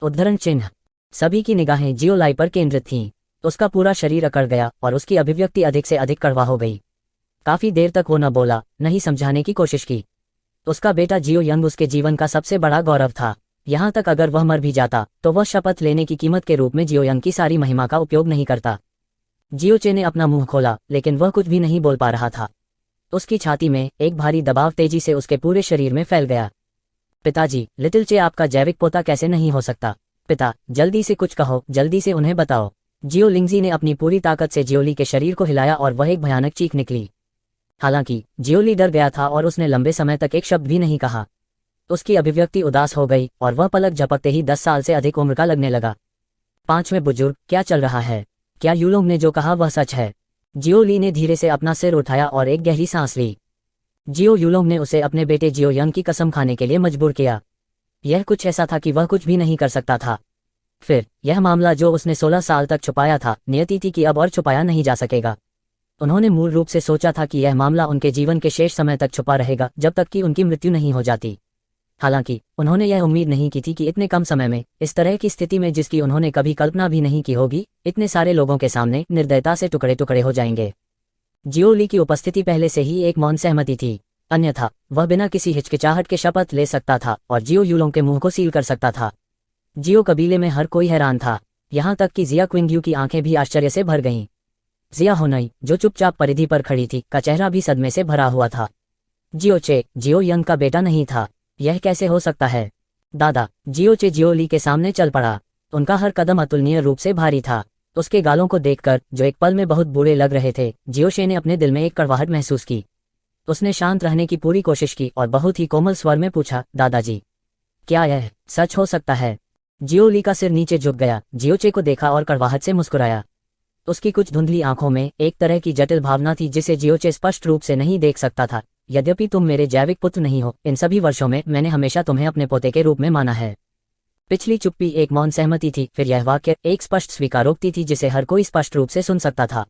उद्धरण चिन्ह। सभी की निगाहें जियो लाई पर केंद्रित थीं। उसका पूरा शरीर अकड़ गया और उसकी अभिव्यक्ति अधिक से अधिक कड़वा हो गई। काफी देर तक वो न बोला, न ही समझाने की कोशिश की। उसका बेटा जियो यंग उसके जीवन का सबसे बड़ा गौरव था। यहाँ तक अगर वह मर भी जाता तो वह शपथ लेने की कीमत के रूप में जियो यंग की सारी महिमा का उपयोग नहीं करता। जियोचे ने अपना मुंह खोला, लेकिन वह कुछ भी नहीं बोल पा रहा था। उसकी छाती में एक भारी दबाव तेजी से उसके पूरे शरीर में फैल गया। पिताजी, लिटिल चे आपका जैविक पोता कैसे नहीं हो सकता? पिता, जल्दी से कुछ कहो, जल्दी से उन्हें बताओ। जियो लिंगजी ने अपनी पूरी ताकत से जियोली के शरीर को हिलाया और वह एक भयानक चीख निकली। हालांकि जियोली डर गया था और उसने लंबे समय तक एक शब्द भी नहीं कहा। उसकी अभिव्यक्ति उदास हो गई और वह पलक झपकते ही 10 साल से अधिक उम्र का लगने लगा। 5वें बुजुर्ग, क्या चल रहा है? क्या यूलोंग ने जो कहा वह सच है? जियोली ने धीरे से अपना सिर उठाया और एक गहरी सांस ली। जियो यूलोंग ने उसे अपने बेटे जियो यंग की कसम खाने के लिए मजबूर किया। यह कुछ ऐसा था कि वह कुछ भी नहीं कर सकता था। फिर यह मामला जो उसने 16 साल तक छुपाया था, नियति थी कि अब और छुपाया नहीं जा सकेगा। उन्होंने मूल रूप से सोचा था कि यह मामला उनके जीवन के शेष समय तक छुपा रहेगा, जब तक कि उनकी मृत्यु नहीं हो जाती। हालांकि उन्होंने यह उम्मीद नहीं की थी कि इतने कम समय में, इस तरह की स्थिति में जिसकी उन्होंने कभी कल्पना भी नहीं की होगी, इतने सारे लोगों के सामने निर्दयता से टुकड़े टुकड़े हो जाएंगे। जियोली की उपस्थिति पहले से ही एक मौन सहमति थी, अन्यथा वह बिना किसी हिचकिचाहट के शपथ ले सकता था और जियो यूलोंग के मुंह को सील कर सकता था। जियो कबीले में हर कोई हैरान था, यहाँ तक कि जिया क्विंगयू की आंखें भी आश्चर्य से भर गईं। जिया होनई, जो चुपचाप परिधि पर खड़ी थी, का चेहरा भी सदमे से भरा हुआ था। जियोचे जियो यंग का बेटा नहीं था, यह कैसे हो सकता है? दादा, जियोचे जियोली के सामने चल पड़ा। उनका हर कदम अतुलनीय रूप से भारी था। उसके गालों को देखकर, जो एक पल में बहुत बुरे लग रहे थे, जियोशे ने अपने दिल में एक कड़वाहट महसूस की। उसने शांत रहने की पूरी कोशिश की और बहुत ही कोमल स्वर में पूछा, दादाजी, क्या यह सच हो सकता है? जियो ली का सिर नीचे झुक गया, जियोचे को देखा और कड़वाहट से मुस्कुराया। उसकी कुछ धुंधली आंखों में एक तरह की जटिल भावना थी जिसे जियोचे स्पष्ट रूप से नहीं देख सकता था। यद्यपि तुम मेरे जैविक पुत्र नहीं हो, इन सभी वर्षों में मैंने हमेशा तुम्हें अपने पोते के रूप में माना है। पिछली चुप्पी एक मौन सहमति थी, फिर यह वाक्य एक स्पष्ट स्वीकारोक्ति थी जिसे हर कोई स्पष्ट रूप से सुन सकता था।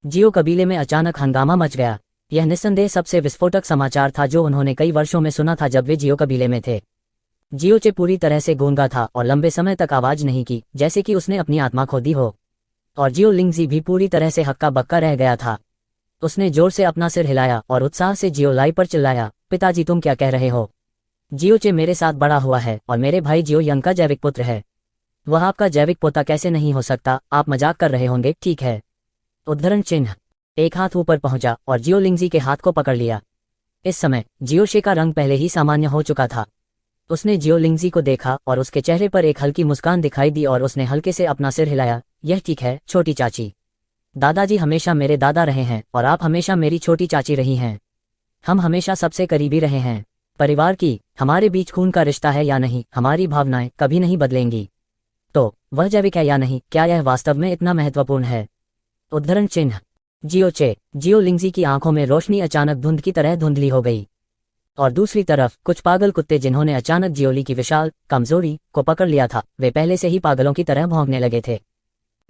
जियो कबीले में अचानक हंगामा मच गया। यह निस्संदेह सबसे विस्फोटक समाचार था जो उन्होंने कई वर्षों में सुना था जब वे जियो कबीले में थे। जियोचे पूरी तरह से गूंगा था और लंबे समय तक आवाज नहीं की, जैसे कि उसने अपनी आत्मा खो दी हो। और जियो लिंगजी भी पूरी तरह से हक्का बक्का रह गया था। उसने जोर से अपना सिर हिलाया और उत्साह से जियो लाई पर चिल्लाया, पिताजी तुम क्या कह रहे हो? जियोचे मेरे साथ बड़ा हुआ है और मेरे भाई जियो यंग का जैविक पुत्र है। वह आपका जैविक पोता कैसे नहीं हो सकता? आप मजाक कर रहे होंगे, ठीक है। उद्धरण चिन्ह। एक हाथ ऊपर पहुंचा और जियो लिंगजी के हाथ को पकड़ लिया। इस समय जियोशे का रंग पहले ही सामान्य हो चुका था। उसने जियो लिंगजी को देखा और उसके चेहरे पर एक हल्की मुस्कान दिखाई दी और उसने हल्के से अपना सिर हिलाया। यह ठीक है छोटी चाची। दादाजी हमेशा मेरे दादा रहे हैं और आप हमेशा मेरी छोटी चाची रही हैं। हम हमेशा सबसे करीबी रहे हैं। परिवार की, हमारे बीच खून का रिश्ता है या नहीं, हमारी भावनाएं कभी नहीं बदलेंगी। तो वह जैविक है या नहीं, क्या यह वास्तव में इतना महत्वपूर्ण है? उद्धरण चिन्ह। जियोचे। जियो लिंगजी की आंखों में रोशनी अचानक धुंध की तरह धुंधली हो गई। और दूसरी तरफ कुछ पागल कुत्ते जिन्होंने अचानक जियोली की विशाल कमजोरी को पकड़ लिया था, वे पहले से ही पागलों की तरह भौंकने लगे थे।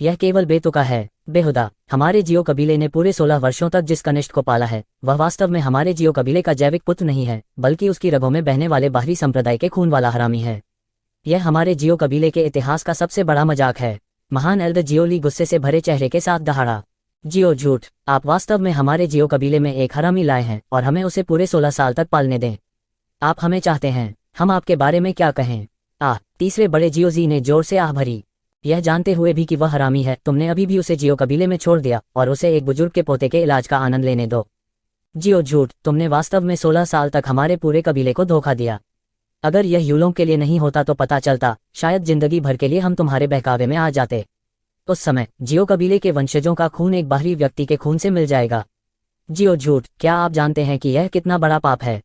यह केवल बेतुका है, बेहुदा। हमारे जियो कबीले ने पूरे 16 वर्षों तक जिस कनिष्ठ को पाला है वह वास्तव में हमारे जियो कबीले का जैविक पुत्र नहीं है, बल्कि उसकी रगों में बहने वाले बाहरी संप्रदाय के खून वाला हरामी है। यह हमारे जियो कबीले के इतिहास का सबसे बड़ा मजाक है। महान एल्डर जियोली गुस्से से भरे चेहरे के साथ दहाड़ा। जियो झूठ, आप वास्तव में हमारे जियो कबीले में एक हरामी लाए हैं और हमें उसे पूरे 16 साल तक पालने दें। आप हमें चाहते हैं, हम आपके बारे में क्या कहें? तीसरे बड़े जियोजी ने जोर से आह भरी। यह जानते हुए भी कि वह हरामी है, तुमने अभी भी उसे जियो कबीले में छोड़ दिया और उसे एक बुजुर्ग के पोते के इलाज का आनंद लेने दो। जियो झूठ, तुमने वास्तव में 16 साल तक हमारे पूरे कबीले को धोखा दिया। अगर यह यूलों के लिए नहीं होता तो पता चलता, शायद जिंदगी भर के लिए हम तुम्हारे बहकावे में आ जाते। उस समय जियो कबीले के वंशजों का खून एक बाहरी व्यक्ति के खून से मिल जाएगा। जियो झूठ, क्या आप जानते हैं कि यह कितना बड़ा पाप है?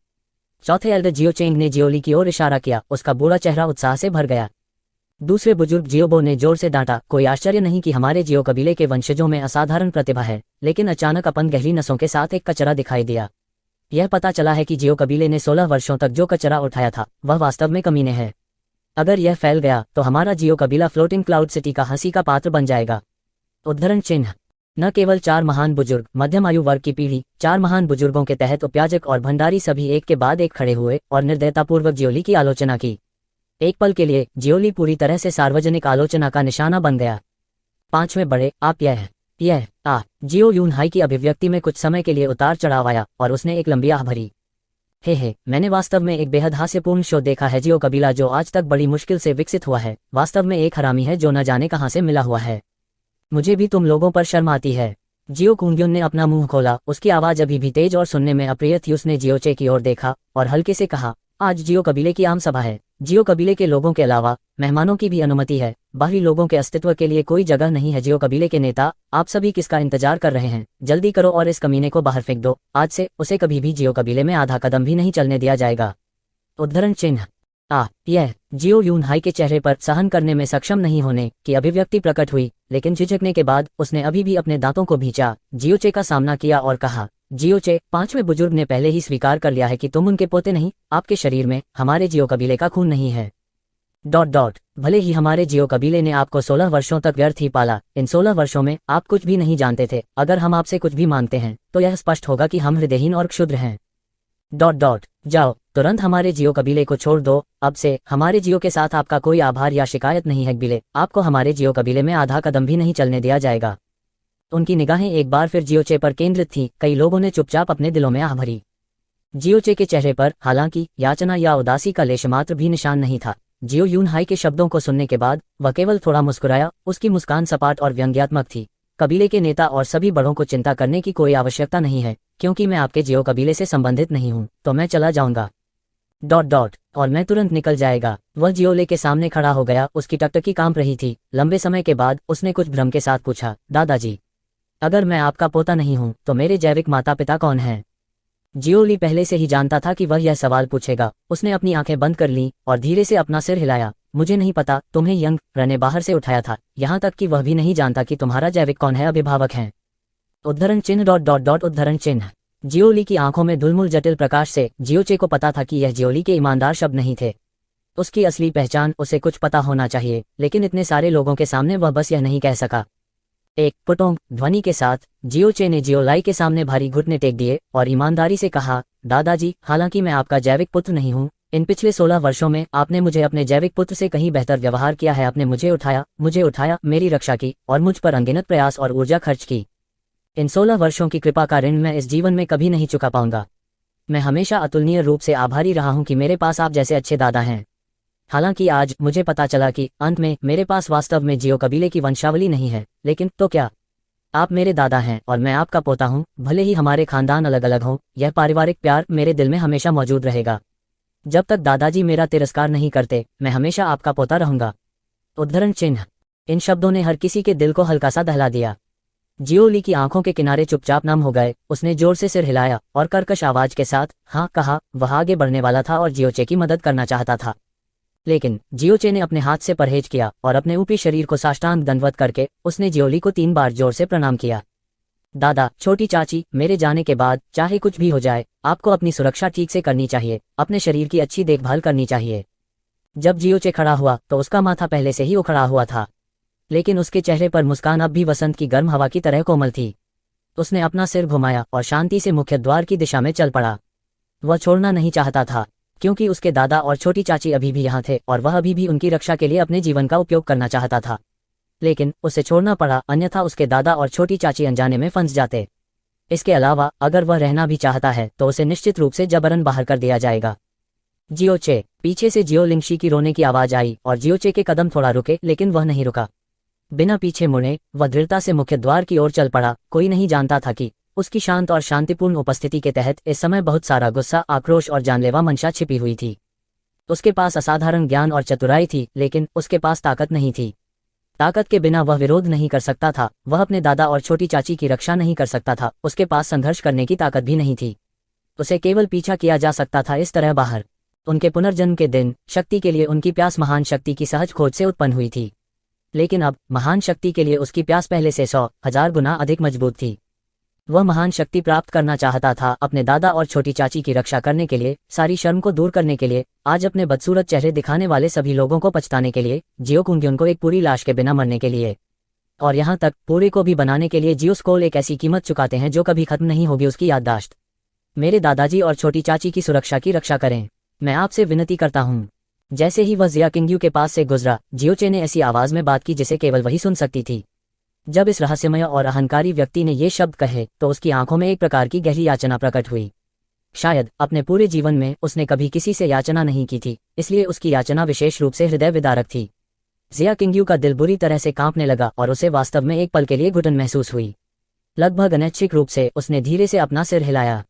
चौथे एल्डर जियो चेंग ने जियोली की ओर इशारा किया, उसका बूढ़ा चेहरा उत्साह से भर गया। दूसरे बुजुर्ग जियोबो ने जोर से डांटा, कोई आश्चर्य नहीं कि हमारे जियो कबीले के वंशजों में असाधारण प्रतिभा है, लेकिन अचानक अपन गहरी नसों के साथ एक कचरा दिखाई दिया। यह पता चला है कि जियो कबीले ने 16 वर्षों तक जो कचरा उठाया था वह वास्तव में कमीने है। अगर यह फैल गया तो हमारा जियो कबीला फ्लोटिंग क्लाउड सिटी का हंसी का पात्र बन जाएगा। उद्धरण चिन्ह। न केवल 4 महान बुजुर्ग, मध्यम आयु वर्ग की पीढ़ी, 4 महान बुजुर्गों के तहत उपयाजक और भंडारी सभी एक के बाद एक खड़े हुए और निर्दयतापूर्वक जियोली की आलोचना की। एक पल के लिए जियोली पूरी तरह से सार्वजनिक आलोचना का निशाना बन गया। 5वें बड़े, आप यह जियो यून हाई की अभिव्यक्ति में कुछ समय के लिए उतार चढ़ाव आया और उसने एक लंबी आह भरी। हे, मैंने वास्तव में एक बेहद हास्यपूर्ण शो देखा है। जियो कबीला जो आज तक बड़ी मुश्किल से विकसित हुआ है, वास्तव में एक हरामी है जो न जाने कहां से मिला हुआ है। मुझे भी तुम लोगों पर शर्म आती है। जियो कुंग्युन ने अपना मुंह खोला, उसकी आवाज अभी भी तेज और सुनने में अप्रिय थी। उसने जियोचे की ओर देखा और हल्के से कहा, आज जियो कबीले की आम सभा है। जियो कबीले के लोगों के अलावा मेहमानों की भी अनुमति है। बाहरी लोगों के अस्तित्व के लिए कोई जगह नहीं है। जियो कबीले के नेता, आप सभी किसका इंतजार कर रहे हैं? जल्दी करो और इस कमीने को बाहर फेंक दो। आज से उसे कभी भी जियो कबीले में आधा कदम भी नहीं चलने दिया जाएगा। उद्धरण चिन्ह। यह जियो यून हाई के चेहरे पर सहन करने में सक्षम नहीं होने की अभिव्यक्ति प्रकट हुई, लेकिन झिझकने के बाद उसने अभी भी अपने दांतों को भींचा, जियोचे का सामना किया और कहा, जियोचे, 5वें बुजुर्ग ने पहले ही स्वीकार कर लिया है कि तुम उनके पोते नहीं। आपके शरीर में हमारे जियो कबीले का खून नहीं है। भले ही हमारे जियो कबीले ने आपको 16 वर्षों तक व्यर्थ ही पाला, इन 16 वर्षों में आप कुछ भी नहीं जानते थे। अगर हम आपसे कुछ भी मांगते हैं तो यह स्पष्ट होगा कि हम हृदयहीन और क्षुद्र हैं। जाओ, तुरंत हमारे जियो कबीले को छोड़ दो। अब से हमारे जियो के साथ आपका कोई आभार या शिकायत नहीं है। कबीले, आपको हमारे जियो कबीले में आधा कदम भी नहीं चलने दिया जाएगा। उनकी निगाहें एक बार फिर जियोचे पर केंद्रित थीं। कई लोगों ने चुपचाप अपने दिलों में आह भरी। जियोचे के चेहरे पर हालांकि याचना या उदासी का लेशमात्र भी निशान नहीं था। जियो यून हाई के शब्दों को सुनने के बाद वह केवल थोड़ा मुस्कुराया। उसकी मुस्कान सपाट और व्यंग्यात्मक थी। कबीले के नेता और सभी बड़ों को चिंता करने की कोई आवश्यकता नहीं है, क्योंकि मैं आपके जियो कबीले से संबंधित नहीं हूं, तो मैं चला जाऊंगा। और मैं तुरंत निकल जाएगा। वह जियोले के सामने खड़ा हो गया। उसकी टकटकी कांप रही थी। लंबे समय के बाद उसने कुछ भ्रम के साथ पूछा, दादाजी, अगर मैं आपका पोता नहीं हूं तो मेरे जैविक माता पिता कौन हैं? जियोली पहले से ही जानता था कि वह यह सवाल पूछेगा। उसने अपनी आंखें बंद कर लीं और धीरे से अपना सिर हिलाया। मुझे नहीं पता, तुम्हें यंग र ने बाहर से उठाया था, यहाँ तक कि वह भी नहीं जानता कि तुम्हारा जैविक कौन है, अभिभावक हैं। उद्धरण चिन्ह उद्धरण चिन्ह। जियोली की आंखों में धुलमुल जटिल प्रकाश से जियोचे को पता था कि यह जियोली के ईमानदार शब्द नहीं थे। उसकी असली पहचान उसे कुछ पता होना चाहिए, लेकिन इतने सारे लोगों के सामने वह बस यह नहीं कह सका। एक पुटोंग ध्वनि के साथ जियोचे ने जियोलाई के सामने भारी घुटने टेक दिए और ईमानदारी से कहा, दादाजी, हालांकि मैं आपका जैविक पुत्र नहीं हूँ, इन पिछले 16 वर्षों में आपने मुझे अपने जैविक पुत्र से कहीं बेहतर व्यवहार किया है। आपने मुझे उठाया, मेरी रक्षा की और मुझ पर अनगिनत प्रयास और ऊर्जा खर्च की। इन 16 वर्षों की कृपा का ऋण मैं इस जीवन में कभी नहीं चुका पाऊंगा। मैं हमेशा अतुलनीय रूप से आभारी रहा हूं कि मेरे पास आप जैसे अच्छे दादा हैं। हालांकि आज मुझे पता चला कि अंत में मेरे पास वास्तव में जियो कबीले की वंशावली नहीं है, लेकिन तो क्या, आप मेरे दादा हैं और मैं आपका पोता हूं। भले ही हमारे खानदान अलग अलग हों, यह पारिवारिक प्यार मेरे दिल में हमेशा मौजूद रहेगा। जब तक दादाजी मेरा तिरस्कार नहीं करते, मैं हमेशा आपका पोता रहूंगा। उद्धरण चिन्ह। इन शब्दों ने हर किसी के दिल को हल्का सा दहला दिया। जियोली की आंखों के किनारे चुपचाप नम हो गए। उसने जोर से सिर हिलाया और कर्कश आवाज के साथ हाँ कहा। वह आगे बढ़ने वाला था और जियोचे की मदद करना चाहता था, लेकिन जियोचे ने अपने हाथ से परहेज किया और अपने ऊपरी शरीर को साष्टांग दंडवत करके उसने जियोली को 3 बार जोर से प्रणाम किया। दादा, छोटी चाची, मेरे जाने के बाद चाहे कुछ भी हो जाए, आपको अपनी सुरक्षा ठीक से करनी चाहिए, अपने शरीर की अच्छी देखभाल करनी चाहिए। जब जियोचे खड़ा हुआ तो उसका माथा पहले से ही उखड़ा हुआ था, लेकिन उसके चेहरे पर मुस्कान अब भी वसंत की गर्म हवा की तरह कोमल थी। उसने अपना सिर घुमाया और शांति से मुख्य द्वार की दिशा में चल पड़ा। वह छोड़ना नहीं चाहता था, क्योंकि उसके दादा और छोटी चाची अभी भी यहाँ थे और वह अभी भी उनकी रक्षा के लिए अपने जीवन का उपयोग करना चाहता था। लेकिन उसे छोड़ना पड़ा, अन्यथा उसके दादा और छोटी चाची अनजाने में फंस जाते। इसके अलावा अगर वह रहना भी चाहता है तो उसे निश्चित रूप से जबरन बाहर कर दिया जाएगा। जियोचे। पीछे से जियो लिंगशी की रोने की आवाज आई और जियोचे के कदम थोड़ा रुके, लेकिन वह नहीं रुका। बिना पीछे मुड़े वह दृढ़ता से मुख्य द्वार की ओर चल पड़ा। कोई नहीं जानता था कि उसकी शांत और शांतिपूर्ण उपस्थिति के तहत इस समय बहुत सारा गुस्सा, आक्रोश और जानलेवा मंशा छिपी हुई थी। उसके पास असाधारण ज्ञान और चतुराई थी, लेकिन उसके पास ताकत नहीं थी। ताकत के बिना वह विरोध नहीं कर सकता था, वह अपने दादा और छोटी चाची की रक्षा नहीं कर सकता था, उसके पास संघर्ष करने की ताकत भी नहीं थी। उसे केवल पीछा किया जा सकता था, इस तरह बाहर। उनके पुनर्जन्म के दिन शक्ति के लिए उनकी प्यास महान शक्ति की सहज खोज से उत्पन्न हुई थी, लेकिन अब महान शक्ति के लिए उसकी प्यास पहले से 100,000 गुना अधिक मजबूत थी। वह महान शक्ति प्राप्त करना चाहता था, अपने दादा और छोटी चाची की रक्षा करने के लिए, सारी शर्म को दूर करने के लिए, आज अपने बदसूरत चेहरे दिखाने वाले सभी लोगों को पछताने के लिए, जियो कुंग्युन को एक पूरी लाश के बिना मरने के लिए, और यहाँ तक पूरे को भी बनाने के लिए जियो स्कोल एक ऐसी कीमत चुकाते हैं जो कभी खत्म नहीं होगी उसकी याददाश्त। मेरे दादाजी और छोटी चाची की सुरक्षा की रक्षा करें, मैं आपसे विनती करता हूँ। जैसे ही वह जिया किंग्यू के पास से गुजरा, जियोचे ने ऐसी आवाज में बात की जिसे केवल वही सुन सकती थी। जब इस रहस्यमय और अहंकारी व्यक्ति ने ये शब्द कहे तो उसकी आंखों में एक प्रकार की गहरी याचना प्रकट हुई। शायद अपने पूरे जीवन में उसने कभी किसी से याचना नहीं की थी, इसलिए उसकी याचना विशेष रूप से हृदय विदारक थी। जिया किंग्यू का दिल बुरी तरह से कांपने लगा और उसे वास्तव में एक पल के लिए घुटन महसूस हुई। लगभग अनैच्छिक रूप से उसने धीरे से अपना सिर हिलाया।